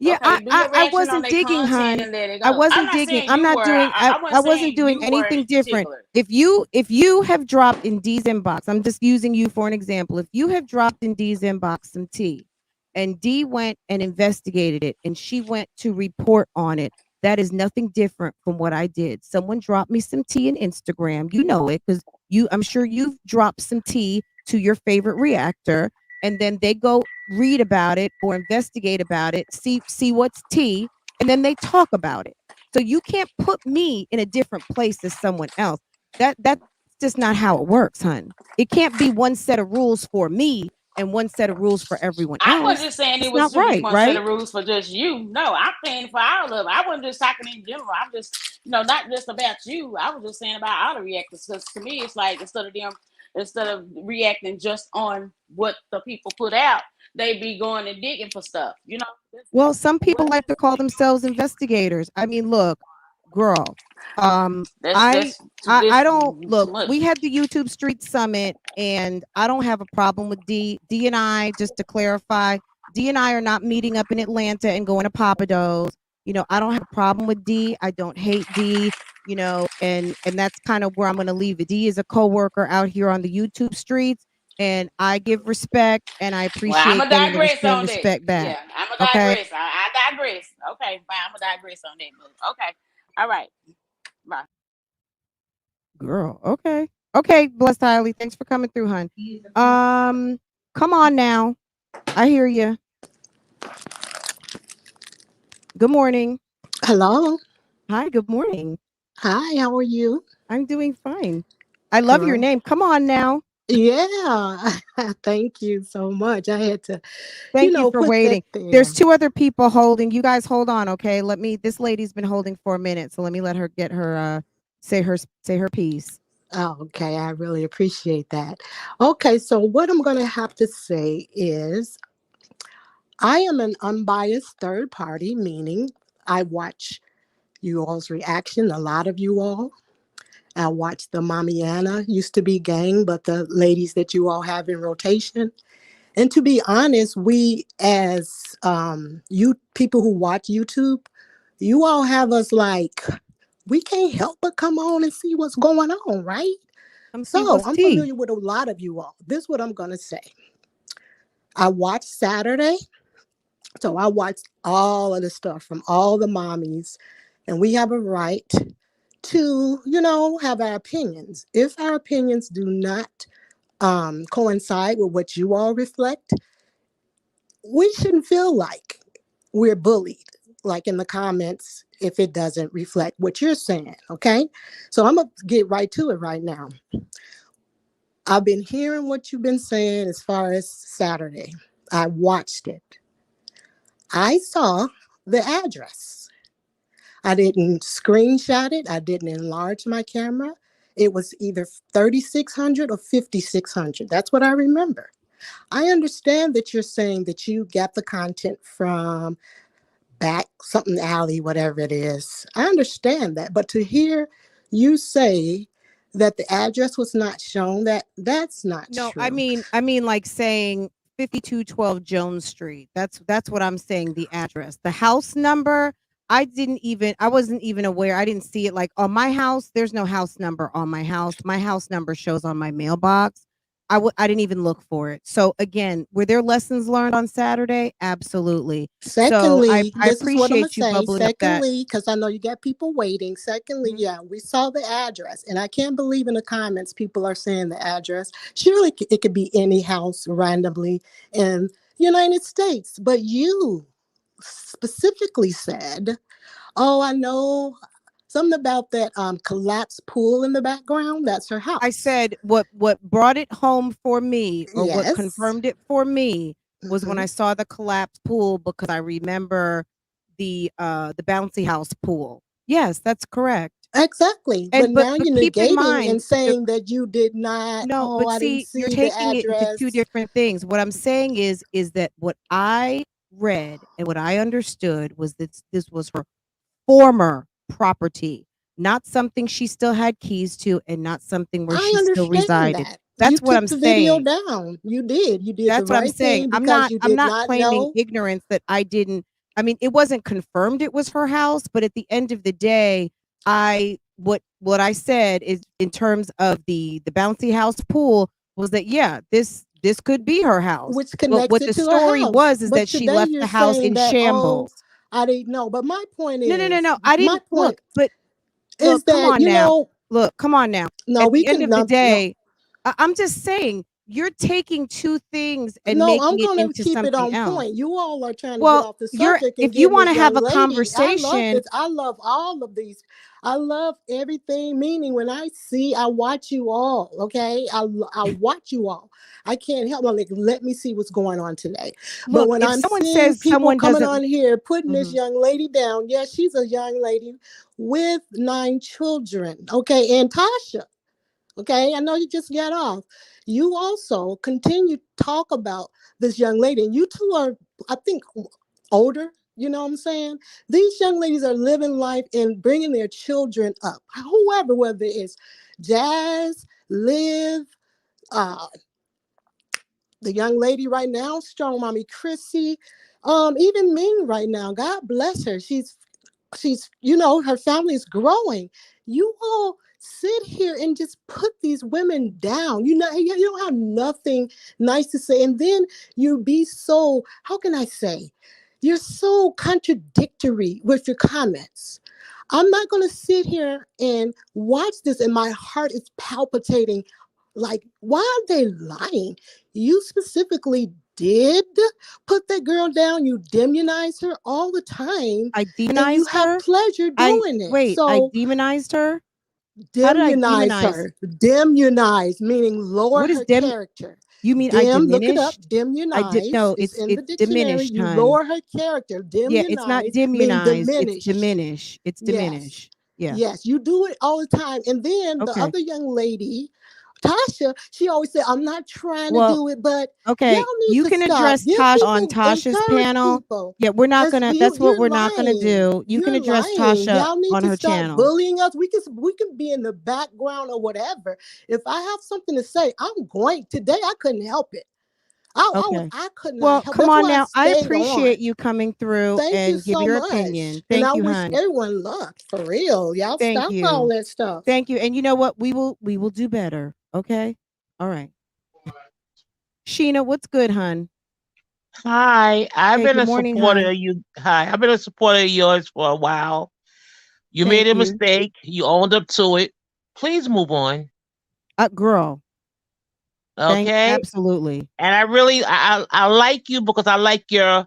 yeah, okay, do your I reaction on wasn't their digging, content hun. and let it I go. I'm wasn't not digging. saying I'm you not were. doing. I I wasn't wasn't saying doing you were anything in different. particular. If you have dropped in D's inbox, I'm just using you for an example. If you have dropped in D's inbox some tea, and D went and investigated it, and she went to report on it, that is nothing different from what I did. Someone dropped me some tea in Instagram. You know it because I'm sure you've dropped some tea to your favorite reactor, and then they go read about it or investigate about it, see what's tea, and then they talk about it. So you can't put me in a different place as someone else. That's just not how it works, hun. It can't be one set of rules for me and one set of rules for everyone I wasn't else. just saying It's it was not to be right, one set right? of rules for just you. No, I'm saying for all of it. I wasn't just talking in general. I'm just, not just about you. I was just saying about all the reactors. Because to me, it's like instead of reacting just on what the people put out, they be going and digging for stuff. Well, some people like to call themselves investigators. I mean, look, girl, That's I I don't too look. much. We had the YouTube Street Summit, and I don't have a problem with D. D and I, just to clarify, D and I are not meeting up in Atlanta and going to Papados. I don't have a problem with D. I don't hate D. And that's kind of where I'm going to leave it. D is a coworker out here on the YouTube streets, and I give respect, and I Well, I'm appreciate gonna getting the digress same on that. respect back. Yeah, I'm gonna Okay. digress. I digress. Okay, fine. I'm gonna digress on that. But okay, all right. Bye. Girl, okay. Okay, blessed highly. Thanks for coming through, hun. Come on now. I hear you. Good morning. Hello. Hi, good morning. Hi, how are you? I'm doing fine. I love your Girl. name. Come on now. Yeah. Thank you so much. I had to, Thank you for put that waiting. there. There's two other people holding. You guys hold on, okay? This lady's been holding for a minute, so let me let her get her say her piece. Oh, okay. I really appreciate that. Okay, so what I'm going to have to say is I am an unbiased third party, meaning I watch you all's reaction, a lot of you all. I watch the Mamiana, used to be gang, but the ladies that you all have in rotation. And to be honest, we as you people who watch YouTube, you all have us like, we can't help but come on and see what's going on, right? Come see So what's I'm tea. familiar with a lot of you all. This is what I'm going to say. I watched Saturday. So I watched all of the stuff from all the mommies. And we have a right to, have our opinions. If our opinions do not coincide with what you all reflect, we shouldn't feel like we're bullied, like in the comments, if it doesn't reflect what you're saying, okay? So I'm going to get right to it right now. I've been hearing what you've been saying as far as Saturday. I watched it. I saw the address. I didn't screenshot it. I didn't enlarge my camera. It was either 3600 or 5600. That's what I remember. I understand that you're saying that you got the content from back something alley, whatever it is. I understand that. But to hear you say that the address was not shown, that's not No, true. I mean like saying 5212 Jones Street. That's what I'm saying, the address. The house number, I wasn't even aware. I didn't see it like on my house. There's no house number on my house. My house number shows on my mailbox. I didn't even look for it. So again, were there lessons learned on Saturday? Absolutely. So Secondly, I this is what I'm gonna appreciate you say. bubbling up that. Secondly, because I know you got people waiting. Secondly, Mhm. yeah, we saw the address, and I can't believe in the comments people are saying the address. Surely it could be any house randomly in United States, but you specifically said, "Oh, I know something about that collapsed pool in the background. That's her I house." said what brought it home for me, or what Yes. confirmed it for me, was when Hmm. I saw the collapsed pool, because I remember the bouncy house pool. Yes, that's correct. Exactly. But And now but you're keep in negating mind and saying that you did not, no, oh, but I didn't see, you're see the taking it into two address. different things. What I'm saying is that what I read and what I understood was that this was her former property, not something she still had keys to, and not something where I she still understand resided. that. You That's what took I'm the video saying. down. You did. You did the That's what I'm right saying. thing because you I'm did not not claiming know. ignorance that I didn't. I mean, it wasn't confirmed it was her house, but at the end of the day, what I said is, in terms of the bouncy house pool, was that yeah, this could be her house. Which But connects what it the to her story house. was is But that she today left you're the house saying in that, oh, shambles. I didn't know. But my point No, no, no, is, no. I my didn't point but is look, come that, on now. Look, come on now. no, At we the end can of the no, day, I'm just saying you're taking two things and no, I'm making it gonna into keep it something on else. point. You all are trying to get Well, off the you're subject and if you getting want this to have young a lady. I love conversation, this. I love all of these. I love everything. Meaning, when I watch you all. Okay, I watch you all. I can't help but like, let me see what's going on today. But look, when if I'm someone seeing says people someone coming doesn't on here putting this Mhm. young lady down, yeah, she's a young lady with 9 children. Okay, and Tasha. Okay, I know you just got off. You also continue to talk about this young lady, and you two are, I think, older. You know what I'm saying? These young ladies are living life and bringing their children up. Whoever, whether it's Jazz, Liv, uh, the young lady right now, Strong Mommy Chrissy, even Ming right now. God bless her. She's her family is growing. You all sit here and just put these women down. You don't have nothing nice to say, and then you be so, how can I say, you're so contradictory with your comments. I'm not going to sit here and watch this and my heart is palpitating. Like, why are they lying? You specifically did put that girl down. You demonize her all the time, I and you demonized have her. pleasure I doing it. wait, I So demonized her. How did I demonize demonize? her. Demonize, meaning lower What is her dem? character. You mean I Dim, look it up. diminished? I did Demonize no. is in the It's dictionary. diminished, You hun. lower her character. Yeah, it's not Demonize mean demonized. It's diminish. diminish. It's Yes. diminish. Yeah. Yes, you do it all the time. And then the Okay. other young lady, Tasha, she always said, I'm not trying to Well, do it, but y'all okay. need You to can stop. address Give Tasha on people, Tasha's encourage panel. people. Yeah, we're not That's gonna. you, That's what you're we're not gonna lying. do. You can You're address lying. Tasha Y'all need on to her stop channel. bullying us. We can be in the background or whatever. If I have something to say, I'm going. Today I couldn't help it. Okay. I could not Well, help. come That's on why I now. I stayed on. appreciate you coming through Thank you and giving so your much. opinion. And Thank I you, wish hun. everyone luck for real. Y'all Thank stop all you. that stuff. Thank you. And you know what? We will do better. Okay. All right. Sheena, what's good, hun? Hi, I've Hey, been good a morning, supporter hun. of you. Hi, I've been a supporter of yours for a while. You made Thank a you. mistake. You owned up to it. Please move on. Girl. Thank Okay. absolutely. And I like you because I like your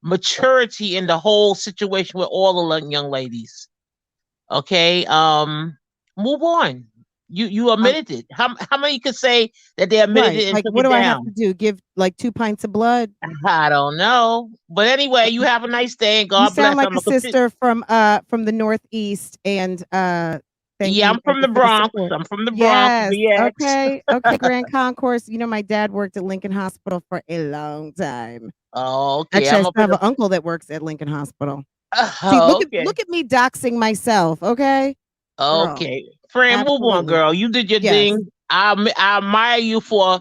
maturity in the whole situation with all the young ladies. Okay. Move on. You Um, admitted it. How many could say that they admitted right. it and Like, took what it do I have to down? do? Give like 2 pints of blood? I don't know. But anyway, you have a nice day and You God bless. sound like I'm a gonna continue. sister from the Northeast, and Yeah, I'm thank from you the for the Bronx. support. I'm from the Bronx, Yes. BX. Okay. Okay. Grand Concourse. You know, my dad worked at Lincoln Hospital for a long time. Okay, Actually, I I'm up still in have the an uncle that works at Lincoln Hospital. See, okay. look at me doxing myself. Okay, girl. Okay. Friend, move on, Absolutely. girl. You did your Yes. thing. I admire you for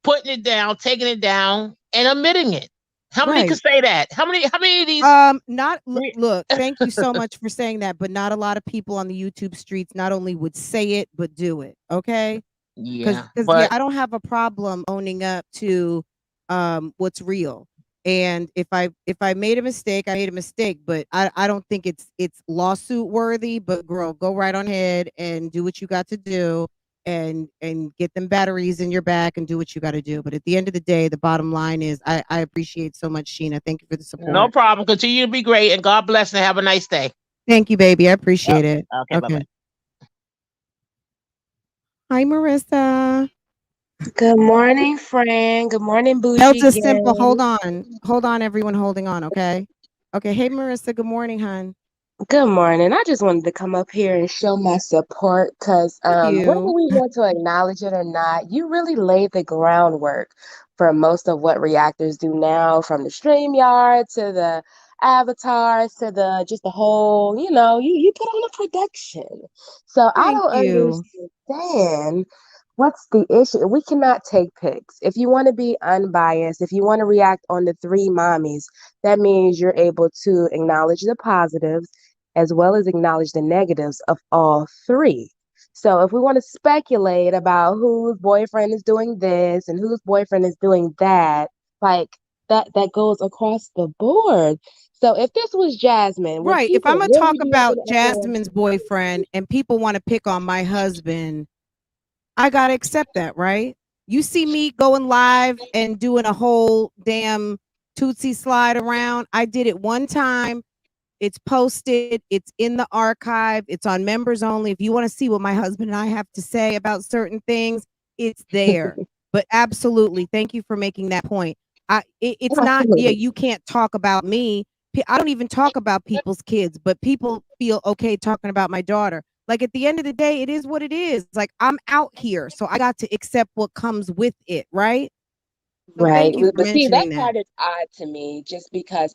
putting it down, taking it down, and admitting it. How many could Right. say that? How many of these Not look, thank you so much for saying that, but not a lot of people on the YouTube streets not only would say it, but do it. Okay. Yeah, Because yeah, but I don't have a problem owning up to what's real. And if I made a mistake, I made a mistake, but I don't think it's lawsuit worthy. But girl, go right on ahead and do what you got to do, and get them batteries in your back and do what you got to do. But at the end of the day, the bottom line is I appreciate so much, Sheena. Thank you for the no support. problem. Continue to be great and God bless and have a nice day. Thank you, baby. I Uh, appreciate it. okay, bye bye. Okay. Hi, Marissa. Good morning, friend. Good morning, Bougie Delta Simple, hold Gang. on. Hold on, everyone holding on, okay? Okay, hey Marissa, good morning, hon. Good morning. I just wanted to come up here and show my support because Thank whether you. we want to acknowledge it or not, you really laid the groundwork for most of what reactors do now, from the StreamYard to the avatars to the just the whole, you put on a production. So I Thank don't you. understand what's the issue. We cannot take pics. If you want to be unbiased, if you want to react on the three mommies, that means you're able to acknowledge the positives as well as acknowledge the negatives of all three. So if we want to speculate about whose boyfriend is doing this and whose boyfriend is doing that, like that goes across the board. So if this was Jasmine, would Right. If I'm people gonna really talk be up about in arms? Jasmine's boyfriend and people want to pick on my husband, I gotta accept that, right? You see me going live and doing a whole damn Tootsie slide around. I did it one time. It's posted, it's in the archive, it's on members only. If you want to see what my husband and I have to say about certain things, it's there. But absolutely, thank you for making that point. It's not, yeah, Absolutely. you can't talk about me. I don't even talk about people's kids, but people feel okay talking about my daughter. Like at the end of the day, it is what it is. Like I'm out here, so I got to accept what comes with it, right? So Right. thank you for But see, that mentioning that. part is odd to me just because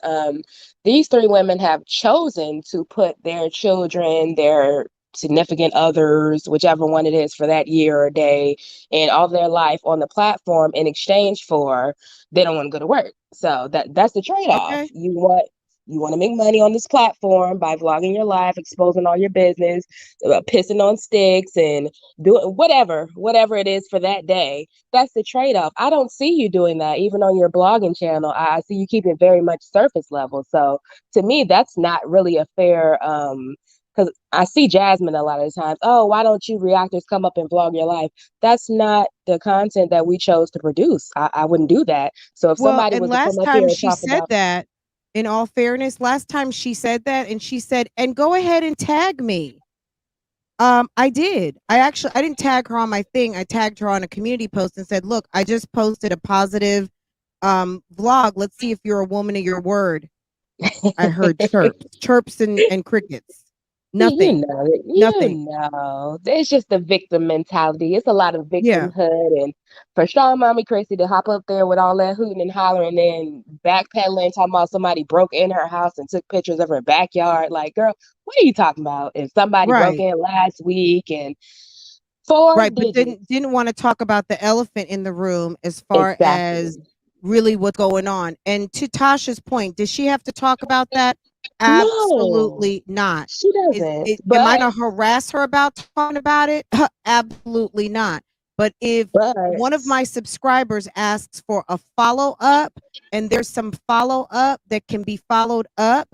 these three women have chosen to put their children, their significant others, whichever one it is for that year or day, and all their life on the platform in exchange for they don't want to go to work. So that's the trade-off. Okay. You want to make money on this platform by vlogging your life, exposing all your business, pissing on sticks and doing whatever it is for that day. That's the trade-off. I don't see you doing that even on your blogging channel. I see you keep it very much surface level. So to me, that's not really a fair because I see Jasmine a lot of the times. Oh, why don't you reactors come up and vlog your life? That's not the content that we chose to produce. I wouldn't do that. So if Well, somebody and was to come last up here time and she talk said about that, in all fairness, last time she said that and she said, "And go ahead and tag me." I did. I didn't tag her on my thing. I tagged her on a community post and said, "Look, I just posted a positive vlog. Let's see if you're a woman of your word." I heard chirps and crickets. You Nothing. know, Nothing. it's just the victim mentality. It's a lot of Yeah. victimhood, and for strong mommy Chrissy to hop up there with all that hooting and hollering, and then backpedaling, talking about somebody broke in her house and took pictures of her backyard. Like, girl, what are you talking about? If somebody broke Right. in last week and four Right, but digits, didn't want to talk about the elephant in the room as far as exactly. really what's going on. And to Tasha's point, does she have to talk about that? No, Absolutely not. she doesn't. Am I But going to harass her about talking about it? Absolutely not. But if but one of my subscribers asks for a follow up and there's some follow up that can be followed up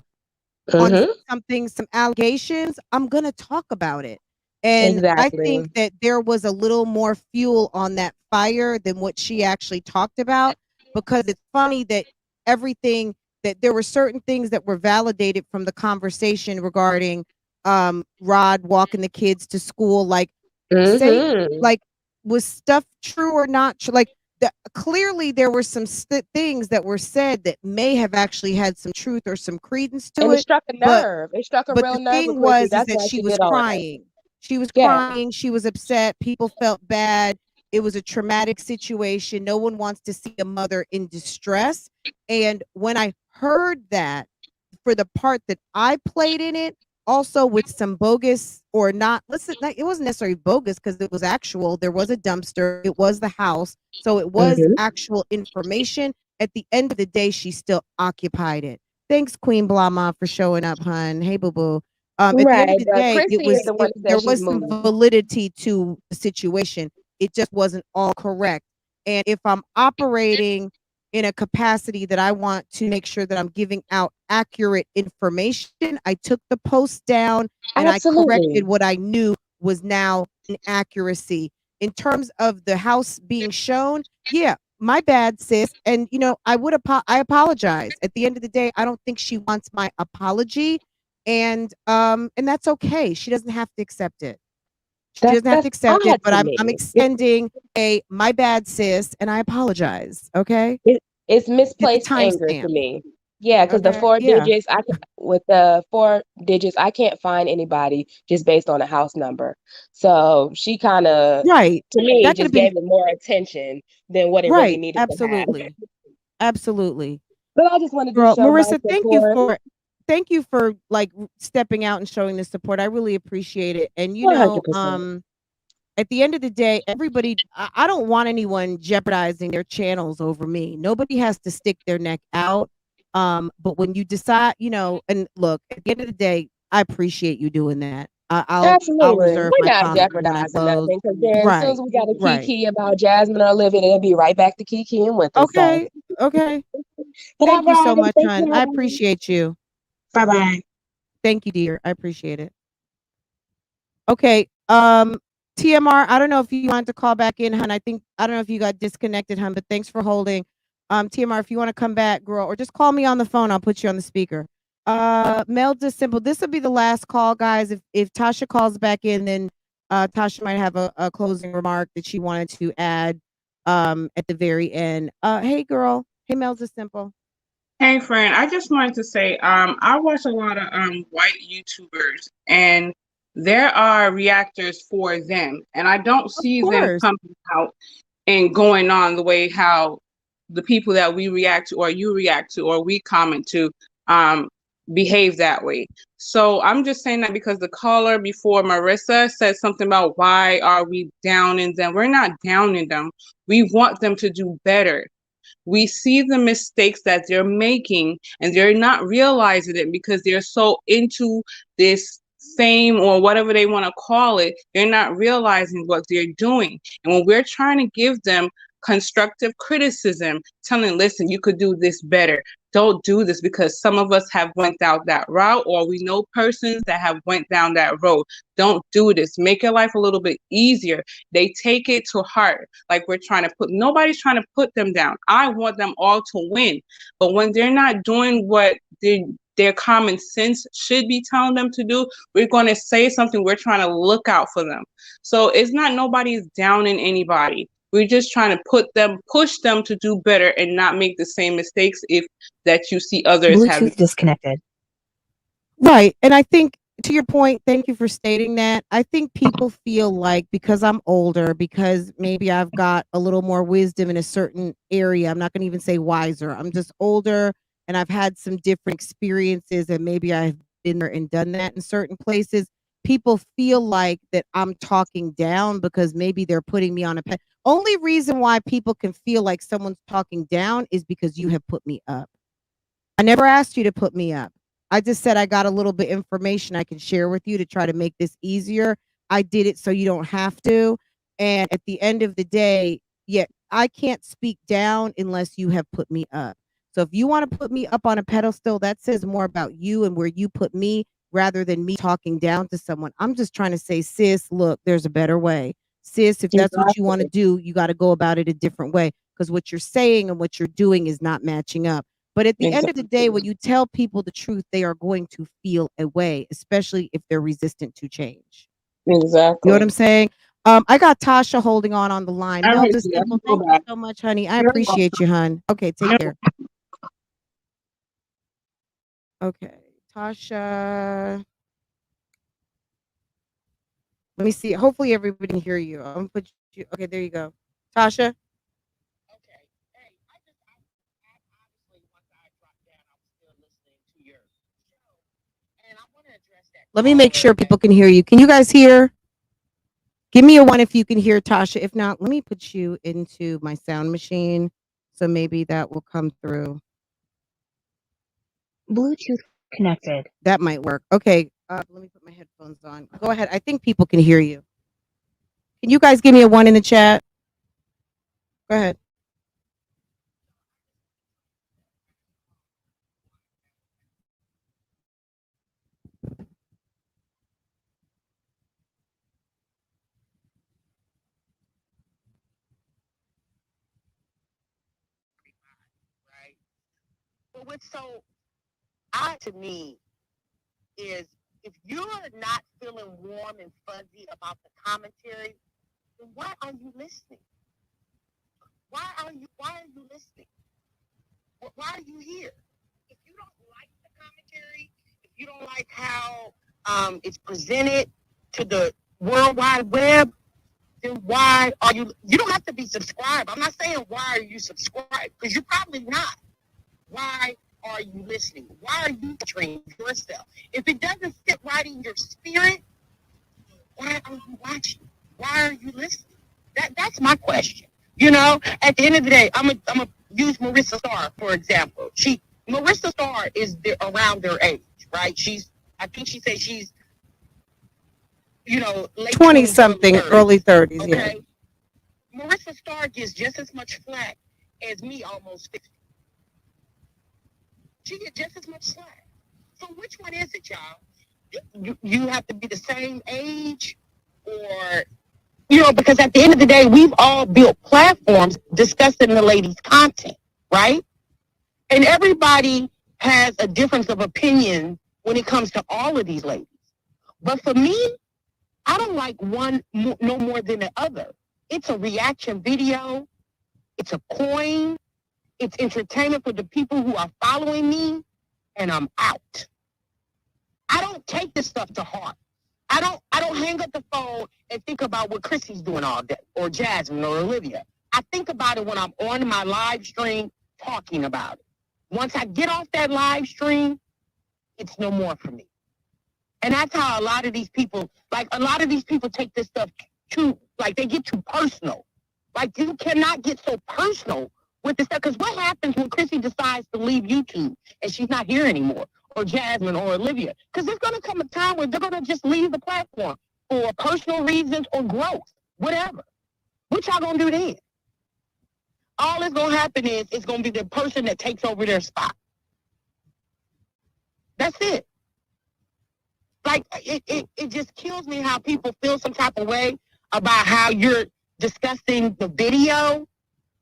on mm-hmm, something, some allegations, I'm going to talk about it. And I think exactly. that there was a little more fuel on that fire than what she actually talked about, because it's funny that everything that there were certain things that were validated from the conversation regarding Rod walking the kids to school. Like Say, Mm-hmm. like, was stuff true or not true? Like, clearly there were some things that were said that may have actually had some truth or some credence to And it it, struck a but nerve. It struck a but real the nerve with thing Chrissy. was is That's that why she she was did all that. crying. She was Yes. crying, she was upset, people felt bad. It was a traumatic situation. No one wants to see a mother in distress. And when I heard that, for the part that I played in it, also with some bogus or not, listen, it wasn't necessarily bogus because it was actual. There was a dumpster, it was the house. So it was Mm-hmm. actual information. At the end of the day, she still occupied it. Thanks, Queen Blama, for showing up, hun. Hey, boo boo. At the end of Right. the But day, Chrissy is the one that there says she's was some moving. validity to the situation. It just wasn't all correct. And if I'm operating in a capacity that I want to make sure that I'm giving out accurate information, I took the post down and I corrected Absolutely. what I knew was now inaccuracy. In terms of the house being shown, yeah, my bad, sis. And I would I apologize. At the end of the day, I don't think she wants my apology, and that's okay. She doesn't have to accept it. She doesn't have to That's accept it, odd but to I'm me. extending a my bad, sis, and I apologize. Okay, It's get the misplaced anger to timestamp. me. Yeah, because the Okay, four yeah, digits, with the 4 digits, I can't find anybody just based on a house number. So she kind of, right. to me, That could have just been gave it more attention than what it really right. needed to have. Absolutely, absolutely. But I just wanted to Girl, show my Marissa, support. thank you for like stepping out and showing the support. I really appreciate it. And 100%. at the end of the day, everybody, I don't want anyone jeopardizing their channels over me. Nobody has to stick their neck out. But when you decide, and look, at the end of the day, I appreciate you doing that. I'll Absolutely. reserve We're my not comment when I jeopardizing close. nothing because then as soon as Right, we got a right. kiki about Jasmine or Olivia, it'll be right back to Kiki and with us. So, Okay, okay. but all Thank you so right. much, Thank hon. I you. appreciate you. Bye bye. Thank you, dear. I appreciate it. Okay. TMR, I don't know if you wanted to call back in, hun. I don't know if you got disconnected, hun, but thanks for holding. TMR, if you want to come back, girl, or just call me on the phone, I'll put you on the speaker. Melda Simple, this will be the last call, guys. If Tasha calls back in, then Tasha might have a closing remark that she wanted to add at the very end. Hey girl. Hey Melda Simple. Hey friend, I just wanted to say, I watch a lot of white YouTubers, and there are reactors for them, and I don't Of see them course. coming out and going on the way how the people that we react to, or you react to, or we comment to, behave that way. So I'm just saying that because the caller before Marissa said something about why are we downing them? We're not downing them. We want them to do better. We see the mistakes that they're making and they're not realizing it because they're so into this fame or whatever they want to call it. They're not realizing what they're doing. And when we're trying to give them constructive criticism, telling, listen, you could do this better. Don't do this, because some of us have went down that route, or we know persons that have went down that road. Don't do this. Make your life a little bit easier. They take it to heart. Like nobody's trying to put them down. I want them all to win. But when they're not doing what their common sense should be telling them to do, we're going to say something. We're trying to look out for them. So it's not nobody's downing anybody. We're just trying to push them to do better and not make the same mistakes that you see others have. Bluetooth disconnected. Right. And I think, to your point, thank you for stating that. I think people feel like because I'm older, because maybe I've got a little more wisdom in a certain area, I'm not going to even say wiser. I'm just older and I've had some different experiences, and maybe I've been there and done that in certain places. People feel like that I'm talking down because maybe they're putting me on a only reason why people can feel like someone's talking down is because you have put me up. I never asked you to put me up. I just said I got a little bit information I can share with you to try to make this easier. I did it so you don't have to. And at the end of the day, yeah, I can't speak down unless you have put me up. So if you want to put me up on a pedestal, that says more about you and where you put me rather than me talking down to someone. I'm just trying to say, sis, look, there's a better way. Sis, if that's what you want to do, you got to go about it a different way, because what you're saying and what you're doing is not matching up. But at the end of the day, when you tell people the truth, they are going to feel a way, especially if they're resistant to change. Exactly. You know what I'm saying? I got Tasha holding on the line. All right, Melda see, I Simple, can go thank you back. so much, honey. I You're welcome. appreciate you, hun. Okay, take No, care. Okay, Tasha. Let me see. Hopefully everybody can hear you. I'm gonna put you. Okay, there you go, Tasha. Let me make sure people can hear you. Can you guys hear? Give me a one if you can hear Tasha. If not, let me put you into my sound machine. So maybe that will come through. Bluetooth connected. That might work. Okay. Let me put my headphones on. Go ahead. I think people can hear you. Can you guys give me a one in the chat? Go ahead. Right. But what's so odd to me is if you're not feeling warm and fuzzy about the commentary, then why are you listening? Why are you listening? Why are you here? If you don't like the commentary, if you don't like how it's presented to the World Wide Web, then why are you? You don't have to be subscribed. I'm not saying why are you subscribed, because you're probably not. Why are you listening? Why are you training yourself? If it doesn't sit right in your spirit, why are you watching? Why are you listening? That's my question. You know, at the end of the day, I'm gonna use Marissa Starr for example. Marissa Starr is around their age, right? I think she said she's, late 20 20s, something, early 30s. Yeah. okay. Marissa Starr gets just as much flack as me, almost 50. She gets just as much slack. So which one is it, y'all? You have to be the same age, or because at the end of the day, we've all built platforms discussing the ladies' content, right? And everybody has a difference of opinion when it comes to all of these ladies. But for me, I don't like one no more than the other. It's a reaction video. It's a coin. It's entertainment for the people who are following me, and I'm out. I don't take this stuff to heart. I don't hang up the phone and think about what Chrissy's doing all day, or Jasmine, or Olivia. I think about it when I'm on my live stream talking about it. Once I get off that live stream, it's no more for me. And that's how a lot of these people take this stuff they get too personal. Like, you cannot get so personal with this stuff. Because what happens when Chrissy decides to leave YouTube and she's not here anymore? Or Jasmine or Olivia? Because there's going to come a time where they're going to just leave the platform for personal reasons or growth, whatever. What y'all going to do then? All that's going to happen is it's going to be the person that takes over their spot. That's it. Like, it just kills me how people feel some type of way about how you're discussing the video,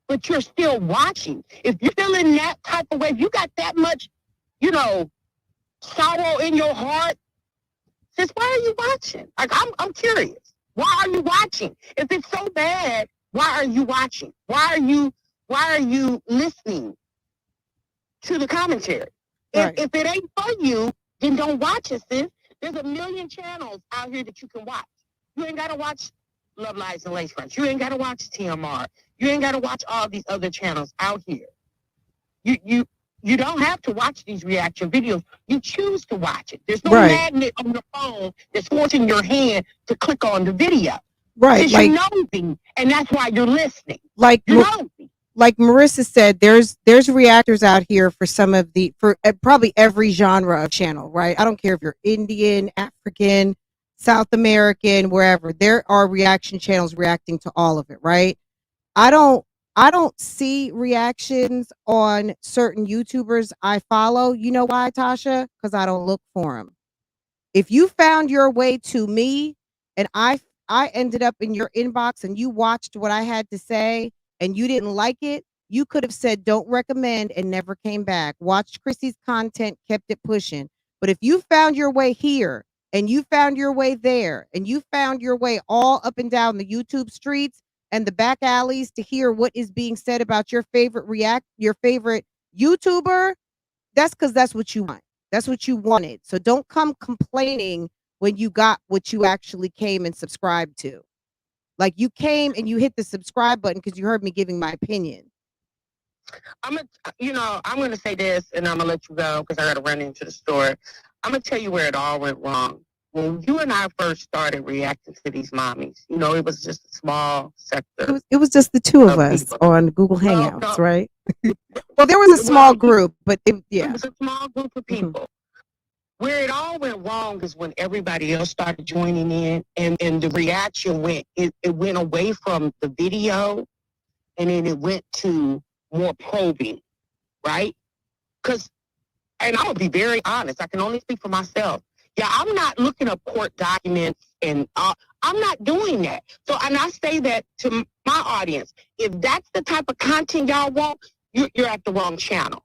but you're still watching. If you're feeling that type of way, if you got that much, sorrow in your heart, sis, why are you watching? Like, I'm curious. Why are you watching? If it's so bad, why are you watching? Why are you listening to the commentary? Right. If it ain't for you, then don't watch it, sis. There's a million channels out here that you can watch. You ain't got to watch Love Lives and Lacefronts. You ain't got to watch TMR. You ain't got to watch all these other channels out here. You don't have to watch these reaction videos. You choose to watch it. There's no magnet on your phone that's forcing your hand to click on the video. Right. Because you're nosy, and that's why you're listening. Like, you're nosy. Like Marissa said, there's reactors out here for probably every genre of channel, right? I don't care if you're Indian, African, South American, wherever. There are reaction channels reacting to all of it, right? I don't see reactions on certain YouTubers I follow. You know why, Tasha? Because I don't look for them. If you found your way to me and I ended up in your inbox and you watched what I had to say and you didn't like it, you could have said don't recommend and never came back. Watched Chrissy's content, kept it pushing. But if you found your way here and you found your way there, and you found your way all up and down the YouTube streets and the back alleys to hear what is being said about your favorite YouTuber, that's because that's what you want. That's what you wanted. So don't come complaining when you got what you actually came and subscribed to. Like, you came and you hit the subscribe button because you heard me giving my opinion. I'm gonna say this, and I'm gonna let you go because I gotta run into the store. I'm gonna tell you where it all went wrong. When you and I first started reacting to these mommies, it was just a small sector. It was just the two of us people. on Google No, Hangouts, no. right? Well, there was a small group, but It yeah. was a small group of people. Where it all went wrong is when everybody else started joining in, and the reaction it went away from the video, and then it went to more probing, right? And I'm gonna be very honest, I can only speak for myself. Yeah, I'm not looking up court documents, and I'm not doing that. So, and I say that to my audience. If that's the type of content y'all want, you're at the wrong channel,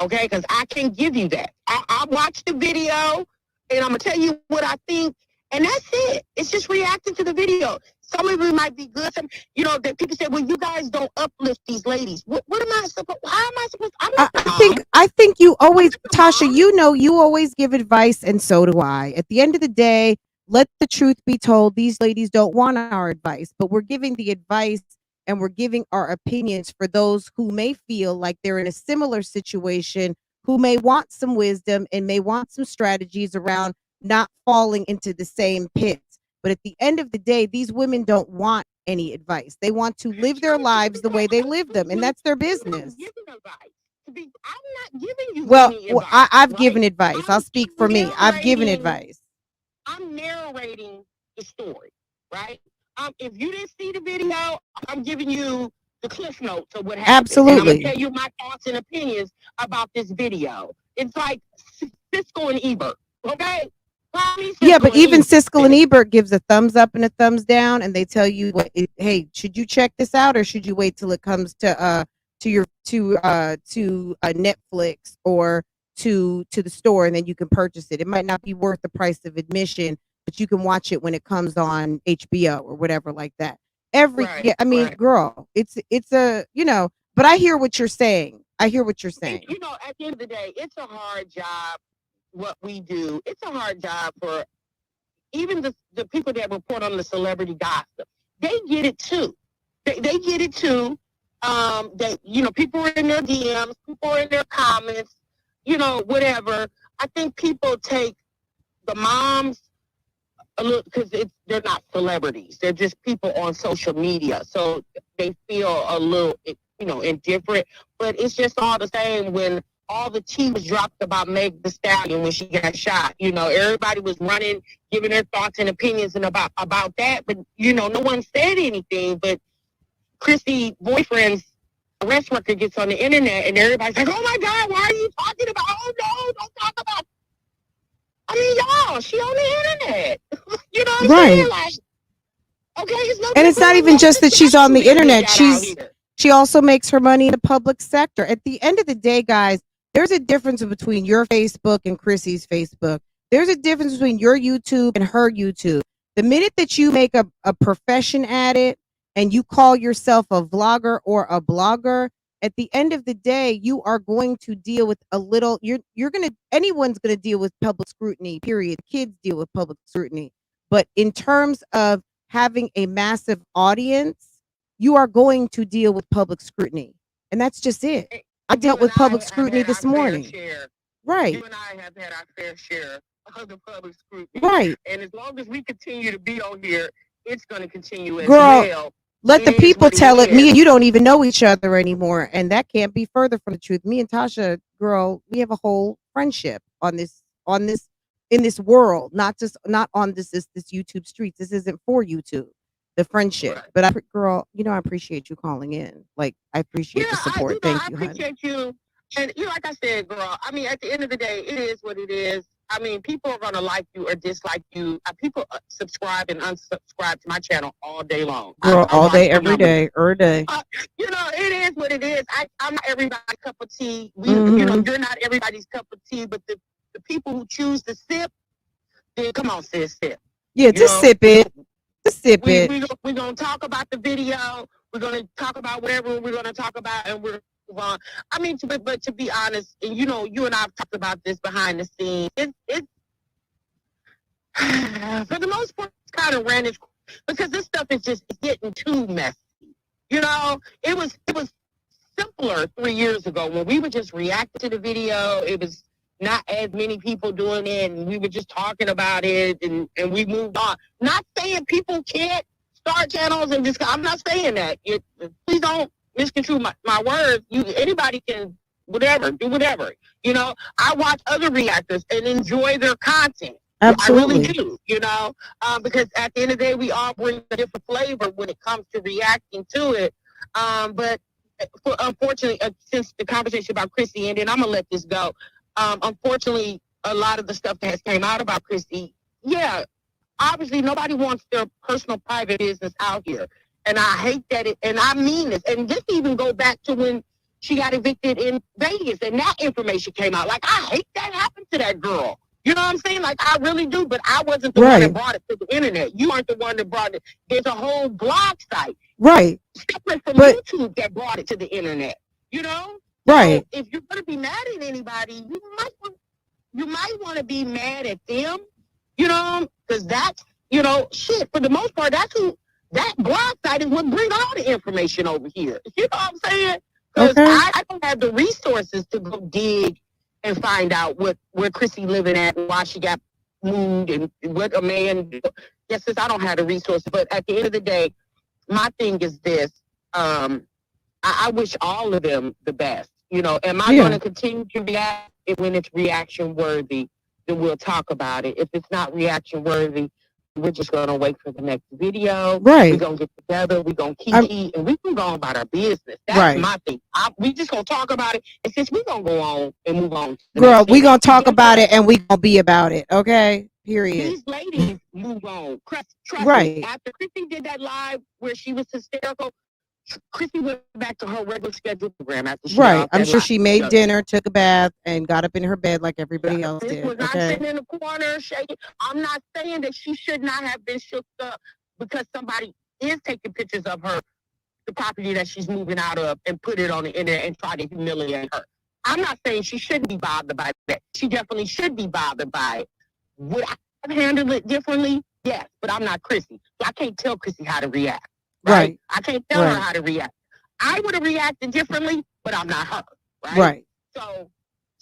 okay? Because I can give you that. I watched the video, and I'm gonna tell you what I think, and that's it. It's just reacting to the video. Some of it might be good. That people say, well, you guys don't uplift these ladies. What am I supposed? How am I supposed? I'm not I think you always, Tasha, you always give advice, and so do I. At the end of the day, let the truth be told. These ladies don't want our advice, but we're giving the advice, and we're giving our opinions for those who may feel like they're in a similar situation, who may want some wisdom and may want some strategies around not falling into the same pits. But at the end of the day, these women don't want any advice. They want to live their lives the way they live them, and that's their business. I'm not giving you Well, any advice. I've right? given advice. I'll speak for me. I've given advice. I'm narrating the story, right? If you didn't see the video, I'm giving you the cliff notes of what happened. Absolutely. And I'm gonna tell you my thoughts and opinions about this video. It's like Siskel and Ebert, okay? Yeah, but even Siskel and Ebert gives a thumbs up and a thumbs down, and they tell you, hey, should you check this out, or should you wait till it comes to Netflix or to the store, and then you can purchase it. It might not be worth the price of admission, but you can watch it when it comes on HBO or whatever like that. Girl, it's a but I hear what you're saying. At the end of the day, it's a hard job. What we do, it's a hard job for even the people that report on the celebrity gossip. They get it too. They get it too. People are in their DMs, people are in their comments, whatever. I think people take the moms a little because they're not celebrities. They're just people on social media, so they feel a little, indifferent. But it's just all the same when all the tea was dropped about Meg Thee Stallion when she got shot. Everybody was running, giving their thoughts and opinions and about that, but no one said anything. But Chrissy boyfriend's arrest record gets on the internet, and everybody's like, "Oh my God, why are you talking about? Oh no, don't talk about." I mean, y'all, she on the internet. You know what I'm saying? Like, okay, and it's not even just that she's on the internet. She also makes her money in the public sector. At the end of the day, guys, there's a difference between your Facebook and Chrissy's Facebook. There's a difference between your YouTube and her YouTube. The minute that you make a profession at it and you call yourself a vlogger or a blogger, at the end of the day, you are going to deal with anyone's going to deal with public scrutiny, period. Kids deal with public scrutiny. But in terms of having a massive audience, you are going to deal with public scrutiny. And that's just it. I dealt with public scrutiny this morning. Right. You and I have had our fair share of the public scrutiny. Right. And as long as we continue to be on here, it's going to continue as well. well. Let the people tell it. Me and you don't even know each other anymore, and that can't be further from the truth. Me and Tasha, girl, we have a whole friendship in this world, not on this YouTube streets. This isn't for YouTube, the friendship. Right. But I appreciate you calling in. Like, I appreciate the support. Thank you, honey. I appreciate you. And like I said, girl, I mean, at the end of the day, it is what it is. I mean, people are going to like you or dislike you. People subscribe and unsubscribe to my channel all day long. Girl, all day, every day. It is what it is. I'm not everybody's cup of tea. You're not everybody's cup of tea, but the people who choose to sip, then come on, sis, sip. Yeah, You just know, sip it. Just sip it. we're gonna talk about the video. We're gonna talk about whatever we're gonna talk about, and we're move on. I mean, but to be honest, and you know, you and I've talked about this behind the scenes. It's for the most part, it's kind of ran its because this stuff is just getting too messy. You know, it was simpler 3 years ago when we would just react to the video. It was not as many people doing it, and we were just talking about it, and we moved on. Not saying people can't start channels and just, I'm not saying that. Please don't misconstrue my words. Anybody can do whatever. You know, I watch other reactors and enjoy their content. Absolutely. I really do, you know, because at the end of the day, we all bring a different flavor when it comes to reacting to it. But unfortunately, since the conversation about Chrissy ended, I'm going to let this go. Unfortunately, a lot of the stuff that has came out about Chrissy, yeah, obviously nobody wants their personal private business out here. And I hate that and I mean this. And this even go back to when she got evicted in Vegas and that information came out. Like, I hate that happened to that girl. You know what I'm saying? Like, I really do, but I wasn't the one that brought it to the internet. You aren't the one that brought it. There's a whole blog site. Right. Separate from YouTube that brought it to the internet. You know? Right. So if you're going to be mad at anybody, you might want to be mad at them. You know? Because that's, you know, shit, for the most part, that blog site is what brings all the information over here. You know what I'm saying? Because I don't have the resources to go dig and find out where Chrissy living at and why she got moved and what a man. Yes, since I don't have the resources, but at the end of the day, my thing is this: I wish all of them the best. You know, am I going to continue to react when it's reaction worthy? Then we'll talk about it. If it's not reaction worthy, we're just going to wait for the next video. Right. We're going to get together. We're going to keep and we can go on about our business. That's my thing. We just going to talk about it. And since we're going to go on and move on. Girl, we're going to talk about it and we're going to be about it. Okay? Period. These ladies move on. Trust me. After Chrissy did that live where she was hysterical, Chrissy went back to her regular scheduled program after she I'm sure she made dinner, took a bath, and got up in her bed like everybody else did. Was not sitting in the corner shaking. I'm not saying that she should not have been shook up because somebody is taking pictures of her, the property that she's moving out of, and put it on the internet and try to humiliate her. I'm not saying she shouldn't be bothered by that. She definitely should be bothered by it. Would I have handled it differently? Yes, but I'm not Chrissy. So I can't tell Chrissy how to react. Right. I can't tell her how to react. I would have reacted differently, but I'm not her. Right. So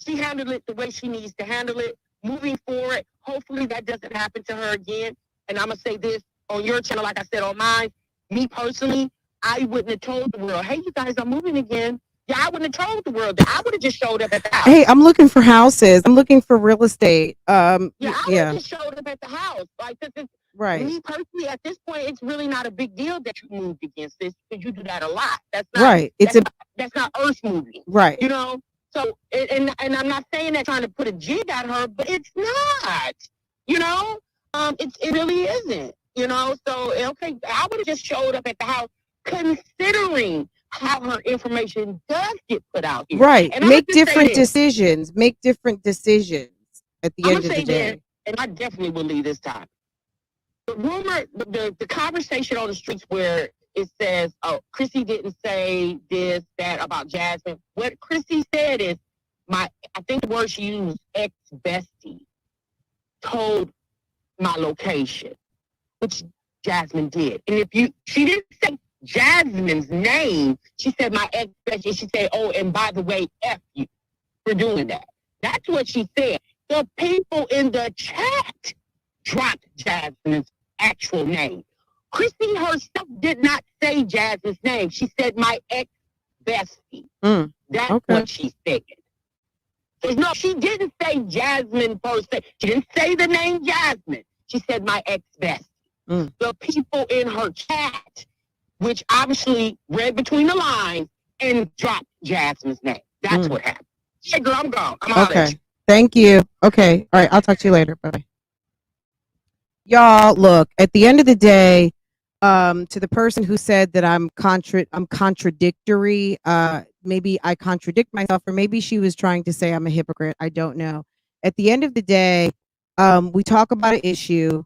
she handled it the way she needs to handle it. Moving forward, hopefully that doesn't happen to her again. And I'm going to say this on your channel, like I said on mine, me personally, I wouldn't have told the world, hey, you guys are moving again. Yeah, I wouldn't have told the world that. I would have just showed up at the house. Hey, I'm looking for houses. I'm looking for real estate. I would have just showed up at the house. Like, this is, me personally, at this point, it's really not a big deal that you moved against this because you do that a lot. That's not that's not earth moving. Right. You know? So and I'm not saying that trying to put a jig at her, but it's not. You know? It really isn't. You know, so okay, I would have just showed up at the house considering how her information does get put out here. Right. And Make different decisions. Make different decisions at the end of the day. And I definitely will leave this time. The rumor, the conversation on the streets where it says, oh, Chrissy didn't say this, that about Jasmine. What Chrissy said is, I think the word she used, ex-bestie, told my location, which Jasmine did. And she didn't say Jasmine's name. She said my ex-bestie. She said, oh, and by the way, F you for doing that. That's what she said. The people in the chat dropped Jasmine's actual name. Chrissy herself did not say Jasmine's name. She said my ex-bestie. That's what she said. So, no, she didn't say Jasmine per se. She didn't say the name Jasmine. She said my ex-bestie. The people in her chat, which obviously read between the lines and dropped Jasmine's name. That's what happened. Hey, girl, I'm gone. I'm out at you. Thank you. Okay. All right. I'll talk to you later. Bye. Y'all, look, at the end of the day, to the person who said that I'm contradictory, maybe I contradict myself, or maybe she was trying to say I'm a hypocrite. I don't know. At the end of the day, We talk about an issue,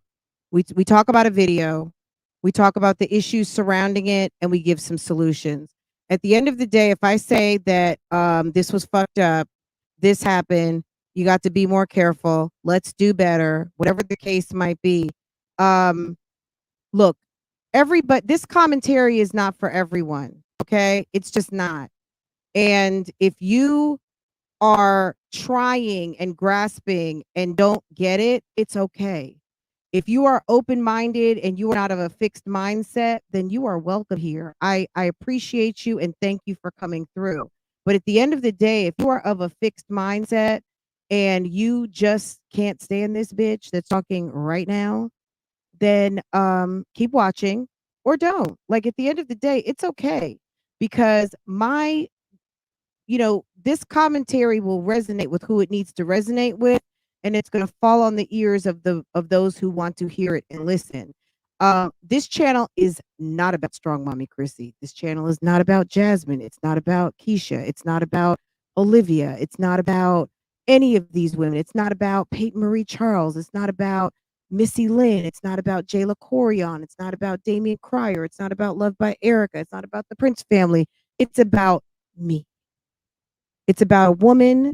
we talk about a video, we talk about the issues surrounding it, and we give some solutions. At the end of the day, if I say that this was fucked up, this happened, you got to be more careful, let's do better, whatever the case might be. Look, everybody, this commentary is not for everyone, okay? It's just not. And if you are trying and grasping and don't get it, it's okay. If you are open-minded and you are not of a fixed mindset, then you are welcome here. I appreciate you and thank you for coming through. But at the end of the day, if you are of a fixed mindset and you just can't stand this bitch that's talking right now, then keep watching or don't. Like, at the end of the day, it's okay, because this commentary will resonate with who it needs to resonate with, and it's going to fall on the ears of those who want to hear it and listen. This channel is not about Strong Mommy Chrissy. This channel is not about Jasmine. It's not about Keisha. It's not about Olivia. It's not about any of these women. It's not about Peyton Marie Charles. It's not about Missy Lynn. It's not about Jayla Corion. It's not about Damian Cryer. It's not about Love by Erica. It's not about the Prince family. It's about me. It's about a woman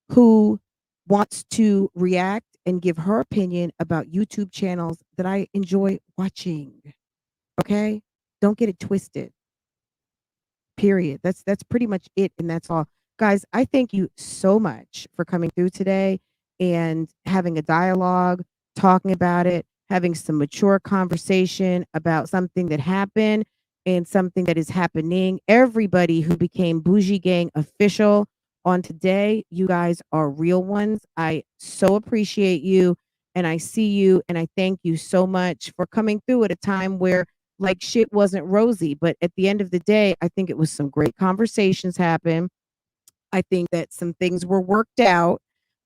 who wants to react and give her opinion about YouTube channels that I enjoy watching. Okay? Don't get it twisted. Period. That's pretty much it, and that's all. Guys, I thank you so much for coming through today and having a dialogue, talking about it, having some mature conversation about something that happened and something that is happening. Everybody who became Bougie Gang official on today, you guys are real ones. I so appreciate you, and I see you, and I thank you so much for coming through at a time where like shit wasn't rosy. But at the end of the day, I think it was some great conversations happened. I think that some things were worked out.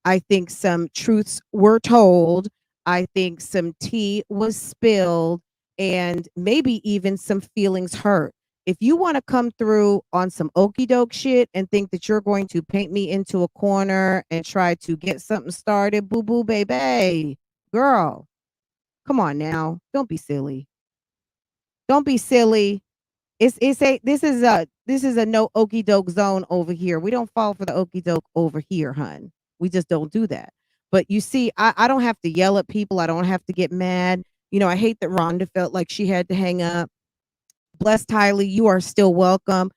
I think some truths were told. I think some tea was spilled, and maybe even some feelings hurt. If you want to come through on some okey doke shit and think that you're going to paint me into a corner and try to get something started, boo boo baby, girl, come on now. Don't be silly. Don't be silly. This is a no okey doke zone over here. We don't fall for the okey doke over here, hun. We just don't do that. But you see, I don't have to yell at people. I don't have to get mad. I hate that Rhonda felt like she had to hang up. Blessed highly, you are still welcome.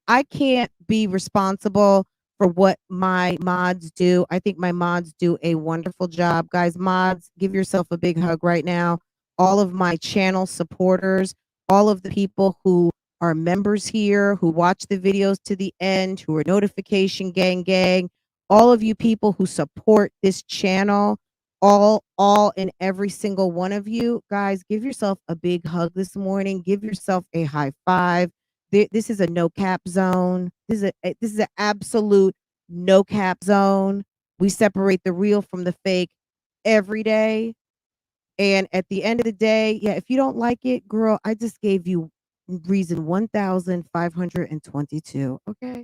I can't be responsible for what my mods do. I think my mods do a wonderful job. Guys, mods, give yourself a big hug right now. All of my channel supporters, all of the people who are members here, who watch the videos to the end, who are notification gang, all of you people who support this channel, all and every single one of you, guys, give yourself a big hug this morning. Give yourself a high five. This is a no cap zone. This is an absolute no cap zone. We separate the real from the fake every day. And at the end of the day, yeah, if you don't like it, girl, I just gave you reason 1,522. Okay.